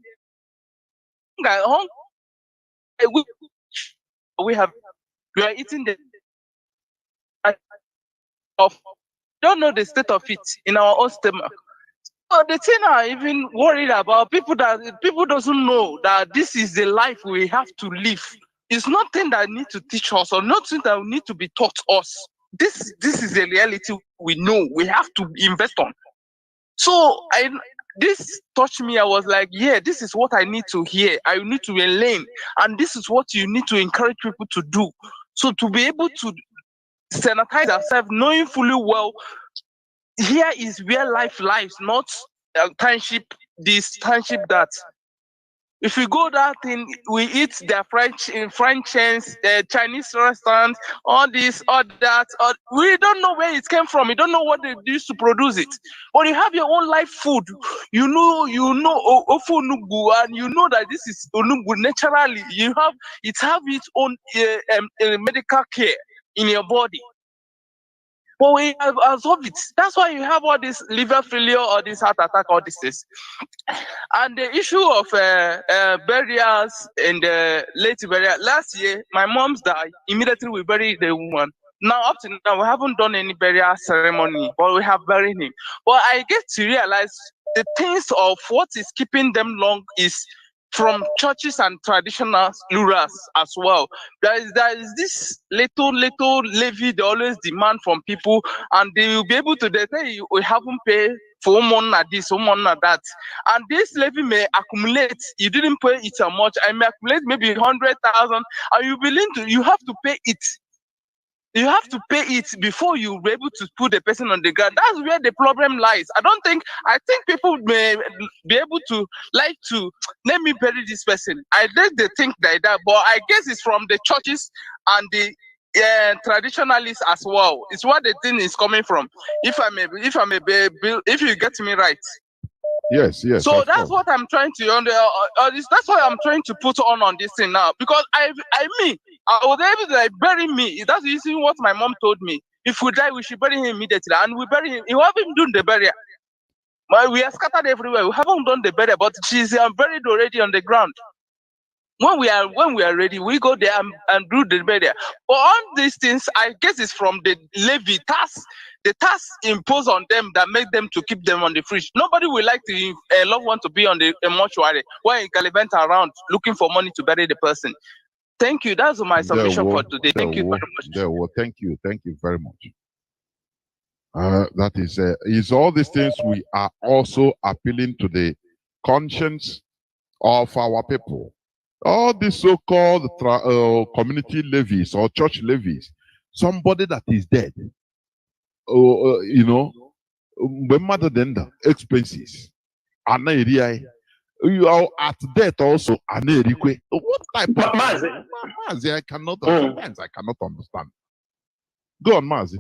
We are eating the of don't know the state of it in our own stomach. So the thing I'm even worried about people doesn't know that this is the life we have to live. It's nothing that need to teach us or nothing that need to be taught us. This is a reality we know we have to invest on. So this touched me. I was like, yeah, this is what I need to hear. I need to learn, and this is what you need to encourage people to do. So to be able to sanitize ourselves, knowing fully well here is where life lies, not township this, township that. If we go that thing, we eat their French chains, Chinese restaurants, all this, all that. We don't know where it came from. We don't know what they used to produce it. But you have your own life food. You know ofu onugbu, and you know that this is onugbu naturally. It have its own medical care in your body. But we have absorbed it. That's why you have all this liver failure, all this heart attack, all this things. And the issue of burials and late burial. Last year, my mom's died. Immediately we buried the woman. Now, up to now, we haven't done any burial ceremony, but we have buried him. But I get to realize the things of what is keeping them long is from churches and traditional rulers as well. There is this little levy they always demand from people, and they will be able to say we haven't paid for one at this, one at that. And this levy may accumulate. You didn't pay it so much. I may accumulate maybe 100,000, and you have to pay it. You have to pay it before you be able to put the person on the ground. That's where the problem lies. I think people may be able to like to let me bury this person. I think they think like that, but I guess it's from the churches and the traditionalists as well. It's what the thing is coming from. If you get me right. Yes. So that's what I'm trying to that's what I'm trying to put on this thing now, because I was able to like bury me. That's usually what my mom told me. If we die, we should bury him immediately, and we bury him. We haven't done the burial. We are scattered everywhere. We haven't done the burial, but she's buried already on the ground. When we are ready, we go there and do the burial. But all these things, I guess, is from the levy tax, the tax imposed on them that make them to keep them on the fridge. Nobody will like a loved one to be on the mortuary where you gallivant around looking for money to bury the person. Thank you. That's my submission for today. Thank you very much. Thank you very much. That is all these things we are also appealing to the conscience of our people. All these so-called community levies or church levies, somebody that is dead, when mother then the expenses, you are at death also. What type of Mazi? I cannot. Sometimes I cannot understand. Go on, Mazi.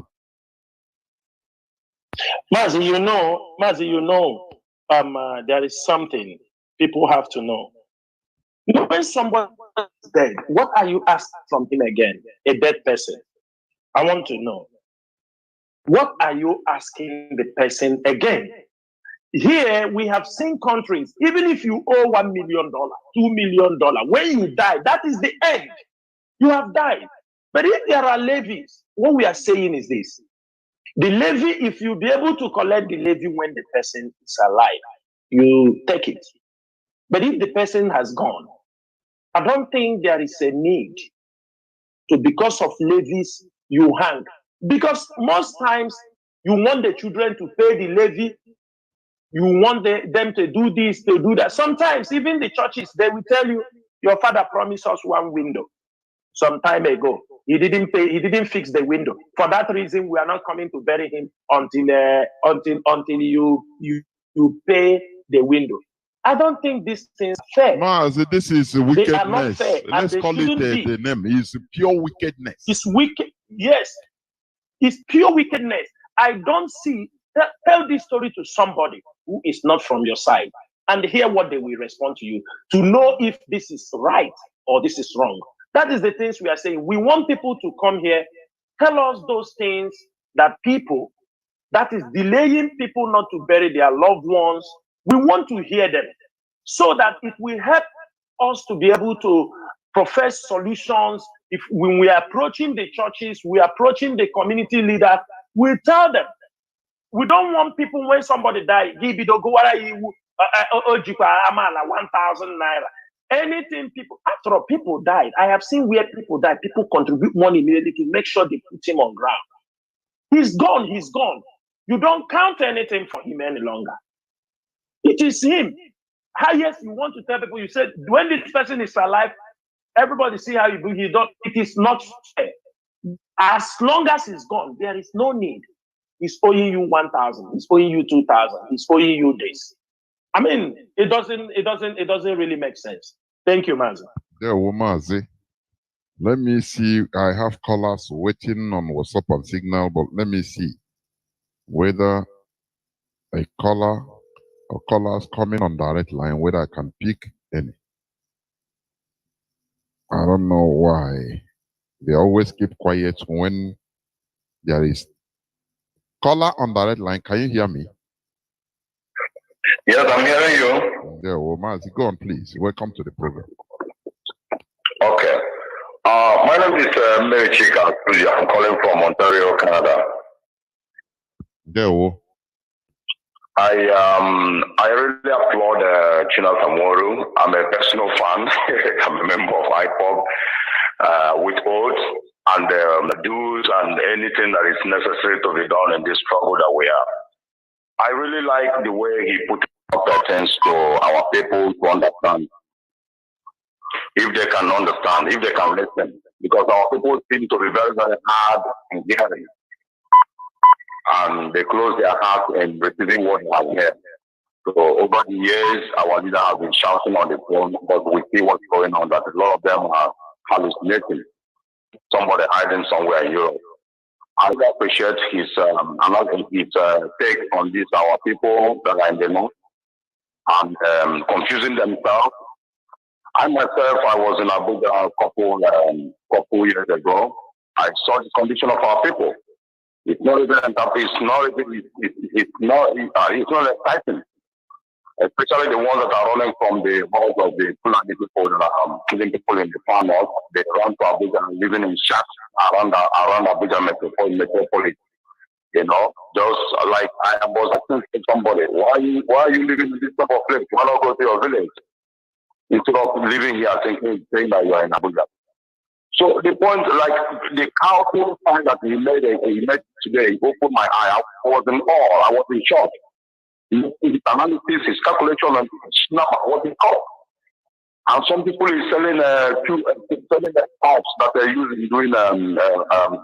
Mazi, there is something people have to know. When someone is dead, what are you asking from him again? A dead person. I want to know. What are you asking the person again? Here, we have seen countries, even if you owe $1 million, $2 million, when you die, that is the end. You have died. But if there are levies, what we are saying is this. The levy, if you be able to collect the levy when the person is alive, you take it. But if the person has gone, I don't think there is a need to, because of levies, you hang. Because most times, you want the children to pay the levy, you want them to do this, to do that. Sometimes, even the churches, they will tell you, your father promised us one window some time ago. He didn't pay, he didn't fix the window. For that reason, we are not coming to bury him until you pay the window. I don't think this thing is fair. Mazi, this is wickedness. They are not fair, Let's call it the name. It's pure wickedness. It's wicked. Yes, it's pure wickedness. I don't see. Tell this story to somebody who is not from your side and hear what they will respond to you to know if this is right or this is wrong. That is the things we are saying. We want people to come here, tell us those things that is delaying people not to bury their loved ones. We want to hear them so that it will help us to be able to profess solutions. If when we are approaching the churches, we are approaching the community leaders, we tell them. We don't want people when somebody dies, give it 1,000 naira. Anything people, after all, people died. I have seen where people die. People contribute money immediately to make sure they put him on ground. He's gone. He's gone. You don't count anything for him any longer. It is him. Highest you want to tell people, you said, when this person is alive, everybody see how you do. It is not fair. As long as he's gone, there is no need. He's owing you 1,000. He's owing you 2,000. He's owing you this. I mean, it doesn't really make sense. Thank you, Mazi. Yeah, well, Mazi. Let me see. I have callers waiting on WhatsApp and Signal, but let me see whether a caller or callers coming on direct line, whether I can pick any. I don't know why. They always keep quiet when there is caller on direct line. Can you hear me? Yes, I'm hearing you. Yeah, well, Mazi, go on, please. Welcome to the program. Okay. My name is Mazi Chinasa Nworu. I'm calling from Ontario, Canada. Yeah, well. I really applaud Chinasa Nworu. I'm a personal fan. I'm a member of IPOB with oaths and dues and anything that is necessary to be done in this struggle that we are. I really like the way he put things to our people to understand. If they can understand, if they can listen, because our people seem to be very, very hard in hearing. And they close their hearts in receiving what they have heard. So over the years, our leader has been shouting on the phone, but we see what's going on, that a lot of them are hallucinating. Somebody hiding somewhere in Europe. I really appreciate his take on this, our people that are in the north and confusing themselves. I myself, I was in Abuja a couple years ago. I saw the condition of our people. It's not even it's not exciting. Especially the ones that are running from the halls of the Fulani people that are killing people in the farmers. They run to Abuja and living in shacks around Abuja metropolis. You know, just like I was asking somebody, why are you living in this type of place? Why not go to your village? Instead of living here saying that you are in Abuja. So the point, like the powerful point that he made today, he opened my eye. I was in awe. I was in shock. His analysis, his calculation, and his number, what he called. And some people is selling the pipes that they're using doing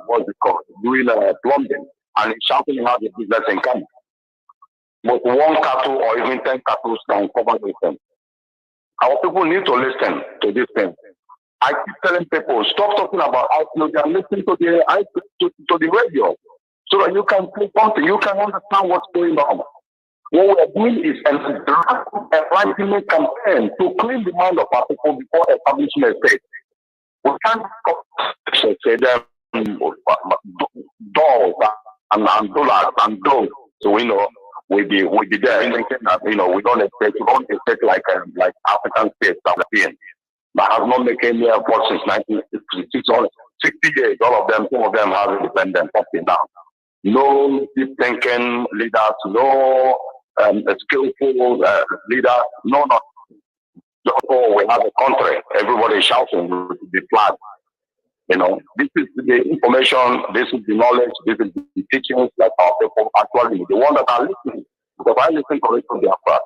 what's it called? Doing plumbing, and he's shouting how the business income. But one cattle or even 10 cattle can cover this thing. Our people need to listen to this thing. I keep telling people, stop talking about outlook and listen to the radio so that you can see something, you can understand what's going on. What we are doing is a enlightenment campaign to clean the mind of our people before establishing a state. We can't say them doors and dollars and those. So we'll be there. We don't expect like African states that have not made any effort since 1966. 60 years, all of them, some of them have independence up till now. No deep thinking leaders, no skillful leaders, no. Therefore, we have a country. Everybody shouting with the flag. This is the information, this is the knowledge, this is the teachings that our people actually, the one that are listening. Because I listen to it from Biafra,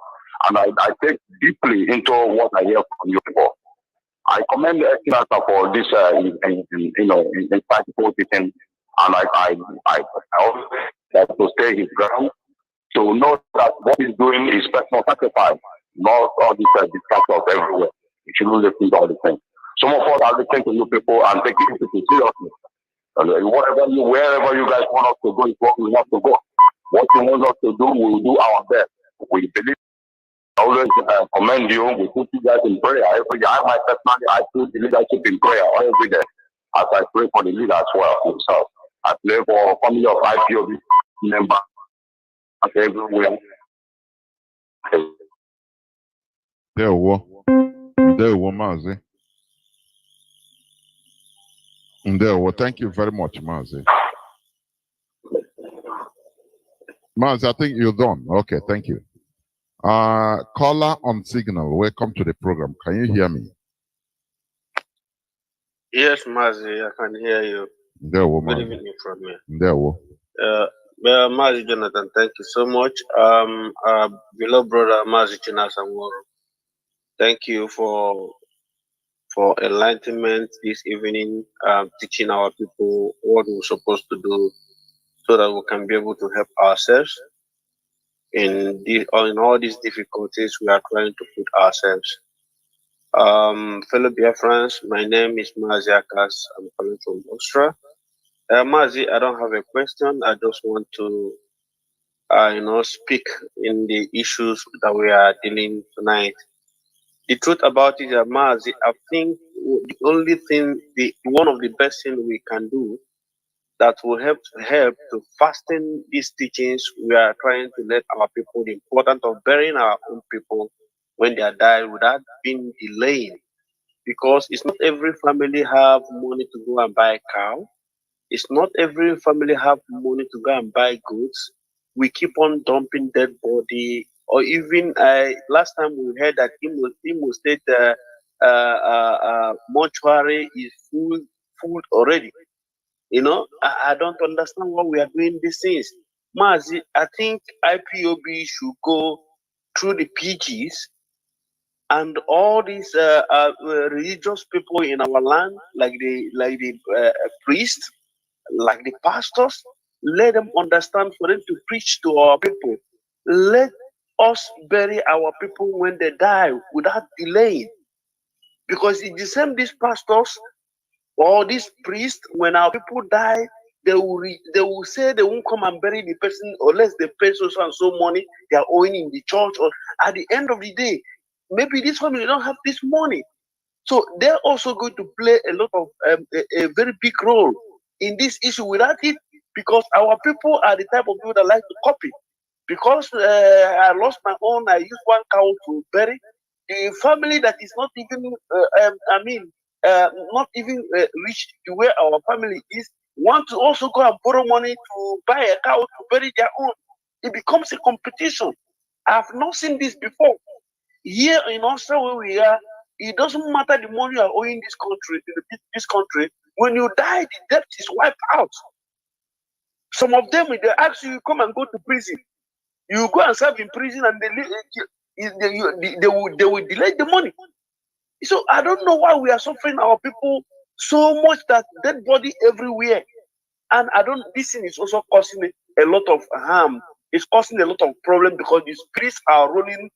and I take deeply into what I hear from you people. I commend Chinasa for this, insightful teaching, and I always like to stay his ground to know that what he's doing is personal sacrifice, not all these distractions everywhere. You shouldn't listen to all the things. Some of us are listening to you people and taking it seriously. And wherever you guys want us to go is what we want to go. What you want us to do, we'll do our best. We believe. I always commend you. We put you guys in prayer every day. I put the leadership in prayer every day as I pray for the leader as well himself. I pray for family of IPOB members everywhere. There Mazi. Thank you very much, Mazi. Mazi, I think you're done. Okay, thank you. Caller on signal, welcome to the program. Can you hear me? Yes, Mazi, I can hear you. Good evening from me. Mazi Jonathan, thank you so much. Beloved brother Mazi Chinasa Nworu, thank you for enlightenment this evening, teaching our people what we're supposed to do so that we can be able to help ourselves in all these difficulties we are trying to put ourselves. Fellow Biafrans, my name is Mazi Akas. I'm calling from Austria. Mazi, I don't have a question. I just want to, speak in the issues that we are dealing tonight. The truth about it, Mazi, I think the only thing, one of the best things we can do that will help to fasten these teachings we are trying to let our people, the importance of burying our own people when they are dying without being delayed. Because it's not every family have money to go and buy a cow. It's not every family have money to go and buy goods. We keep on dumping dead body, or even last time we heard that Imo State mortuary is full already. I don't understand why we are doing these things. Mazi, I think IPOB should go through the PGs and all these religious people in our land, like the priests, like the pastors, let them understand for them to preach to our people. Let us bury our people when they die without delaying. Because it's the same, these pastors or these priests, when our people die, they will say they won't come and bury the person unless they pay so and so money they are owing in the church. Or at the end of the day, maybe this family don't have this money. So they're also going to play a lot of a very big role in this issue without it, because our people are the type of people that like to copy. Because I lost my own, I used one cow to bury. The family that is not even, not even reached to where our family is, want to also go and borrow money to buy a cow to bury their own. It becomes a competition. I've not seen this before. Here in Austria, where we are, it doesn't matter the money you are owing this country. When you die, the debt is wiped out. Some of them, they ask you, come and go to prison. You go and serve in prison, and they will delay the money. So I don't know why we are suffering our people so much that dead body everywhere. And this thing is also causing a lot of harm. It's causing a lot of problem because the spirits are rolling.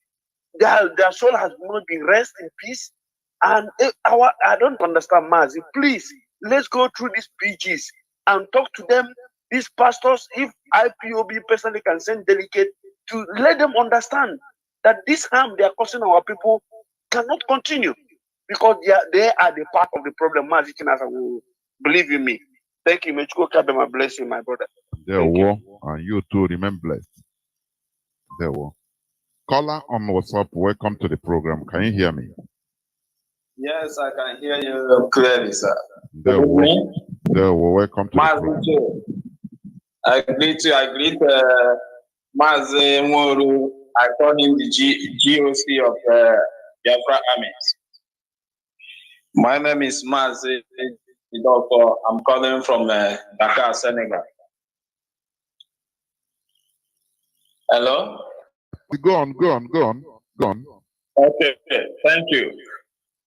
Their soul has not been rest in peace. And I don't understand, Mazi. Please, let's go through these PGs and talk to them, these pastors. If IPOB personally can send delegate to let them understand that this harm they are causing our people cannot continue, because they are the part of the problem. Mazi Chinasa Nworu, believe in me. Thank you. May God bless you, my brother. There were, and you too remain blessed. There were. Caller on WhatsApp, welcome to the program. Can you hear me? Yes, I can hear you clearly, sir. There were, welcome to the program. I greet you, I greet Mazi Nworu. I call him the GOC of Biafra armies. My name is Mazi Chinasa. I'm calling from Dakar, Senegal. Hello? Go on. Okay, thank you.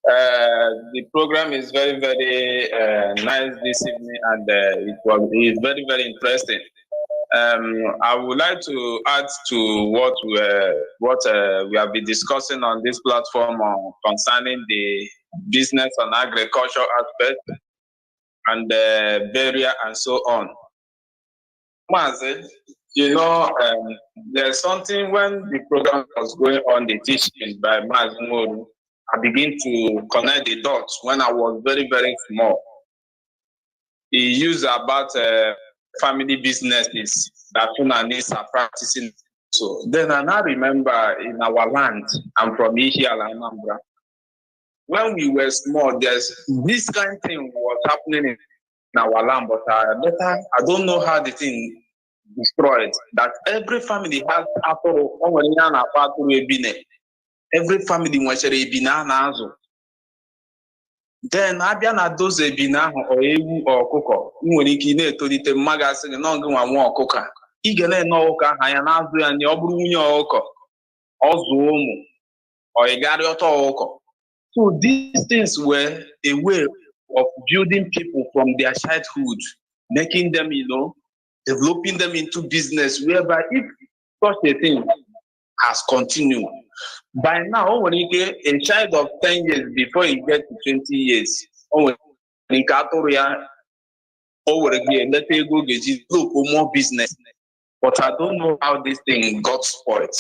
The program is very, very nice this evening, and it is very, very interesting. I would like to add to what we have been discussing on this platform concerning the business and agriculture aspect and barrier and so on. Mazi, there's something when the program was going on, the teaching by Mazi Nworu, I began to connect the dots when I was very, very small. He used about family businesses that Funanis are practicing. So then I now remember in our land, I'm from Ihiala, Anambra. When we were small, there's this kind of thing was happening in our land, but I don't know how the thing destroyed. That every family has every family wants a ebina. Then abia na those ebina or ewu or ọkụkọ nwere ike na-etolite mmadụ asị gị na ngị nwa nwa ọkụkọ ị ga na-ene ọkụkọ aha ya na-azụ ya nye ọ bụrụ nwunye ọkụkọ ọ zụọ ụmụ ọ ịgarị ọtọ ọkụkọ. So these things were a way of building people from their childhood, making them, developing them into business, whereby if such a thing has continued, by now, when you get a child of 10 years before you get to 20 years, over again, let me go get look for more business. But I don't know how this thing got spoiled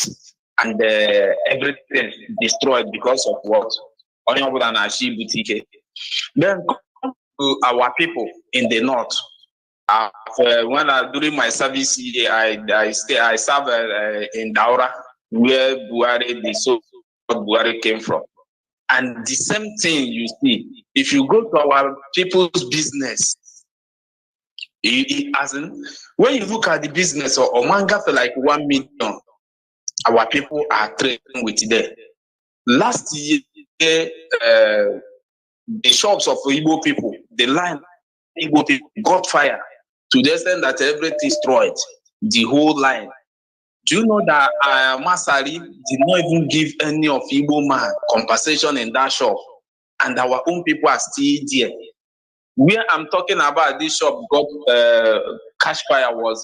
and everything destroyed because of what? Then come to our people in the north. During my service here, I serve in Daura, where Buhari came from. And the same thing you see, if you go to our people's business, when you look at the business of Omanga for like 1 million, our people are trading with them. Last year, the shops of Igbo people, the line Igbo people got fire to the extent that everything destroyed, the whole line. Do you know that Masari did not even give any of Igbo man compensation in that shop, and our own people are still there? Where I'm talking about, this shop got cash fire was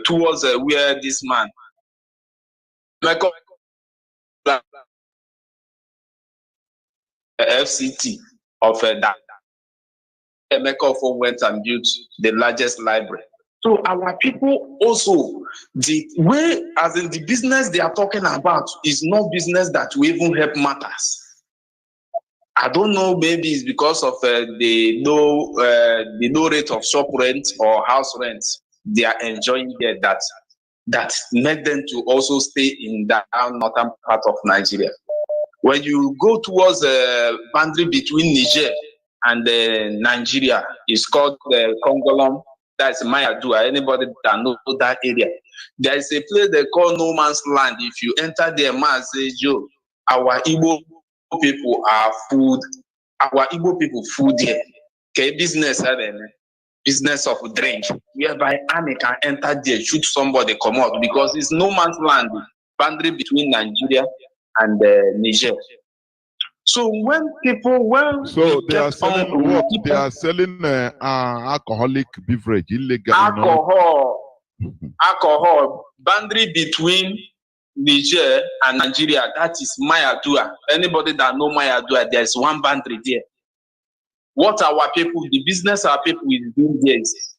towards where this man FCT of that Emeka went and built the largest library. So our people also, the way, as in the business they are talking about, is not business that will even help matters. I don't know, maybe it's because of the low rate of shop rent or house rent they are enjoying there that make them to also stay in that northern part of Nigeria. When you go towards the boundary between Niger and Nigeria, it's called the Congolom. That's Mayadua. Anybody that knows that area, there is a place they call No Man's Land. If you enter there, man say, "Joe, our Igbo people are food. Our Igbo people food here. Okay, business, business of drink, whereby army can enter there, shoot somebody, come out because it's No Man's Land, boundary between Nigeria and Niger." So when people, they are selling what? They are selling alcoholic beverage, illegal alcohol boundary between Niger and Nigeria. That is Mayadua. Anybody that know Mayadua, there is one boundary there. What our people, the business our people is doing there is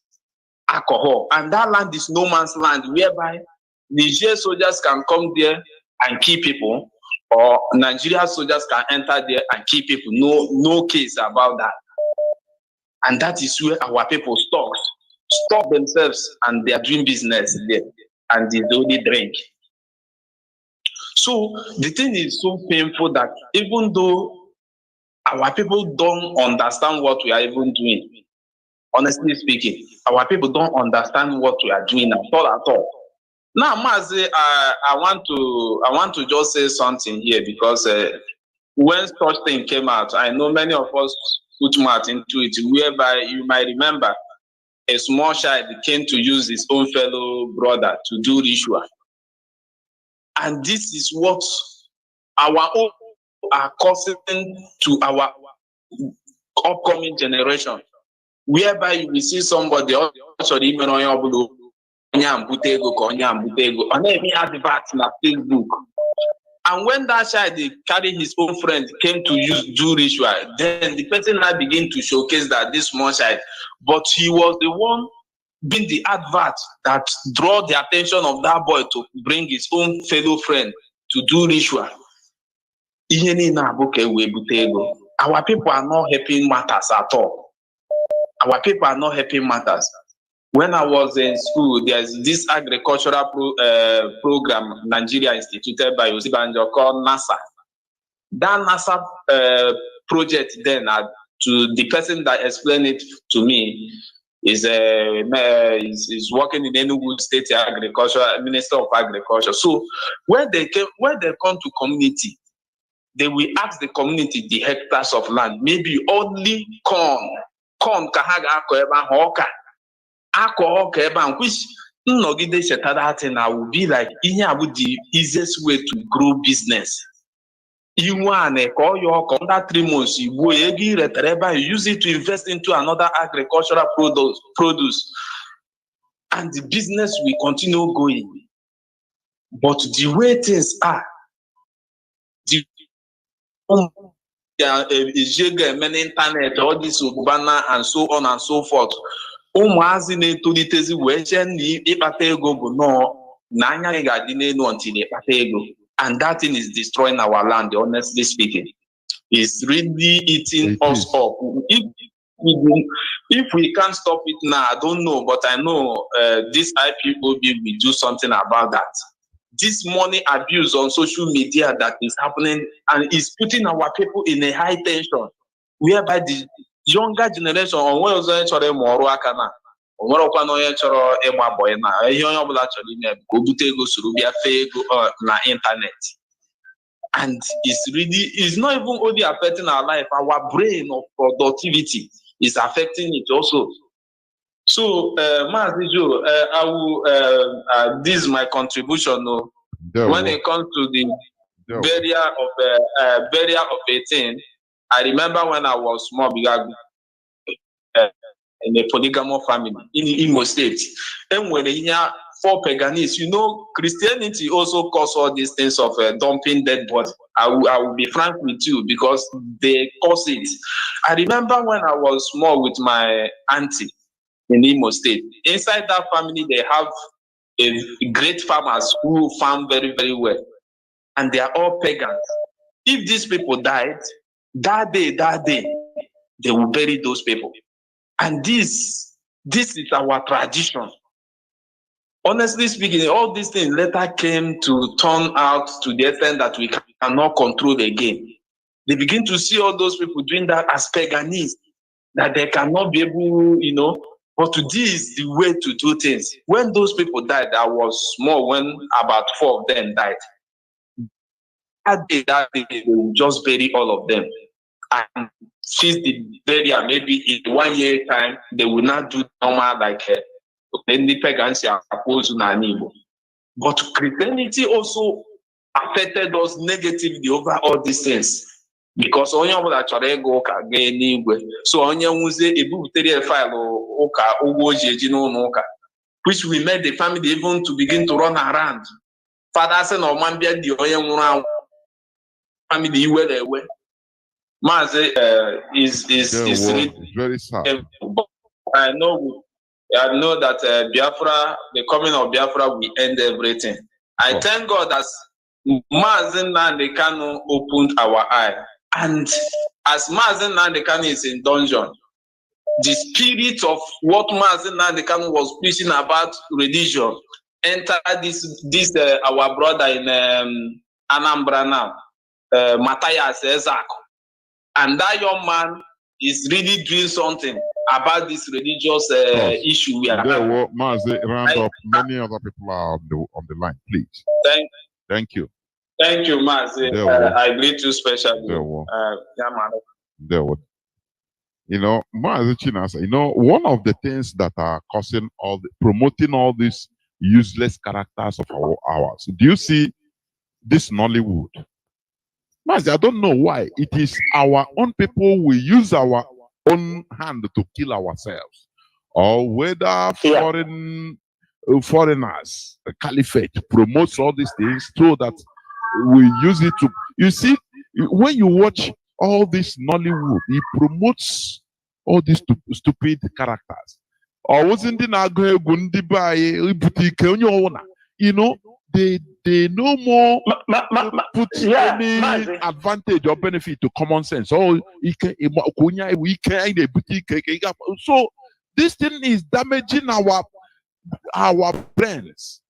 alcohol, and that land is No Man's Land, whereby Niger soldiers can come there and kill people, or Nigeria soldiers can enter there and kill people. No case about that. And that is where our people stocks. stop themselves and they are doing business there, and they only drink. So the thing is so painful that even though our people don't understand what we are even doing, honestly speaking, our people don't understand what we are doing at all. Now, Mazi, I want to just say something here, because when such thing came out, I know many of us put mouth into it, whereby you might remember a small child came to use his own fellow brother to do ritual. And this is what our own are causing to our upcoming generation, whereby you will see somebody also na Facebook. And when that child carry his own friend came to do ritual, then the person now begin to showcase that this small child, but he was the one being the advert that draw the attention of that boy to bring his own fellow friend to do ritual. Our people are not helping matters at all. Our people are not helping matters. When I was in school, there's this agricultural program Nigeria instituted by Osibanjo called NASA. That NASA project then, to the person that explained it to me, is working in Enugu State Agriculture, Minister of Agriculture. So when they come to community, they will ask the community the hectares of land, maybe only corn kahaga hoka. Which nogide shetadatina will be like the easiest way to grow business. You want to call your under 3 months, you use it to invest into another agricultural produce, and the business will continue going. But the way things are, many internet, all this banner and so on and so forth. And that thing is destroying our land, honestly speaking. It's really eating us up. If we can't stop it now, I don't know, but I know this IPOB will do something about that. This money abuse on social media that is happening and is putting our people in a high tension, whereby the younger generation on where was na internet. And it's not even only affecting our life, our brain of productivity is affecting it also. So, Mazi Jo, I will, this is my contribution. When it comes to the burial of 18, I remember when I was small, in a polygamous family in Imo State. And when they hear for paganism, you know, Christianity also cause all these things of dumping dead body. I will be frank with you, because they cause it. I remember when I was small with my auntie in Imo State. Inside that family, they have a great farmers who farm very, very well. And they are all pagans. If these people died, that day, they will bury those people. And this is our tradition. Honestly speaking, all these things later came to turn out to the extent that we cannot control again. They begin to see all those people doing that as paganism, that they cannot be able, you know, but this is the way to do things. When those people died, I was small when about 4 of them died. That day, they will just bury all of them. And since the burial, maybe in 1 year time, they will not do normal like any pagans are opposed to Nanibo. But Christianity also affected us negatively over all these things. Because onye ọbụla chọrọ ego ụka gaa n'igwe, so onye nwuzie ebubutere file ụka ụgwọ o ji eji n'ụlọ ụka, which we made the family even to begin to run around. Father said, "No man be the onye nwụrụ anwụ." Family iwe ewe. Mazi is very sad. I know that Biafra, the coming of Biafra will end everything. I thank God that Mazi Nnamdi Kanu opened our eye. And as Mazi Nnamdi Kanu is in dungeon, the spirit of what Mazi Nnamdi Kanu was preaching about religion enter this our brother in Anambra now, Matthias Ezako, and that young man is really doing something about this religious issue we are having. Mazi, round up. Many other people are on the line, please. Thank you. Thank you, Mazi. I greet you specially. You know, Mazi Chinasa, you know, one of the things that are causing promoting all these useless characters of ours. Do you see this Nollywood? Mazi, I don't know why. It is our own people. We use our own hand to kill ourselves, or whether foreigners, the caliphate promotes all these things so that we use it to. You see, when you watch all this Nollywood, it promotes all these stupid characters. Or wasn't in you know, they no more put any advantage or benefit to common sense. So this thing is damaging our brains.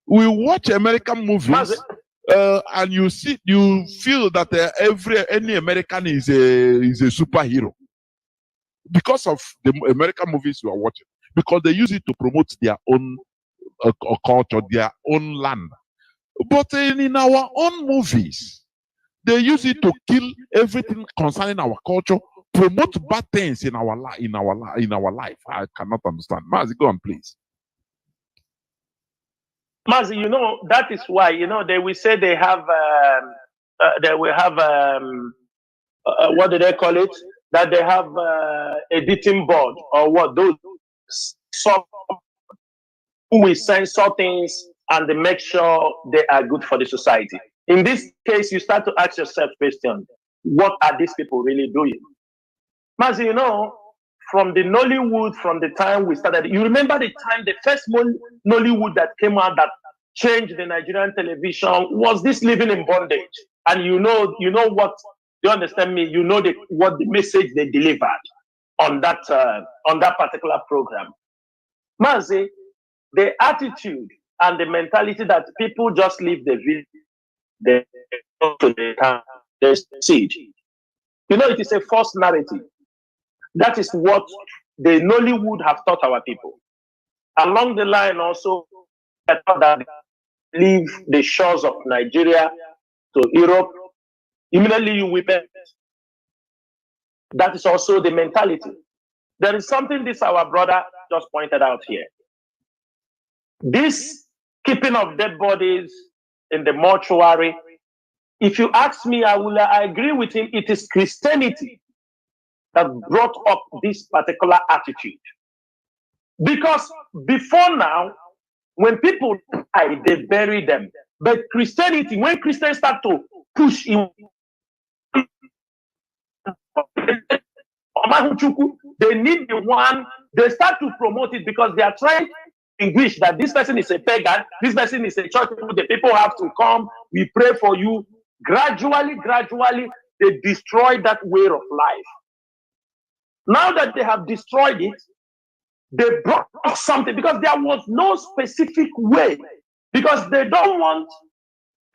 We watch American movies, and you feel that any American is a superhero because of the American movies you are watching, because they use it to promote their own culture, their own land. But in our own movies, they use it to kill everything concerning our culture, promote bad things in our life. I cannot understand. Mazi, go on, please. Mazi, you know, that is why, you know, they will say they have, what do they call it? That they have editing board or what? Those who will censor things and they make sure they are good for the society. In this case, you start to ask yourself question, what are these people really doing? Mazi, you know, from the Nollywood, from the time we started, you remember the time, the first Nollywood that came out that changed the Nigerian television was this Living in Bondage. And you know what, you understand me? You know what the message they delivered on that particular program. Mazi, the attitude and the mentality that people just leave the video, they siege. You know, it is a false narrative. That is what the Nollywood have taught our people. Along the line also, that leave the shores of Nigeria to Europe, immediately you weep. That is also the mentality. There is something this our brother just pointed out here. This keeping of dead bodies in the mortuary, if you ask me, I agree with him. It is Christianity that brought up this particular attitude. Because before now, when people die, they bury them. But Christianity, when Christians start to push in, they need the one, they start to promote it because they are trying to distinguish that this person is a pagan, this person is a church people, the people have to come, we pray for you. Gradually, they destroy that way of life. Now that they have destroyed it, they brought something because there was no specific way. Because they don't want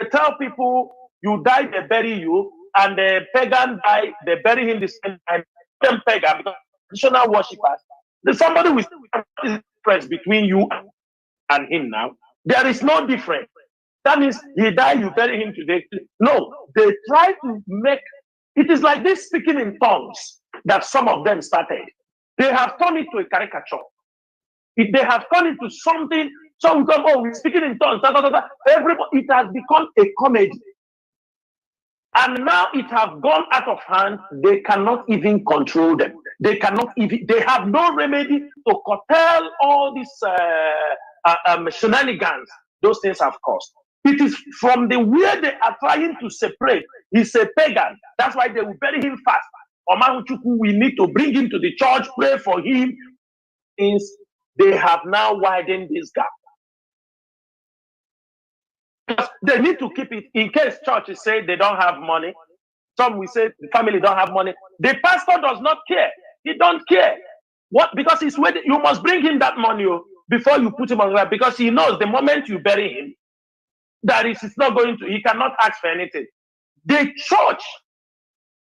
to tell people you die, they bury you, and the pagan die, they bury him the same time. Them pagan, because traditional worshippers, there's somebody with difference between you and him now. There is no difference. That means he died, you bury him today. No, they try to make it is like this speaking in tongues that some of them started. They have turned it to a caricature. They have turned it to something. Some come, oh, we're speaking in tongues. Everybody, it has become a comedy. And now it has gone out of hand. They cannot even control them. They have no remedy to curtail all these shenanigans those things have caused. It is from the way they are trying to separate. He's a pagan. That's why they will bury him fast. We need to bring him to the church, pray for him. They have now widened this gap. They need to keep it in case churches say they don't have money. Some will say the family don't have money. The pastor does not care. He don't care. What? Because he's waiting. You must bring him that money before you put him on ground, because he knows the moment you bury him, that is, it's not going to. He cannot ask for anything. The church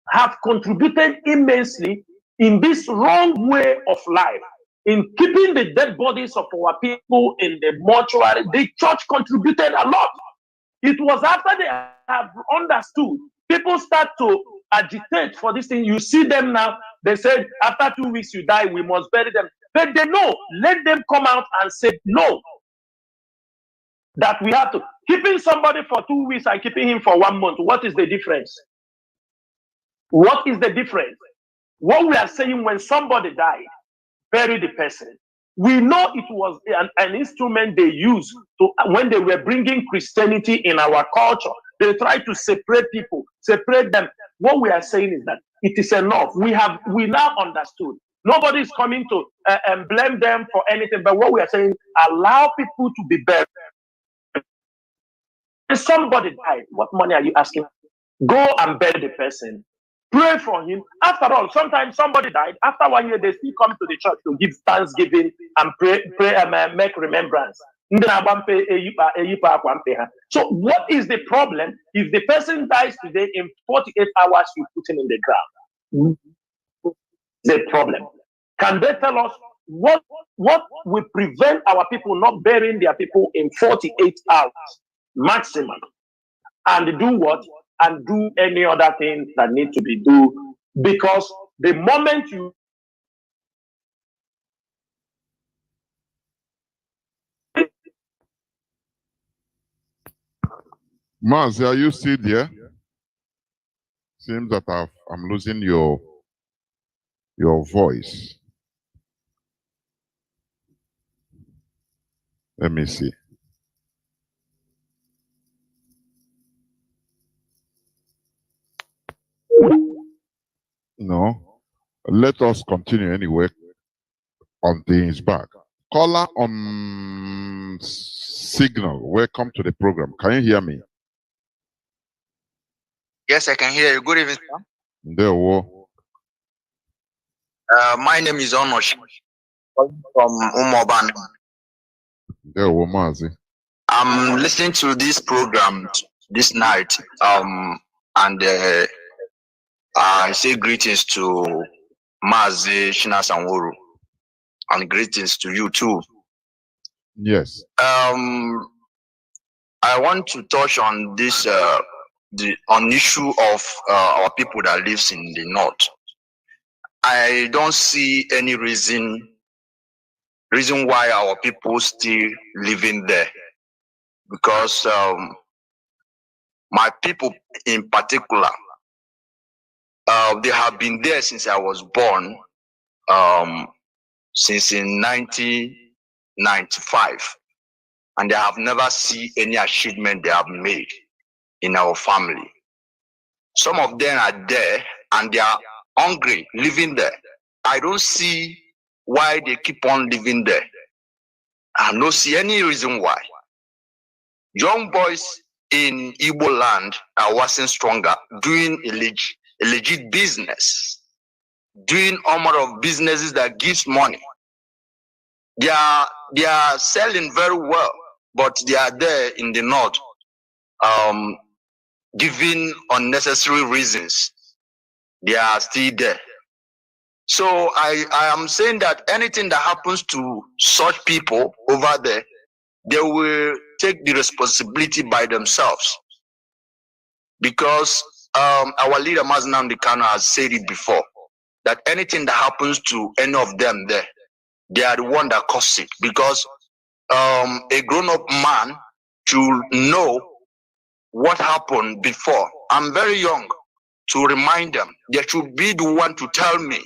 have contributed immensely in this wrong way of life, in keeping the dead bodies of our people in the mortuary. The church contributed a lot. It was after they have understood, people start to agitate for this thing. You see them now, they said, after 2 weeks you die, we must bury them. But they know, let them come out and say no. That we have to. Keeping somebody for 2 weeks and keeping him for 1 month, what is the difference? What is the difference? What we are saying, when somebody died, bury the person. We know it was an instrument they used to, when they were bringing Christianity in our culture. They tried to separate people, separate them. What we are saying is that it is enough. We now understood. Nobody is coming to blame them for anything. But what we are saying, allow people to be buried. If somebody died, what money are you asking? Go and bury the person. Pray for him. After all, sometimes somebody died. After 1 year, they still come to the church to give thanksgiving and pray and make remembrance. So what is the problem? If the person dies today, in 48 hours, you put him in the ground. The problem. Can they tell us what will prevent our people not burying their people in 48 hours maximum? And do what? And do any other thing that need to be done, because the moment you Mazi, are you still there? Seems that I'm losing your voice. Let me see. No, let us continue anyway until he's back. Caller on signal, welcome to the program. Can you hear me? Yes, I can hear you. Good evening, sir. There we my name is Onosh from Umoban. There we Mazi. I'm listening to this program this night, and I say greetings to Mazi Chinasa Nworu, and greetings to you too. Yes. I want to touch on this the issue of our people that lives in the north. I don't see any reason why our people still living there, because my people in particular, they have been there since I was born, since in 1995, and they have never seen any achievement they have made in our family. Some of them are there and they are hungry, living there. I don't see why they keep on living there. I don't see any reason why. Young boys in Igbo land are wasn't stronger, doing a legit business, doing all manner of businesses that gives money. They are selling very well, but they are there in the north, giving unnecessary reasons. They are still there. So I am saying that anything that happens to such people over there, they will take the responsibility by themselves. Because our leader Mazi Chinasa has said it before, that anything that happens to any of them there, they are the one that caused it. Because a grown-up man should know what happened before. I'm very young to remind them. They should be the one to tell me.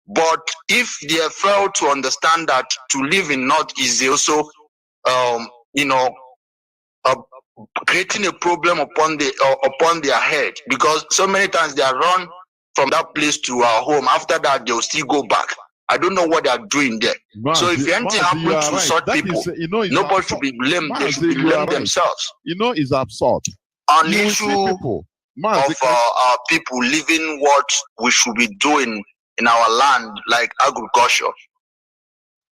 But if they fail to understand that to live in North is also, creating a problem upon their head, because so many times they are run from that place to our home. After that, they'll still go back. I don't know what they are doing there. Mazi, so if anything happens to such people, nobody should be blamed. They should blame themselves. It's absurd. On the issue of our people living what we should be doing in our land, like agriculture,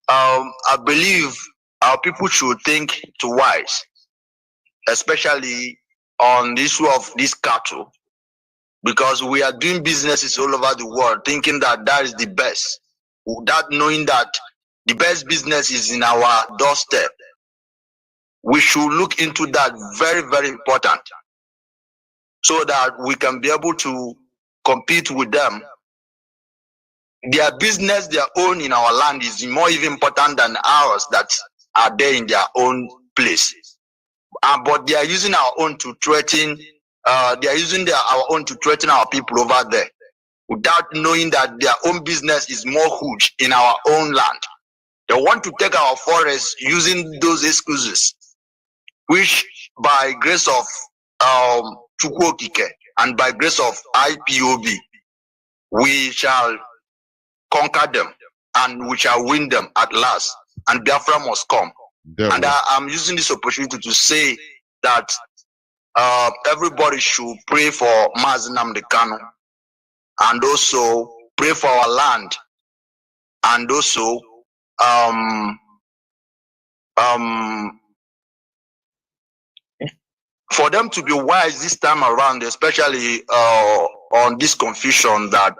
I believe our people should think twice, especially on the issue of this cattle, because we are doing businesses all over the world thinking that that is the best, without knowing that the best business is in our doorstep. We should look into that, very, very important, so that we can be able to compete with them. Their business, their own in our land is more even important than ours that are there in their own place. But they are using our own to threaten, our own to threaten our people over there, without knowing that their own business is more huge in our own land. They want to take our forests using those excuses, which by grace of Chukwokike and by grace of IPOB, we shall conquer them and we shall win them at last, and Biafra must come. And I'm using this opportunity to say that everybody should pray for Mazi Nnamdi Kanu, and also pray for our land, and also for them to be wise this time around, especially on this confusion that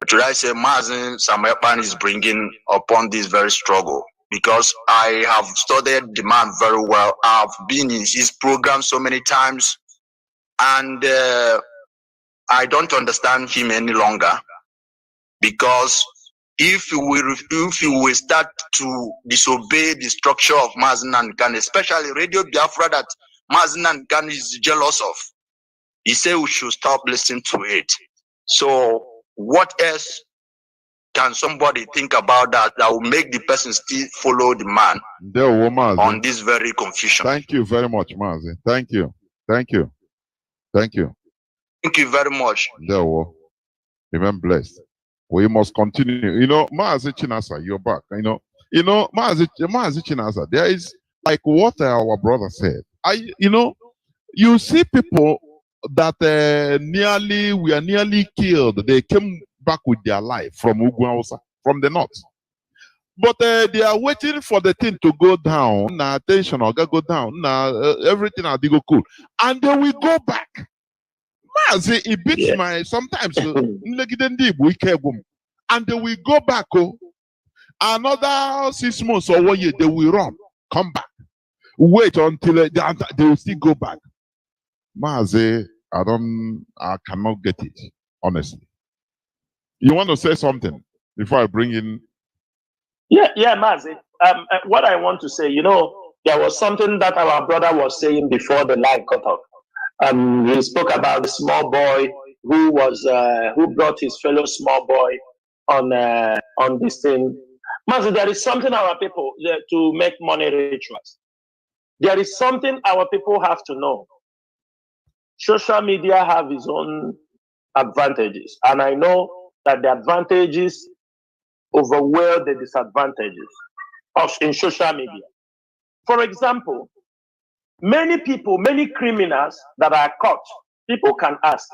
should I say Mazi Samepan is bringing upon this very struggle. Because I have studied the man very well. I've been in his program so many times, and I don't understand him any longer. Because if you will start to disobey the structure of Mazi Nnamdi Kanu, especially Radio Biafra that Mazi Nnamdi Kanu is jealous of, he said we should stop listening to it. So what else can somebody think about that will make the person still follow the man on this very confusion? Thank you very much, Mazi. Thank you. Thank you. Thank you. Thank you very much. Remain blessed. We must continue. You know, Mazi Chinasa, you're back. You know, Mazi Chinasa, there is like what our brother said. You see people that we are nearly killed. They came back with their life from HAUSA, from the north. But they are waiting for the thing to go down. Now, attention, or go down. Now, everything will go cool. And then we go back. Mazi, it beats my, sometimes, and then we go back. Another 6 months or 1 year, they will run, come back. Wait until they will still go back. Mazi, I cannot get it, honestly. You want to say something before I bring in? Yeah, Mazi. What I want to say, there was something that our brother was saying before the line cut off. He spoke about the small boy who brought his fellow small boy on this thing. Mazi, there is something our people to make money rituals. There is something our people have to know. Social media have its own advantages, and I know that the advantages overweigh the disadvantages in social media. For example, many criminals that are caught, people can ask,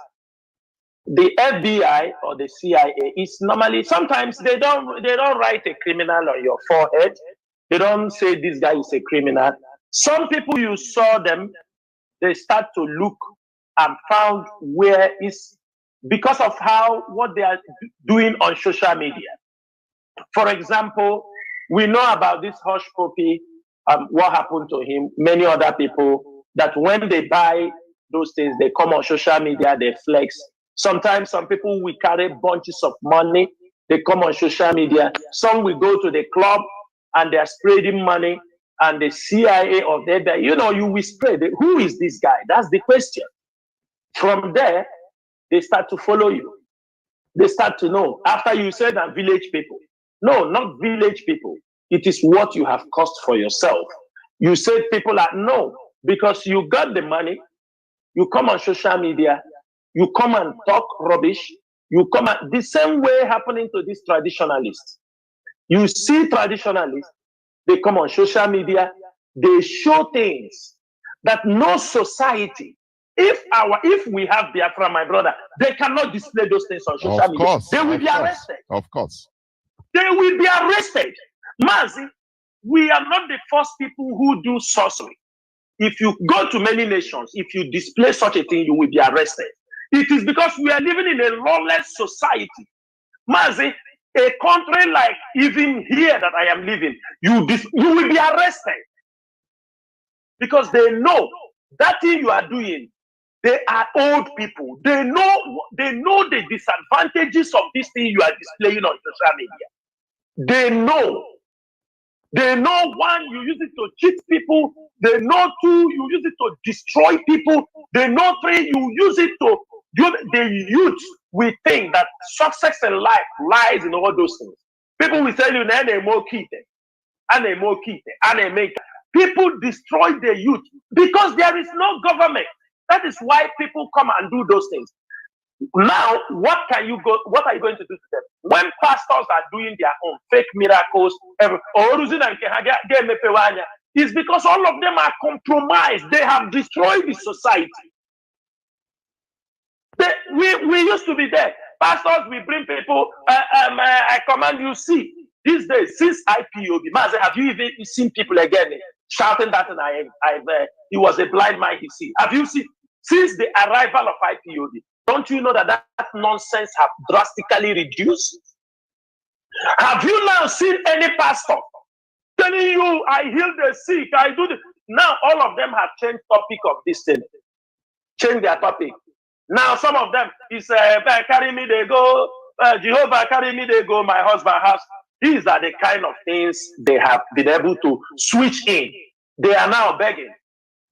the FBI or the CIA is normally, sometimes they don't write a criminal on your forehead. They don't say this guy is a criminal. Some people, you saw them, they start to look and found where is, because of what they are doing on social media. For example, we know about this hush puppy, what happened to him, many other people, that when they buy those things, they come on social media, they flex. Sometimes some people will carry bunches of money, they come on social media. Some will go to the club and they're spreading money, and the CIA or you will spread it. Who is this guy? That's the question. From there, they start to follow you. They start to know. After you said that village people. No, not village people. It is what you have cost for yourself. You said people are no, because you got the money, you come on social media, you come and talk rubbish, you come and the same way happening to these traditionalists. You see traditionalists, they come on social media, they show things that no society If we have Biafra, my brother, they cannot display those things on social media. Course, they will be arrested. Of course. They will be arrested. Mazi, we are not the first people who do sorcery. If you go to many nations, if you display such a thing, you will be arrested. It is because we are living in a lawless society. Mazi, a country like even here that I am living, you will be arrested. Because they know that thing you are doing, they are old people. They know the disadvantages of this thing you are displaying on social media. They know. They know, one, you use it to cheat people. They know, two, you use it to destroy people. They know, three, you use it to the youth. We think that success in life lies in all those things. People will tell you, people destroy the youth because there is no government. That is why people come and do those things. Now, what are you going to do to them? When pastors are doing their own fake miracles, it's because all of them are compromised. They have destroyed the society. We used to be there. Pastors, we bring people. I command you, see, these days, since IPOB, Mazi, have you even seen people again shouting that? He was a blind man, he see. Have you seen? Since the arrival of IPOB, don't you know that nonsense have drastically reduced? Have you now seen any pastor telling you, I heal the sick, I do this? Now all of them have changed topic of this thing. Change their topic. Now some of them is carry me, they go, Jehovah carry me, they go, my husband house. These are the kind of things they have been able to switch in. They are now begging,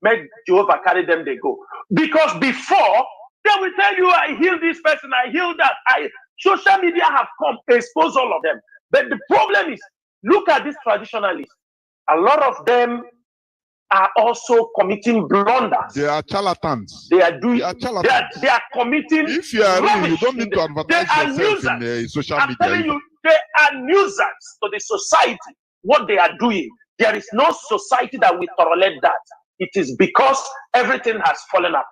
make Jehovah carry them, they go. Because before, they will tell you, I heal this person, I heal that. Social media have come to expose all of them. But the problem is, look at these traditionalists. A lot of them are also committing blunders. They are charlatans. They are committing. If you are real, you don't need to advertise yourself in social media. I'm telling you, they are nuisance to the society. What they are doing, there is no society that will tolerate that. It is because everything has fallen apart.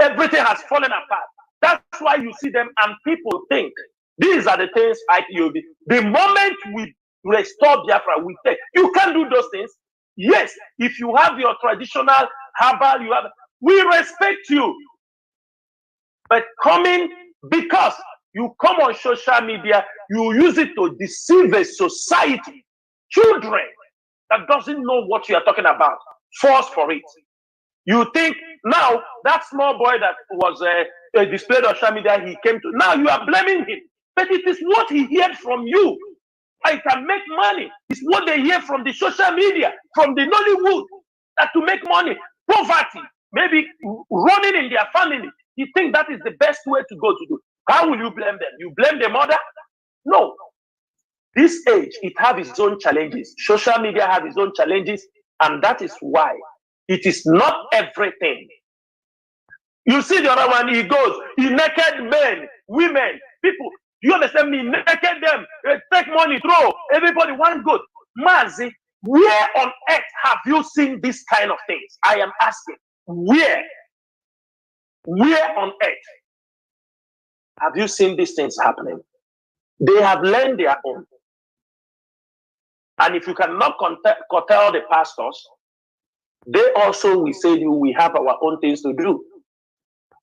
Everything has fallen apart. That's why you see them and people think these are the things IPOB. The moment we restore Biafra, we take. You can't do those things. Yes, if you have your traditional herbal, we respect you. But because you come on social media, you use it to deceive a society. Children that doesn't know what you are talking about, falls for it. You think now that small boy that was displayed on social media, he came to, now you are blaming him. But it is what he heard from you. I can make money. It's what they hear from the social media, from the Nollywood, that to make money. Poverty, maybe running in their family. You think that is the best way to go to do. How will you blame them? You blame the mother? No. This age, it has its own challenges. Social media has its own challenges, and that is why it is not everything. You see the other one, he goes, he naked men, women, people. You understand me? Naked them, take money, throw, everybody one good. Mazi, where on earth have you seen this kind of things? I am asking, where? Where on earth have you seen these things happening? They have learned their own. And if you cannot curtail the pastors, they also will say you, we have our own things to do.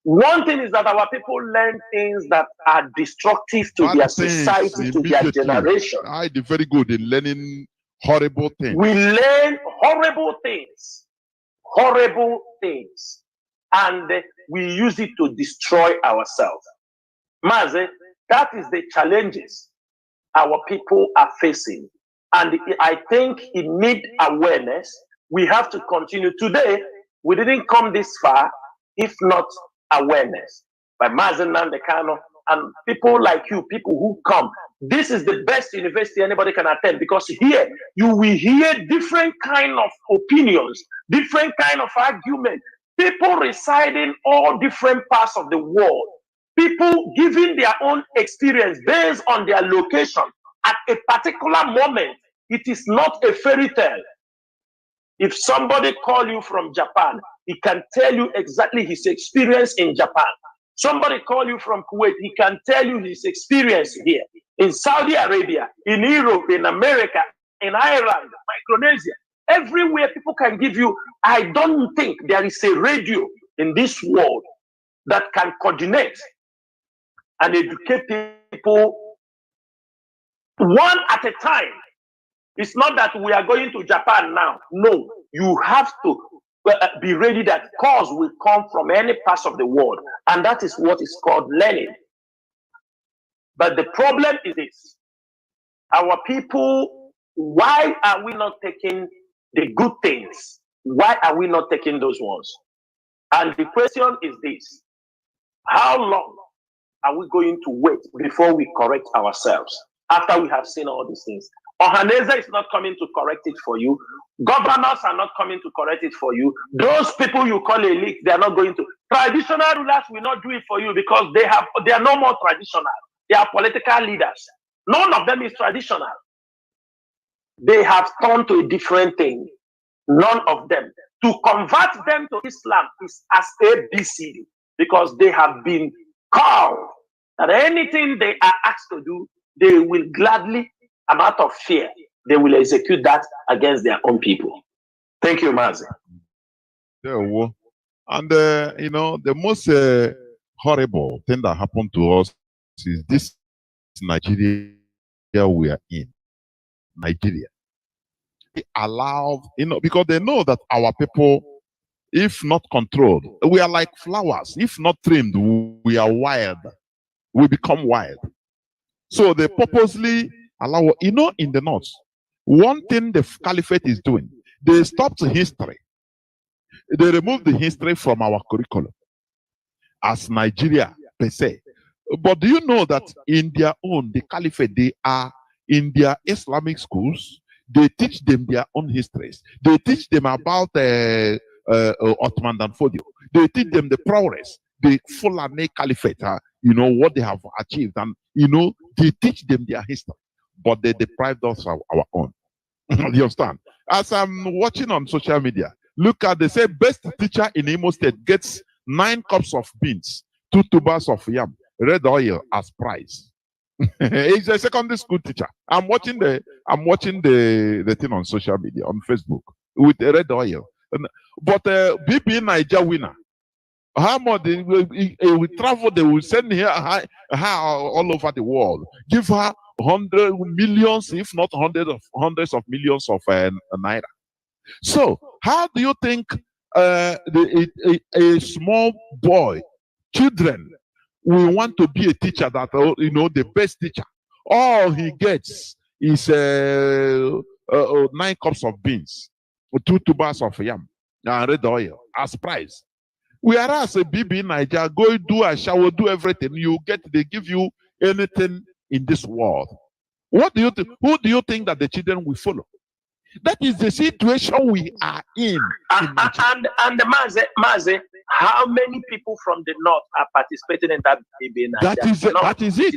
One thing is that our people learn things that are destructive to their society, to their generation. They're very good in learning horrible things. We learn horrible things, and we use it to destroy ourselves. Mazi, that is the challenges our people are facing. And I think it needs awareness. We have to continue. Today, we didn't come this far if not awareness. By Mazi Nandekano and people like you, people who come. This is the best university anybody can attend, because here you will hear different kind of opinions, different kind of arguments. People residing all different parts of the world. People giving their own experience based on their location at a particular moment. It is not a fairy tale. If somebody call you from Japan, he can tell you exactly his experience in Japan. Somebody call you from Kuwait, he can tell you his experience here. In Saudi Arabia, in Europe, in America, in Ireland, Micronesia, everywhere people can give you. I don't think there is a radio in this world that can coordinate and educate people one at a time. It's not that we are going to Japan now. No, you have to be ready that calls will come from any part of the world. And that is what is called learning. But the problem is this. Our people, why are we not taking the good things? Why are we not taking those ones? And the question is this. How long are we going to wait before we correct ourselves after we have seen all these things? Ohaneze is not coming to correct it for you. Governors are not coming to correct it for you. Those people you call elite, they are not going to. Traditional rulers will not do it for you because they are no more traditional. They are political leaders. None of them is traditional. They have turned to a different thing. None of them. To convert them to Islam is as ABCD because they have been called that anything they are asked to do, they will gladly, and out of fear, they will execute that against their own people. Thank you, Mazi. Yeah, and you know, the most horrible thing that happened to us is this Nigeria we are in. Nigeria. They allow, you know, because they know that our people, if not controlled, we are like flowers. If not trimmed, we are wild. We become wild. So they purposely allow, you know, in the north, one thing the caliphate is doing, they stopped history. They removed the history from our curriculum as Nigeria per se. But do you know that in their own, the caliphate, they are in their Islamic schools, they teach them their own histories. They teach them about Ottoman Danfodio. They teach them the prowess, the Fulani Caliphate, you know, what they have achieved. And, you know, they teach them their history. But they deprived us of our own. You understand? As I'm watching on social media, look at, they say, best teacher in Imo State gets 9 cups of beans, 2 tubers of yam, red oil as prize. He's a secondary school teacher. I'm watching the thing on social media, on Facebook, with red oil. But BP Niger winner, how much they will travel, they will send her all over the world. Give her 100 millions, if not hundreds of millions of naira. So how do you think a small boy, children, we want to be a teacher that, you know, the best teacher? All he gets is 9 cups of beans, 2 tubers of yam, and red oil as prize. Whereas a BB in Nigeria, go do a shower, do everything, you get, they give you anything in this world. What do you think? Who do you think that the children will follow? That is the situation we are in. And Mazi, how many people from the north are participating in that BB in Nigeria? That is it.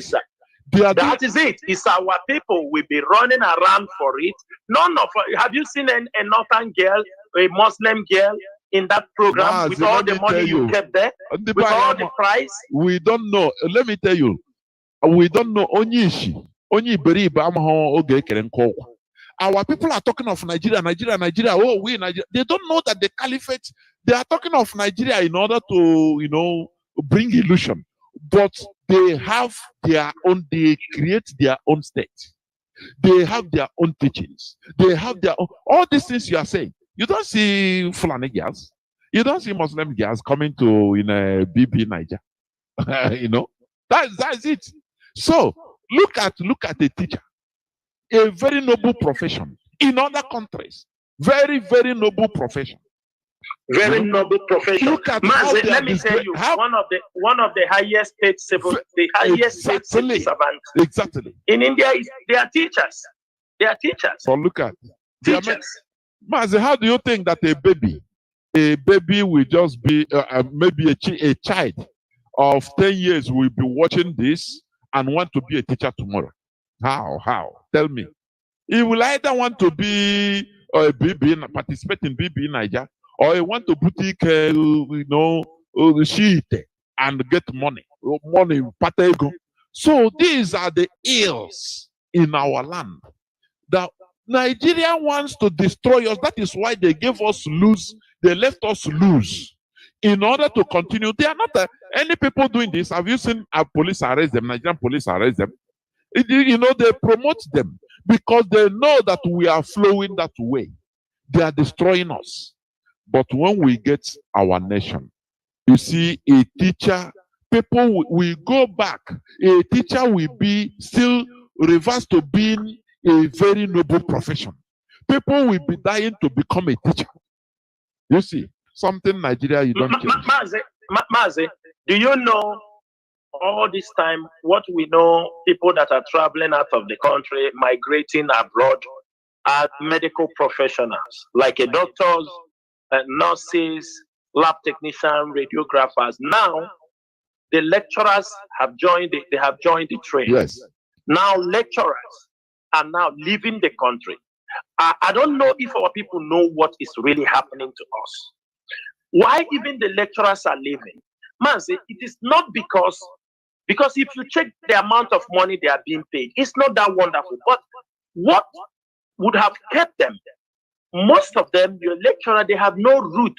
That is it. It's our people. Will be running around for it. None of. Have you seen a northern girl, a Muslim girl, in that program with all the money you kept there, with all the price? We don't know. Let me tell you, we don't know. Our people are talking of Nigeria. Oh, we Nigeria. They don't know that the caliphate, they are talking of Nigeria in order to, you know, bring illusion. But they have their own, they create their own state. They have their own teachings. They have their own, all these things you are saying. You don't see Fulani girls. You don't see Muslim girls coming to in a BB Niger. You know, that's it. So look at the teacher. A very noble profession in other countries. Very, very noble profession. Very noble profession. Look at Mazi, let me tell you, one of the highest paid civil, the highest paid civil servants. Exactly. In India, they are teachers. They are teachers. So look at teachers. Mazi, how do you think that a baby will just be maybe a child of 10 years will be watching this and want to be a teacher tomorrow? How? Tell me. He will either want to be a BB, participate in BB Niger, or he want to boutique, sheet and get money, patego. So these are the ills in our land. The Nigeria wants to destroy us. That is why they gave us loose. They left us loose in order to continue. They are not any people doing this. Have you seen our police arrest them? Nigerian police arrest them. They promote them because they know that we are flowing that way. They are destroying us. But when we get our nation, you see, a teacher, people will go back. A teacher will be still reversed to being a very noble profession. People will be dying to become a teacher. You see, something Nigeria you don't change. Mazi, do you know all this time what we know, people that are traveling out of the country, migrating abroad, are medical professionals, like doctors, nurses, lab technicians, radiographers. Now, the lecturers have joined the train. Yes. Now, lecturers are now leaving the country. I don't know if our people know what is really happening to us. Why even the lecturers are leaving? Mazi, it is not because if you check the amount of money they are being paid, it's not that wonderful. But what would have kept them? Most of them, your lecturer, they have no root.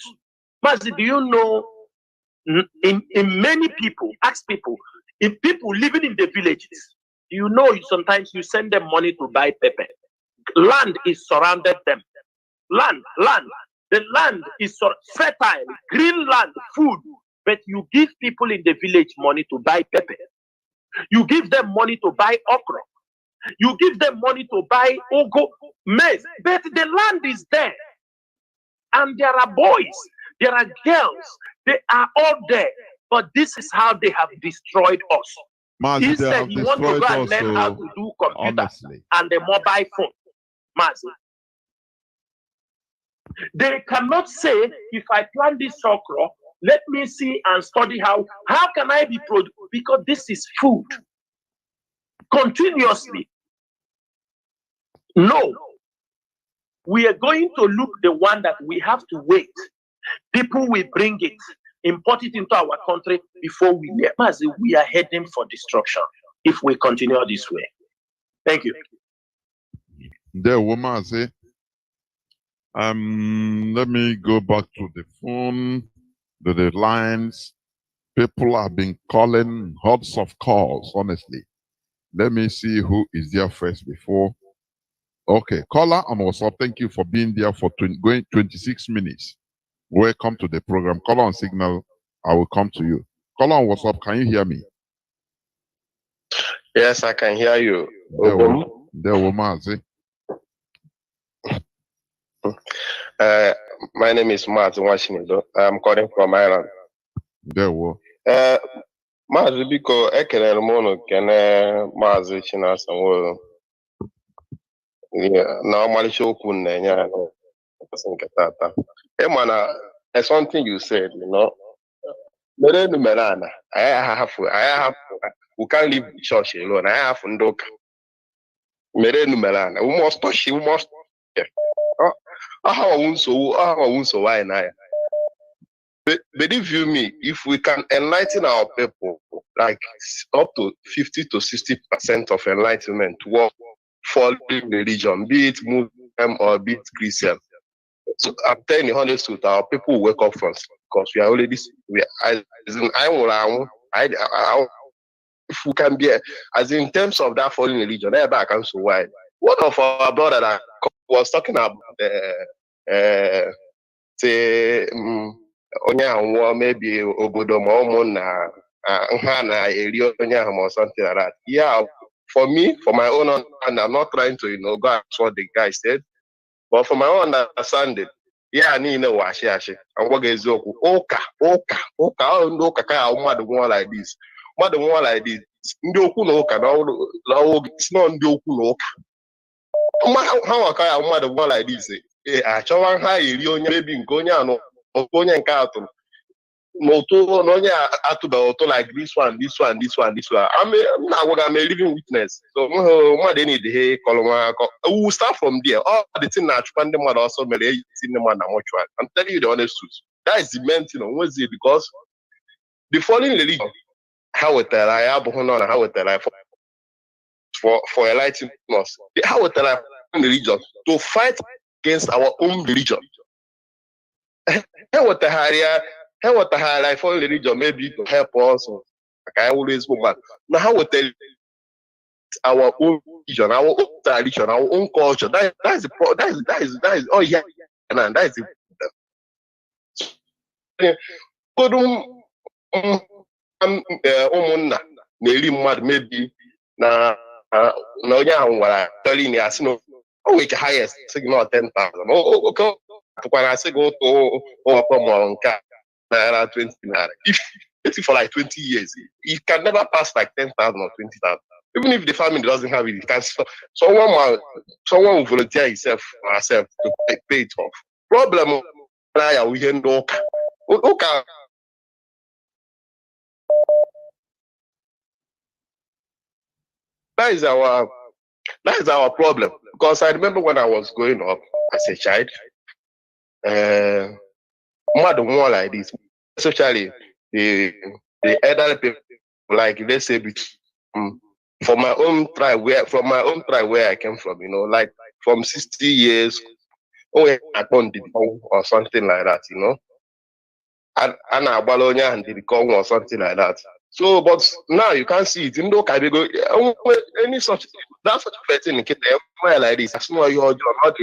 Mazi, do you know, in many people, ask people, if people living in the villages, you know, sometimes you send them money to buy pepper. Land is surrounded them. Land. The land is fertile, green land, food. But you give people in the village money to buy pepper. You give them money to buy okra. You give them money to buy ogo, maize. But the land is there. And there are boys, there are girls, they are all there. But this is how they have destroyed us. Mazi, He said he wants to go and learn how to do computer and the mobile phone. Mazi. They cannot say, if I plant this okra, let me see and study how can I be produced? Because this is food. Continuously. No. We are going to look the one that we have to wait. People will bring it, import it into our country before we leave. Mazi, we are heading for destruction if we continue this way. Thank you. There, Mazi. Let me go back to the phone, to the lines. People have been calling, hordes of calls, honestly. Let me see who is there first before. Okay, caller on WhatsApp, thank you for being there for going 26 minutes. Welcome to the program. Caller on Signal, I will come to you. Caller on WhatsApp, can you hear me? Yes, I can hear you. There, Mazi. My name is Mazi Chinasa. I'm calling from Ireland. There, Mazi biko ekelere m unu kene Mazi Chinasa Nworu. Na ọmalịcha okwu na-enye anyị nke tata. Ịma na something you said, mere enu mere ana, anyị hapụ, we can't leave the church alone. I have ndị ụka. Mere enu mere ana, we must touch, we must. Aha nsogbu anyị na ya. Believe you me, if we can enlighten our people, like up to 50 to 60% of enlightenment towards following religion, be it Muslim or be it Christian. So I'm telling you honest truth, our people will wake up first because we are already. If we can be, as in terms of that following religion, I can so why. One of our brother that was talking about say maybe obodo ma ụmụnna ha na eri onye ahụ or something like that. Yeah, for me, for my own understanding, I'm not trying to go at what the guy said, but for my own understanding, yeah, I need washi. I'm working eziokwu. Ụka ka mmadụ nwa like this. Mmadụ nwa like this. Ndị okwu na ụka na it's not ndị okwu na ụka. Ha nwaka ya mmadụ nwa like this. Achọwa ha eri onye mebi nke onye anụ onye nke atụrụ. Moto no atuba like this one. I'm a living witness. So more than need hey kolonwa. We will start from there. All the thing that expand them also I'm telling you the honest truth. That is the main thing. What's it? Because the fallen religion, how it I have how it for enlightenment us. How it religion to fight against our own religion. How what the like for religion maybe to help us. Like I always go back. Now how would tell our own religion, our own tradition, our own culture. That is oh yeah, and that is the ụmụnna na-eri mmadụ maybe na onye ahụ nwara tọrọ ya asị na o nwere highest signal 10,000 oke tụkwara asị gị ụtụ ụwakọ ma nke a naira 20 naira. If for like 20 years, it can never pass like 10,000 or 20,000. Even if the family doesn't have it, it can someone will volunteer himself or herself to pay it off. Problem we can do. Okay. That is our problem. Because I remember when I was growing up as a child, more than more like this, especially the elderly people, like let's say from my own tribe where I came from, you know, like from 60 years or something like that, you know. And Abalonia and the Congo or something like that. So, but now you can't see it. In no category, any such that's such a thing like this. As soon as you're not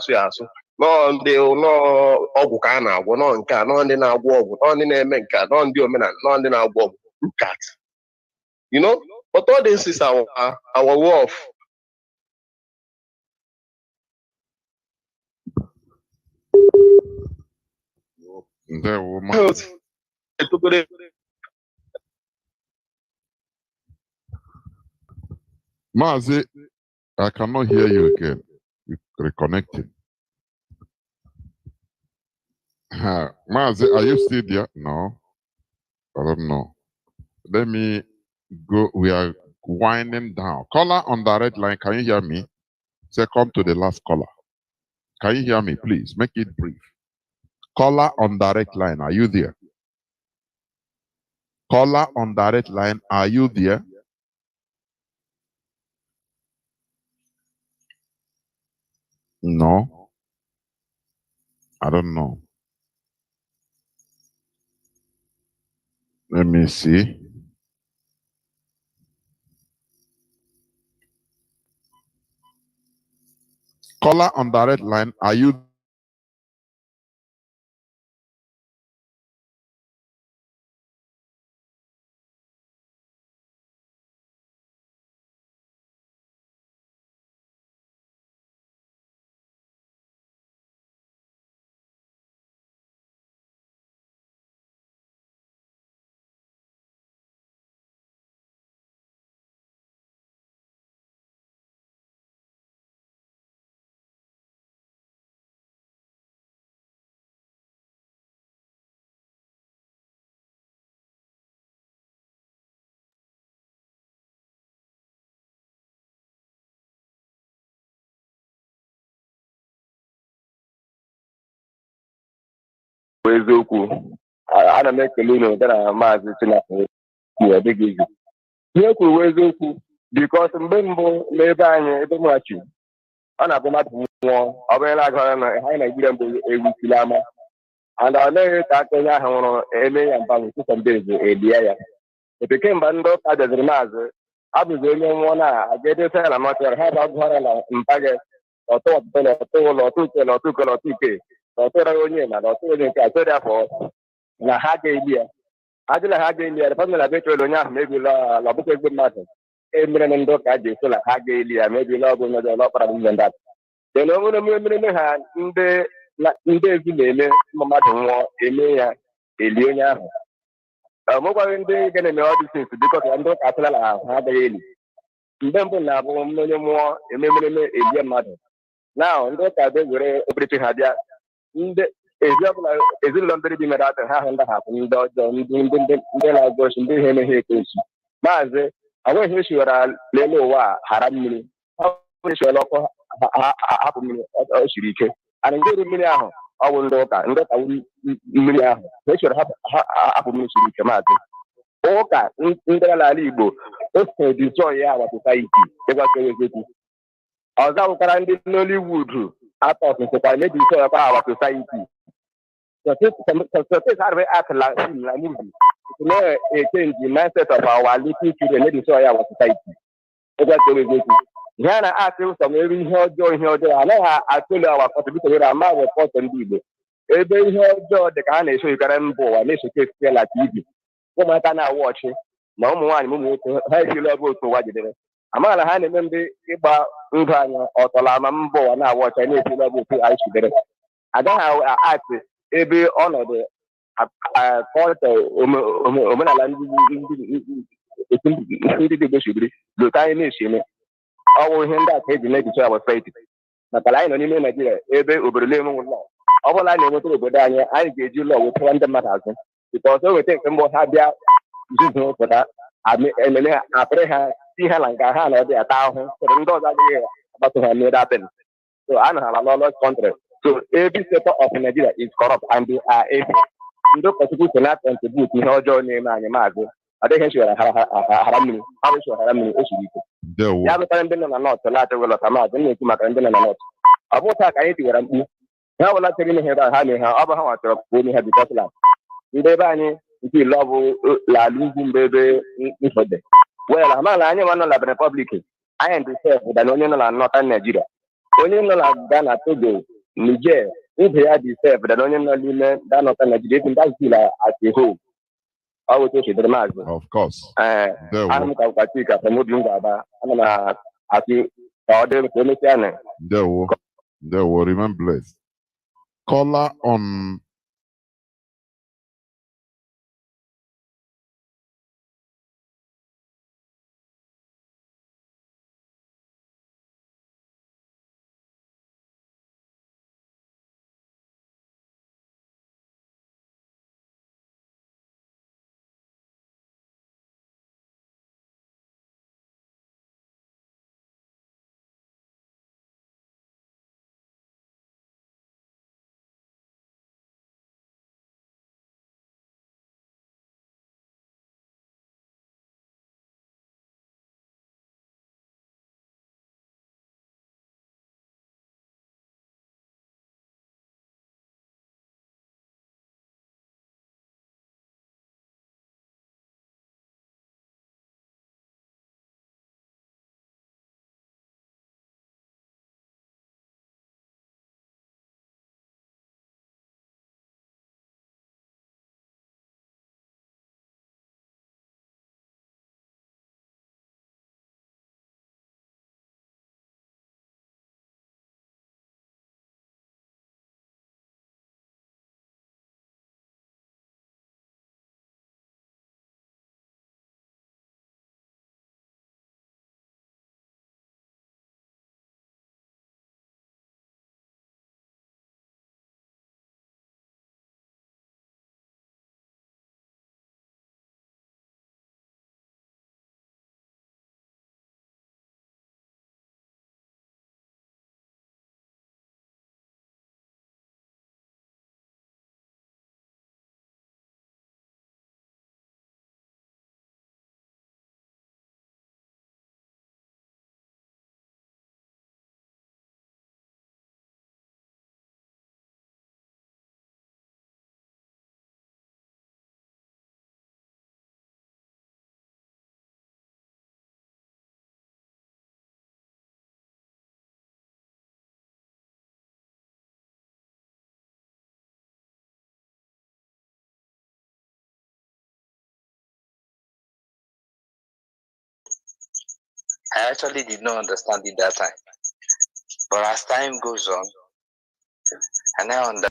so no, they no Ogukana, no nka, no ndị na-agwọ ọgwụ, no ndị na-eme nka, no ndị omenala, no ndị na-agwọ ọgwụ. Look at, you know, but all this is our war of. Mazi, I cannot hear you again. You're reconnecting. Mazi, are you still there? No, I don't know. Let me go. We are winding down. Caller on the red line, can you hear me? Say, come to the last caller. Can you hear me, please? Make it brief. Caller on direct line, are you there? Caller on direct line, are you there? No. I don't know. Let me see. Caller on direct line, are you? eziokwu ana m ekele unu gara Mazi Chinasa Nworu ihe kwuru eziokwu because mgbe mbụ n'ebe anyị ebe mwachi ọ na-abụ mmadụ nwụọ ọ bụrụla agara na ha Naịjirịa mbụ ewusili ama and ọ naghị ka aka onye ahụ nwụrụ eme ya mbanwe sisọmdezi elie ya epeke mgbe ndị ụka jeziri Mazi abụzi onye nwụọ na-aga ya na machara ha ga-agụghara na mpaghara ọtụ ụlọ ọtụ uke ọtụra onye na ọtụ onye nke atụrụ afọ na ha ga-eli ya ajụla ha ga-eli ya famịlị abechọrọ onye ahụ mebila ọbụkwa egbe mmadụ emere na ndị ụka ji eso na ha ga-eli ya mebila ọgwụ mmejọ ọlọkpara ndị ndata de na onwere emereme ha ndị ezi na-eme mmadụ nwụọ eme ya eli onye ahụ ọmụgwaghị ndị ga na-eme ọdịsins bikọs ya ndị ụka atụla na ha agaghị eli mgbe mbụ na-abụ onye mmụọ ememereme elie mmadụ na ndị ụka be were okpukperechi ha bịa ndị ezinụlọ ndị dị mere aka ha ndahapụ ndị ọjọọ ndị na-agọchi ndị ha emeghe ekwensu maazị enweghị esiwara lele ụwa hara mmiri ọ esiwara ọkụ hapụ mmiri ọ siri ike ana ndị ru mmiri ahụ ọ bụ ndị ụka mmiri ahụ ha esiwara hapụ mmiri siri ike maazị ụka ndị ala Igbo ose dizọ ya awapụta iti ịgwakere eziokwu ọzọ bụkwara ndị Nollywood atọsịsịkwara mejizọ ya kwa awapụta iti success are act like film like movie. It's not a change in mindset of our little children. Let us show our society. That's the way we do. Here I ask you some every joy here. I know how I tell our contribution with a man of person people. Every joy the kind of show you can go and make it feel like easy. Come on, can I watch it? No more money. How you love to watch it? I'm not a hand and then about Unganya or Talamambo and I watch any love to ice together. I don't know how I ask it. Ebe ọnọdụ kọlta omenala ndị dị gosibiri lota anyị na-esi eme ọwụ ihe ndị aka eji na-ejicha agba saiti maka na anyị nọ n'ime Naijiria ebe obodo na-enwe ụlọ ọ bụla anyị na-enweta obodo anyị ga-eji ụlọ wetara ndị mmadụ azụ bika ọzọ weta nke mbụ ha bịa izuzu pụta ememe ha apịrị ha si ha na nga ha na ọdị ata ahụhụ sọrọ ndị ọzọ adịghị agbata ha mere apịn so a na ha na lọlọs kọntrị. So every sector of Nigeria is corrupt and they are evil. Ndo possible to not contribute in how journey na mazi. I think she haramini. How she haramini oshiriko. Ya bata ndena na not la te wala kama ndena ku maka ndena na not. Abota ka yiti wara mpu. Ya wala te ni heba ha ni ha aba ha watro ko ni ha bi kotla. Inde ba ni nti love la lungu mbebe ni fode. Well, amala anya wana la republic. I am the self that only na northern Nigeria. Only na Ghana Togo. Niger, if they had deserved the onion that not an education, that's still at the home. I would say the master. Of course. I'm Katika from Mudunga, and I think order the There will remain blessed. Caller on I actually did not understand it that time. But as time goes on, and now understand.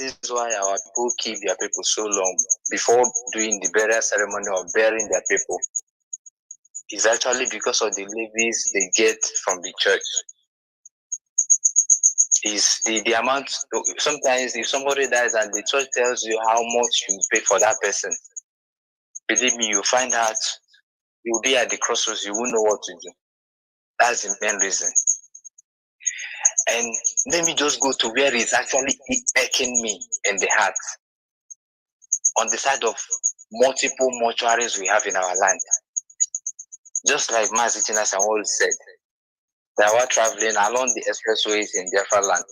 reasons why our people keep their people so long before doing the burial ceremony or burying their people is actually because of the levies they get from the church. Is the amount, sometimes if somebody dies and the church tells you how much you pay for that person, believe me, you find out, you'll be at the crossroads, you won't know what to do. That's the main reason. And let me just go to where it's actually aching me in the heart. On the side of multiple mortuaries we have in our land. Just like Mazi Chinasa Nworu said, they were traveling along the expressways in Biafra land.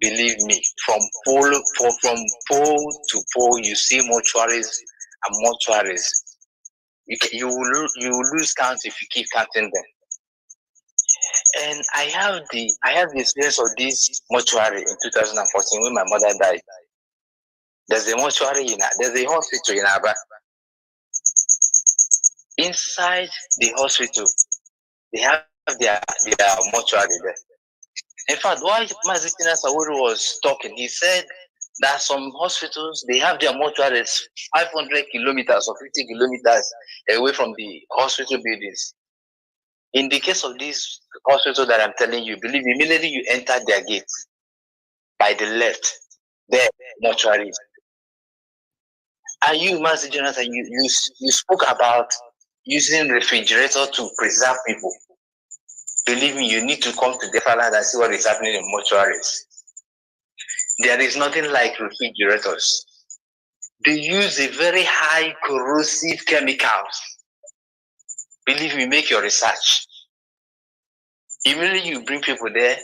Believe me, from pole to pole, you see mortuaries and mortuaries. You will lose count if you keep counting them. And I have the experience of this mortuary in 2014 when my mother died. There's a mortuary there's a hospital in Aba. Inside the hospital, they have their mortuary there. In fact, while Mazi Chinasa Nworu was talking, he said that some hospitals, they have their mortuaries 500 kilometers or 50 kilometers away from the hospital buildings. In the case of this hospital that I'm telling you, believe me, immediately you enter their gate by the left, there, mortuary. And you, Mazi Chinasa, you spoke about using refrigerator to preserve people. Believe me, you need to come to the land and see what is happening in mortuaries. There is nothing like refrigerators. They use a very high corrosive chemicals. Believe me, make your research. Immediately you bring people there,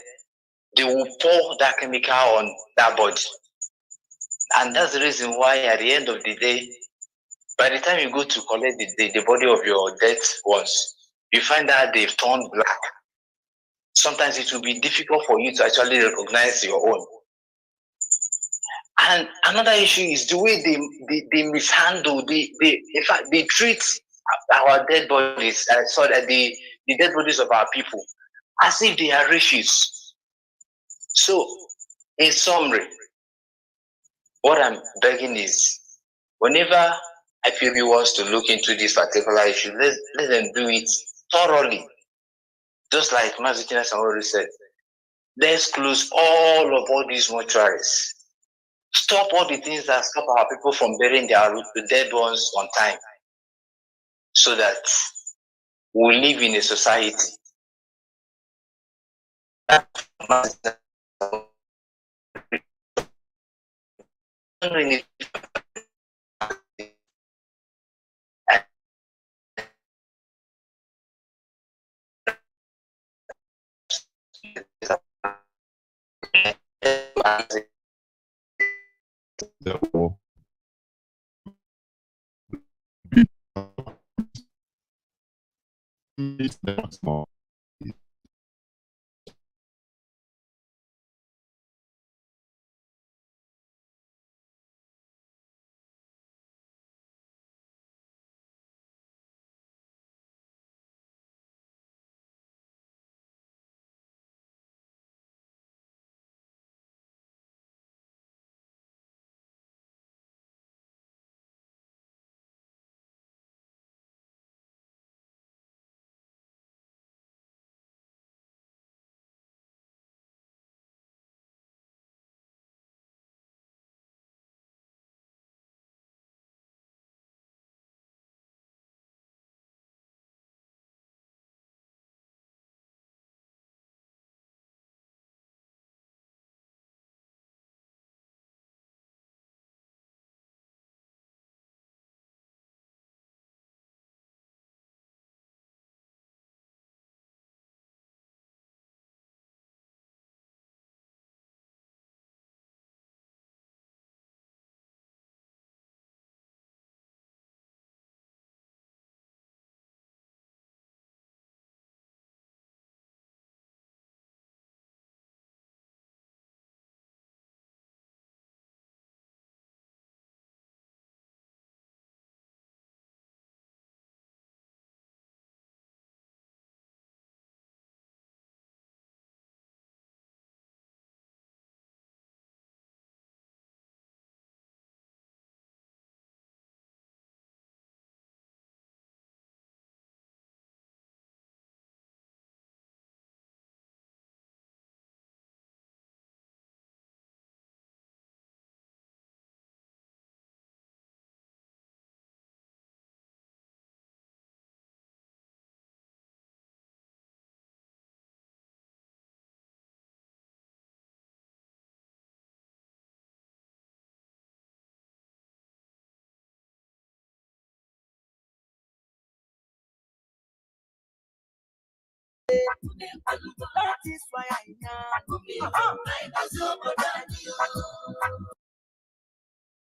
they will pour that chemical on that body. And that's the reason why at the end of the day, by the time you go to collect the body of your dead ones, you find that they've turned black. Sometimes it will be difficult for you to actually recognize your own. And another issue is the way they mishandle, in fact, they treat our dead bodies, the dead bodies of our people, as if they are riches. So, in summary, what I'm begging is, whenever IPOB wants to look into this particular issue, let them do it thoroughly. Just like Mazi Chinasa Nworu said, let's close all these mortuaries. Stop all the things that stop our people from burying their dead ones on time, so that we live in a society.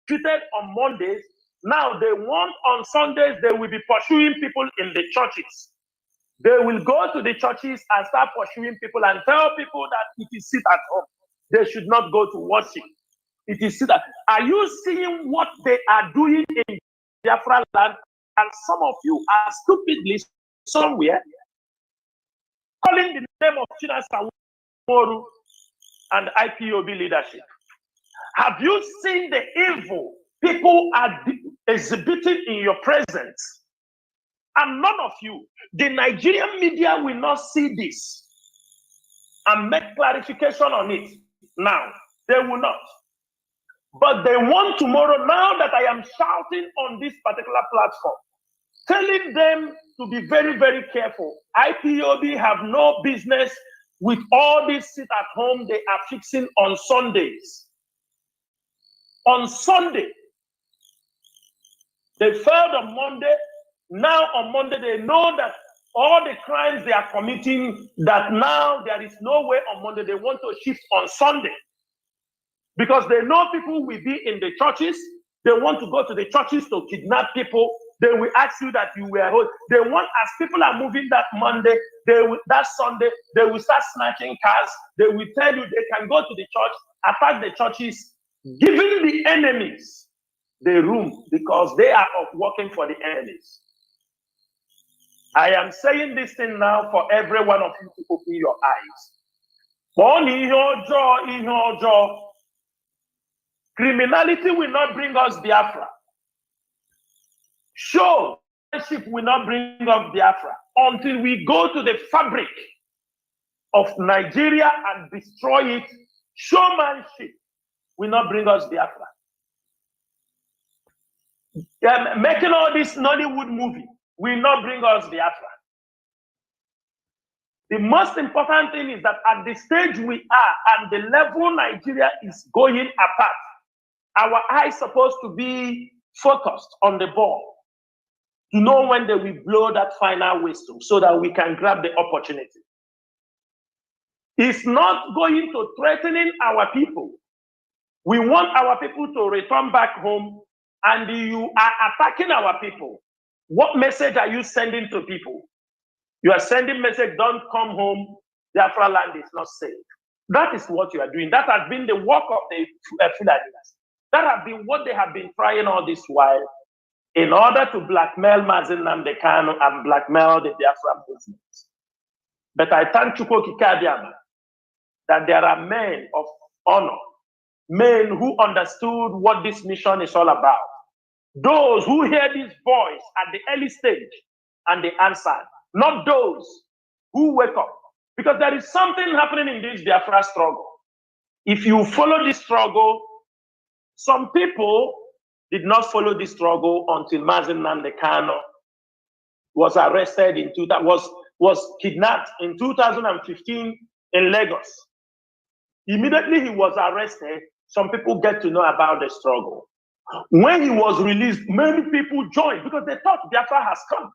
Treated on Mondays. Now they want on Sundays, they will be pursuing people in the churches. They will go to the churches and start pursuing people and tell people that it is sit at home. They should not go to worship. It is sit at. Are you seeing what they are doing in Biafra land? And some of you are stupidly somewhere calling the name of Chinasa Nworu and IPOB leadership. Have you seen the evil people are exhibiting in your presence? And none of you, the Nigerian media will not see this and make clarification on it now. They will not. But they want tomorrow, now that I am shouting on this particular platform, telling them to be very, very careful. IPOB have no business with all this sit at home they are fixing on Sundays. On Sunday, they failed on Monday. Now on Monday, they know that all the crimes they are committing, that now there is no way on Monday, they want to shift on Sunday. Because they know people will be in the churches. They want to go to the churches to kidnap people. They will ask you that you were home. They want, as people are moving that Monday, that Sunday, they will start snatching cars. They will tell you they can go to the church, attack the churches, giving the enemies the room because they are working for the enemies. I am saying this thing now for every one of you to open your eyes. Criminality will not bring us Biafra. Showmanship will not bring us Biafra until we go to the fabric of Nigeria and destroy it. Showmanship will not bring us Biafra. Making all this Nollywood movie will not bring us Biafra. The most important thing is that at the stage we are and the level Nigeria is going apart, our eyes supposed to be focused on the ball to know when they will blow that final whistle so that we can grab the opportunity. It's not going to threatening our people. We want our people to return back home, and you are attacking our people. What message are you sending to people? You are sending message, don't come home, Biafra land is not safe. That is what you are doing. That has been the work of the Fulanis. That has been what they have been trying all this while in order to blackmail Mazi Nnamdi Kanu and blackmail the Biafra movement. But I thank Chukwu Kikadiama that there are men of honor, men who understood what this mission is all about. Those who hear this voice at the early stage and they answered, not those who wake up. Because there is something happening in this Biafra struggle. If you follow this struggle, some people did not follow this struggle until Mazi Nnamdi Kanu was arrested in was kidnapped in 2015 in Lagos. Immediately he was arrested, some people get to know about the struggle. When he was released, many people joined because they thought Biafra has come.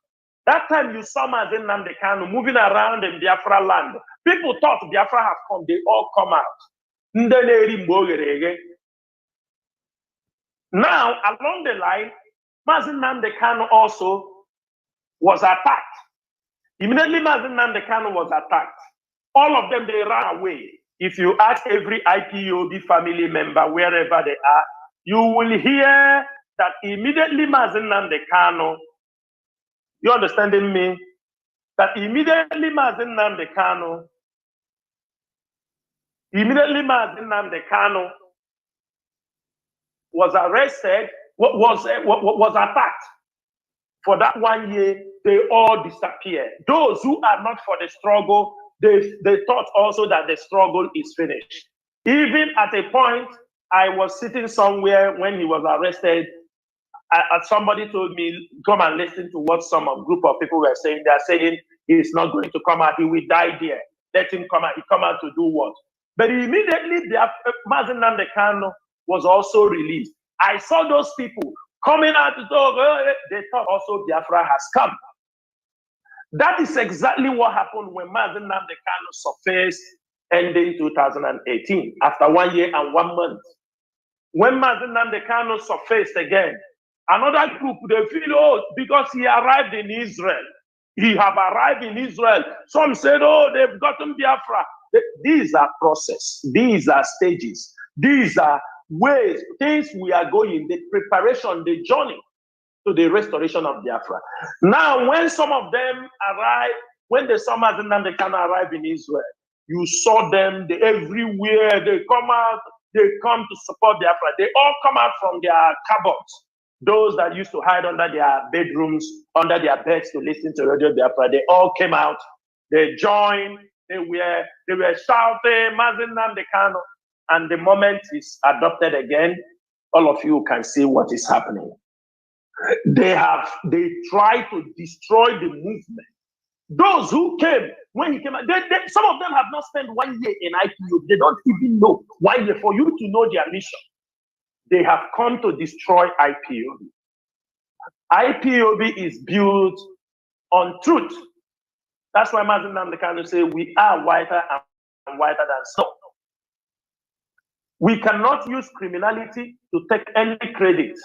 That time you saw Mazi Nnamdi Kanu moving around in Biafra land. People thought Biafra has come, they all come out. Now, along the line, Mazi Nnamdi Kanu also was attacked. Immediately Mazi Nnamdi Kanu was attacked. All of them, they ran away. If you ask every IPOB family member, wherever they are, you will hear that immediately Mazi Nnamdi Kanu, you understanding me? That immediately Mazi Nnamdi Kanu was arrested, was attacked. For that 1 year, they all disappeared. Those who are not for the struggle, they thought also that the struggle is finished. Even at a point, I was sitting somewhere when he was arrested, somebody told me, come and listen to what group of people were saying. They're saying he's not going to come out, he will die there. Let him come out. He come out to do what? But immediately, Mazi Nnamdi Kanu was also released. I saw those people coming out to talk, they thought also Biafra has come. That is exactly what happened when Mazi Nnamdi Kanu surfaced ending 2018, after 1 year and 1 month. When Mazi Nnamdi Kanu surfaced again, another group, they feel, oh, because he arrived in Israel. He have arrived in Israel. Some said, oh, they've gotten Biafra. These are process. These are stages. These are ways, things we are going, the preparation, the journey to the restoration of Biafra. Now, when some of them arrive, when the Mazi Nnamdi Kanu arrive in Israel, you saw them everywhere. They come out, they come to support Biafra. They all come out from their cupboards. Those that used to hide under their bedrooms, under their beds to listen to Radio Biafra, they all came out. They joined. They were shouting, Mazi Nnamdi Kanu. And the moment it's adopted again, all of you can see what is happening. They try to destroy the movement. Those who came, when he came out, some of them have not spent 1 year in IPOB. They don't even know 1 year. For you to know their mission, they have come to destroy IPOB. IPOB is built on truth. That's why Mazi Nnamdi Kanu say we are whiter and whiter than snow. We cannot use criminality to take any credit.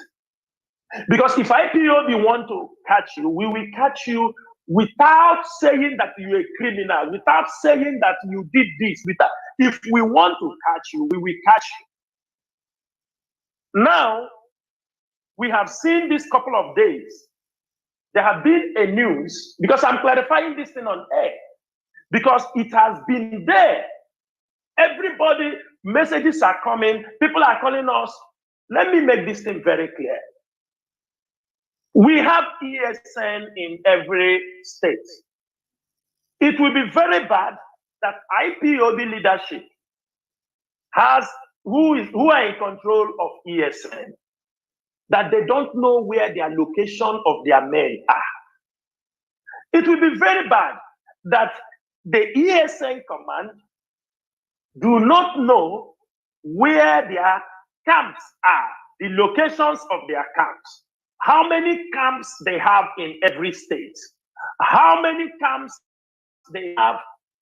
Because if IPOB want to catch you, we will catch you without saying that you're a criminal, without saying that you did this. If we want to catch you, we will catch you. Now, we have seen this couple of days. There have been a news, because I'm clarifying this thing on air, because it has been there. Everybody, messages are coming, people are calling us. Let me make this thing very clear. We have ESN in every state. It will be very bad that IPOB leadership who are in control of ESN, that they don't know where their location of their men are. It will be very bad that the ESN command do not know where their camps are, the locations of their camps. How many camps they have in every state? How many camps they have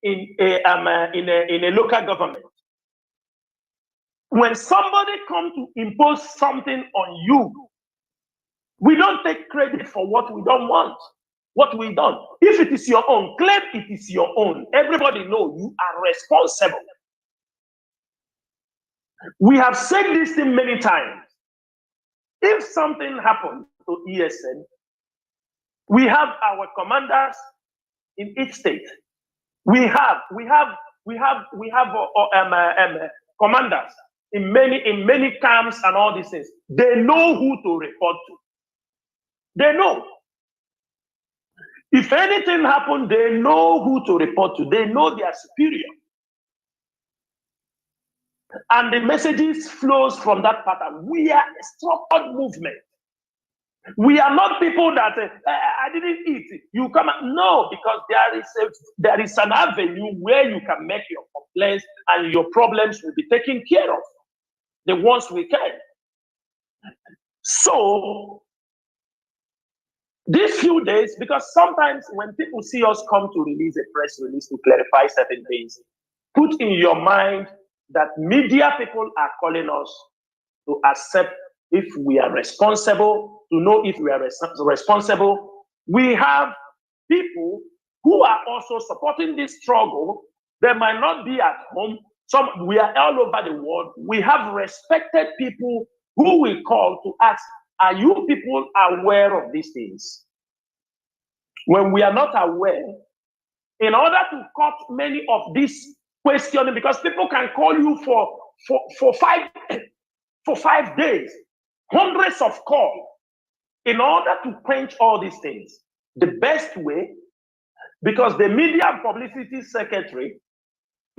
in a local government? When somebody comes to impose something on you, we don't take credit for what we don't want, what we done. If it is your own, claim it is your own. Everybody knows you are responsible. We have said this thing many times. If something happens to ESN, we have our commanders in each state. We have commanders in many camps and all these things. They know who to report to. They know. If anything happens, they know who to report to. They know their superior. And the messages flows from that pattern. We are a structured movement. We are not people that I didn't eat. You come no, because there is an avenue where you can make your complaints and your problems will be taken care of. The ones we can. So these few days, because sometimes when people see us come to release a press release to clarify certain things, put in your mind that media people are calling us to accept if we are responsible, to know if we are responsible. We have people who are also supporting this struggle. They might not be at home. We are all over the world. We have respected people who we call to ask, are you people aware of these things? When we are not aware, in order to cut many of these questioning, because people can call you for 5 days, hundreds of calls, in order to quench all these things. The best way, because the media and publicity secretary,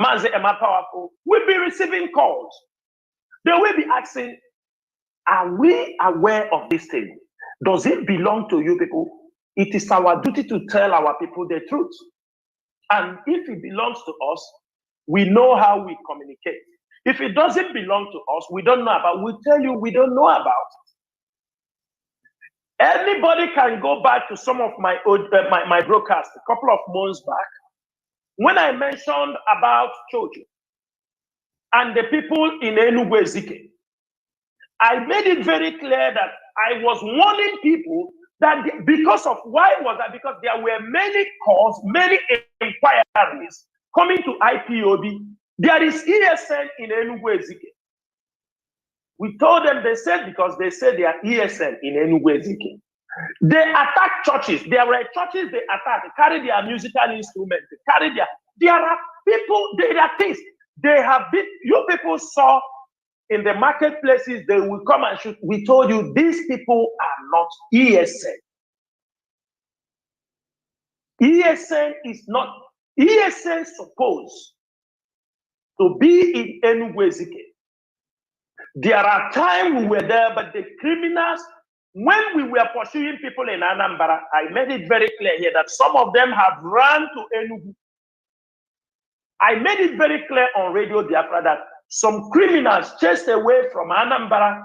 Mazi Powerful, will be receiving calls. They will be asking, are we aware of this thing? Does it belong to you people? It is our duty to tell our people the truth. And if it belongs to us, we know how we communicate. If it doesn't belong to us, we don't know about, we tell you we don't know about it. Anybody can go back to some of my old, my broadcast a couple of months back when I mentioned about Chocho and the people in Enugu Ezike. I made it very clear that I was warning people that because of, why was that? Because there were many calls, many inquiries coming to IPOB. There is ESN in Enugu Ezike. We told them, they said, because they said they are ESN in Enugu Ezike. They attack churches. There were churches they attack, carry their musical instruments, carry their, there are people, there are things. They have been, you people saw in the marketplaces, they will come and shoot. We told you, these people are not ESN. ESN is not, ESN supposed to be in Enugu Ezike. There are times we were there, but the criminals, when we were pursuing people in Anambra, I made it very clear here that some of them have run to Enugu. I made it very clear on Radio Biafra that some criminals chased away from Anambra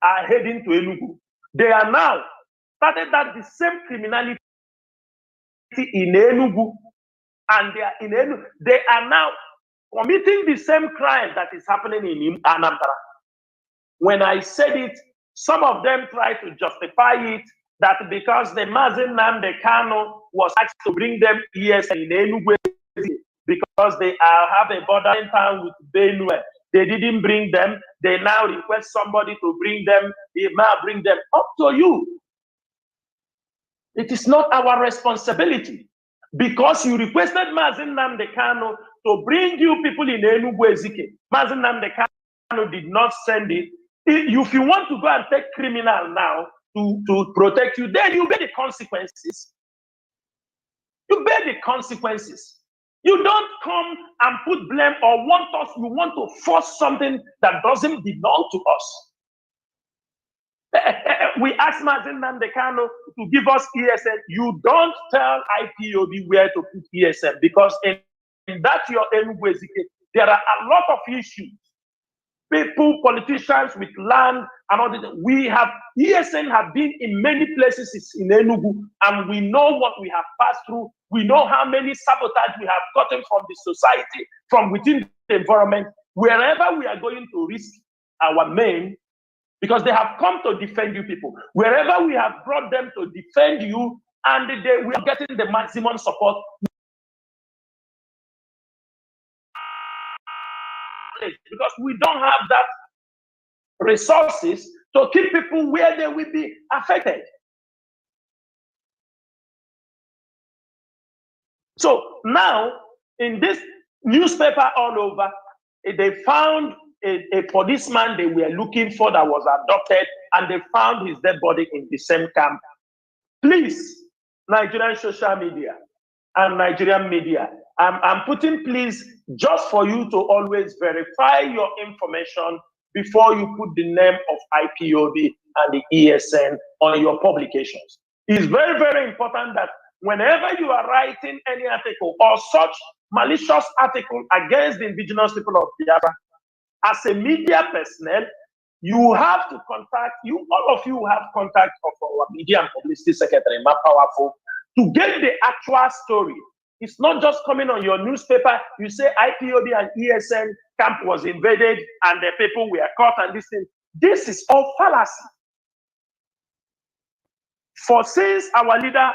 are heading to Enugu. They are now started that the same criminality in Enugu, and they are in Enugu. They are now committing the same crime that is happening in Anambra. When I said it, some of them try to justify it that because the Mazi Nnamdi Kanu was asked to bring them ES in Enugu because they have a bordering town with Benue. They didn't bring them. They now request somebody to bring them. They now bring them. Up to you. It is not our responsibility. Because you requested Mazi Nnamdi Kanu to bring you people in Enugu Ezike. Mazi Nnamdi Kanu did not send it. If you want to go and take criminal now to protect you, then you bear the consequences. You bear the consequences. You don't come and put blame or you want to force something that doesn't belong to us. We asked Mazi Nnamdi Kanu to give us ESN. You don't tell IPOB where to put ESN because in that your Enugu Ezike, there are a lot of issues. People, politicians with land and all that. We have, ESN have been in many places in Enugu, and we know what we have passed through. We know how many sabotage we have gotten from the society, from within the environment, wherever we are going to risk our men, because they have come to defend you people. Wherever we have brought them to defend you, and we are getting the maximum support. Because we don't have that resources to keep people where they will be affected. So now, in this newspaper all over, they found a policeman they were looking for that was adopted, and they found his dead body in the same camp. Please, Nigerian social media and Nigerian media, I'm putting please just for you to always verify your information before you put the name of IPOB and the ESN on your publications. It's very, very important that whenever you are writing any article or such malicious article against the indigenous people of Biafra, as a media personnel, you have to contact, all of you have contact of our media and publicity secretary, Matt Powerful, to get the actual story. It's not just coming on your newspaper. You say IPOB and ESN camp was invaded and the people were caught and this thing. This is all fallacy. For since our leader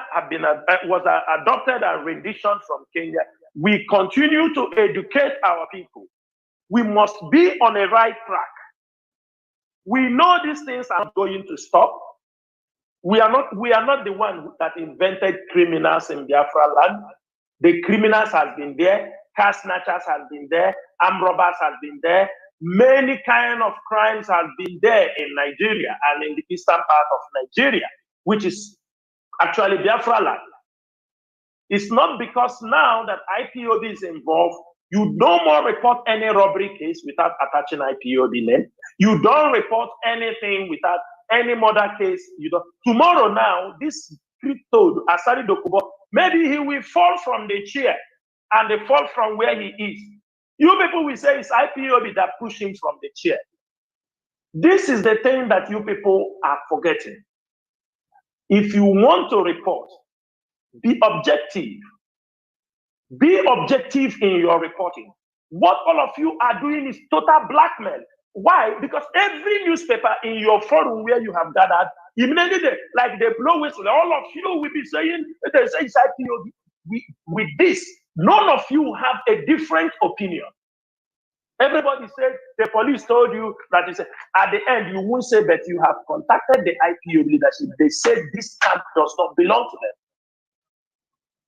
was adopted and renditioned from Kenya, we continue to educate our people. We must be on a right track. We know these things are not going to stop. We are not the one that invented criminals in Biafra land. The criminals have been there, car snatchers have been there, armed robbers have been there. Many kind of crimes have been there in Nigeria and in the eastern part of Nigeria, which is actually Biafra land. It's not because now that IPOB is involved, you no more report any robbery case without attaching IPOB name. You don't report anything without any murder case. You don't. Tomorrow now, this crypto, Asari Dokubo, maybe he will fall from the chair and they fall from where he is. You people will say it's IPOB that pushed him from the chair. This is the thing that you people are forgetting. If you want to report, be objective. Be objective in your reporting. What all of you are doing is total blackmail. Why? Because every newspaper in your forum where you have gathered, immediately, like they blow whistle, all of you will be saying, they say it's IPOB. With this, none of you have a different opinion. Everybody said the police told you that it's, at the end you won't say, but you have contacted the IPOB leadership. They said this camp does not belong to them.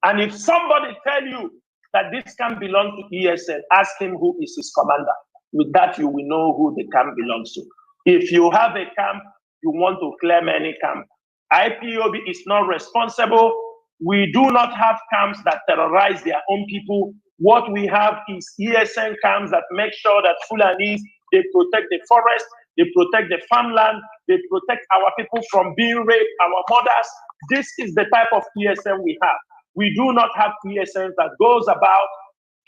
And if somebody tell you that this camp belongs to ESN, ask him who is his commander. With that, you will know who the camp belongs to. If you have a camp, you want to claim any camp. IPOB is not responsible. We do not have camps that terrorize their own people. What we have is ESN camps that make sure that Fulanis, they protect the forest, they protect the farmland, they protect our people from being raped, our mothers. This is the type of ESN we have. We do not have ESNs that goes about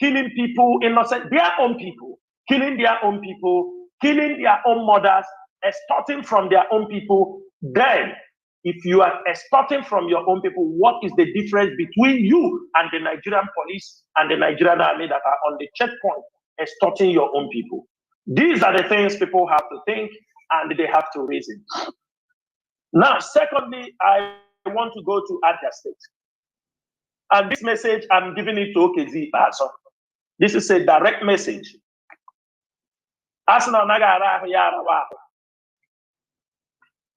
killing people, innocent, their own people, killing their own people, killing their own mothers, extorting from their own people. Then, if you are extorting from your own people, what is the difference between you and the Nigerian police and the Nigerian army that are on the checkpoint extorting your own people? These are the things people have to think and they have to reason. Now, secondly, I want to go to Abia State. And this message, I'm giving it to OKZ also. This is a direct message.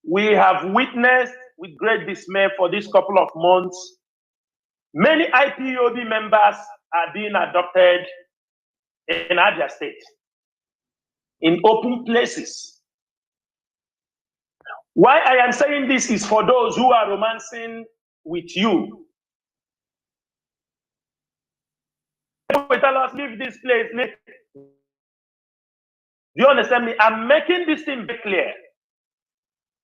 We have witnessed with great dismay for this couple of months, many IPOB members are being adopted in Abia State, in open places. Why I am saying this is for those who are romancing with you. People tell us, leave this place. Leave. Do you understand me? I'm making this thing very clear.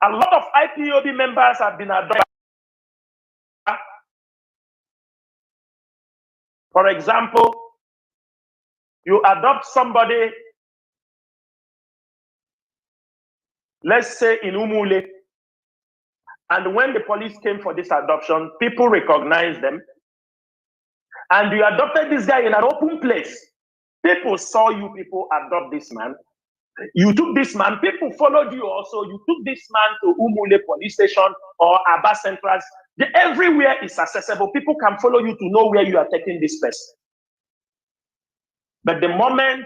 A lot of IPOB members have been adopted. For example, you adopt somebody, let's say in Umule, and when the police came for this adoption, people recognized them, and you adopted this guy in an open place. People saw you people adopt this man. You took this man, people followed you also. You took this man to Umule police station or Aba Central. Everywhere is accessible. People can follow you to know where you are taking this person. But the moment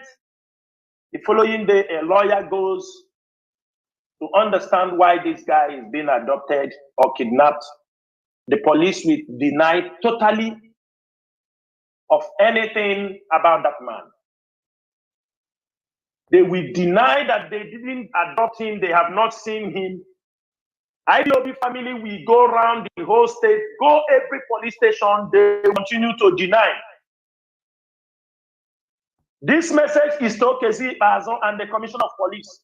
the following day a lawyer goes to understand why this guy is being adopted or kidnapped, the police will deny totally of anything about that man. They will deny that they didn't adopt him, they have not seen him. IPOB family will go around the whole state, go every police station, they continue to deny. This message is to Kezi Bazo and the Commissioner of Police.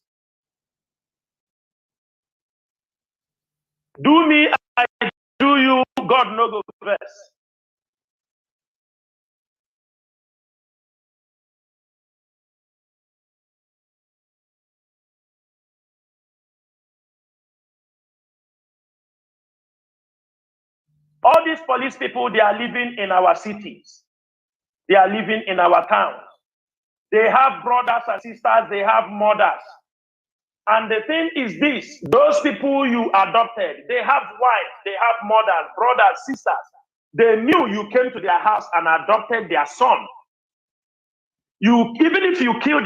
Do me, I do you, God no go first. All these police people, they are living in our cities. They are living in our towns. They have brothers and sisters, they have mothers. And the thing is this, those people you adopted, they have wives, they have mothers, brothers, sisters. They knew you came to their house and adopted their son. Even if you killed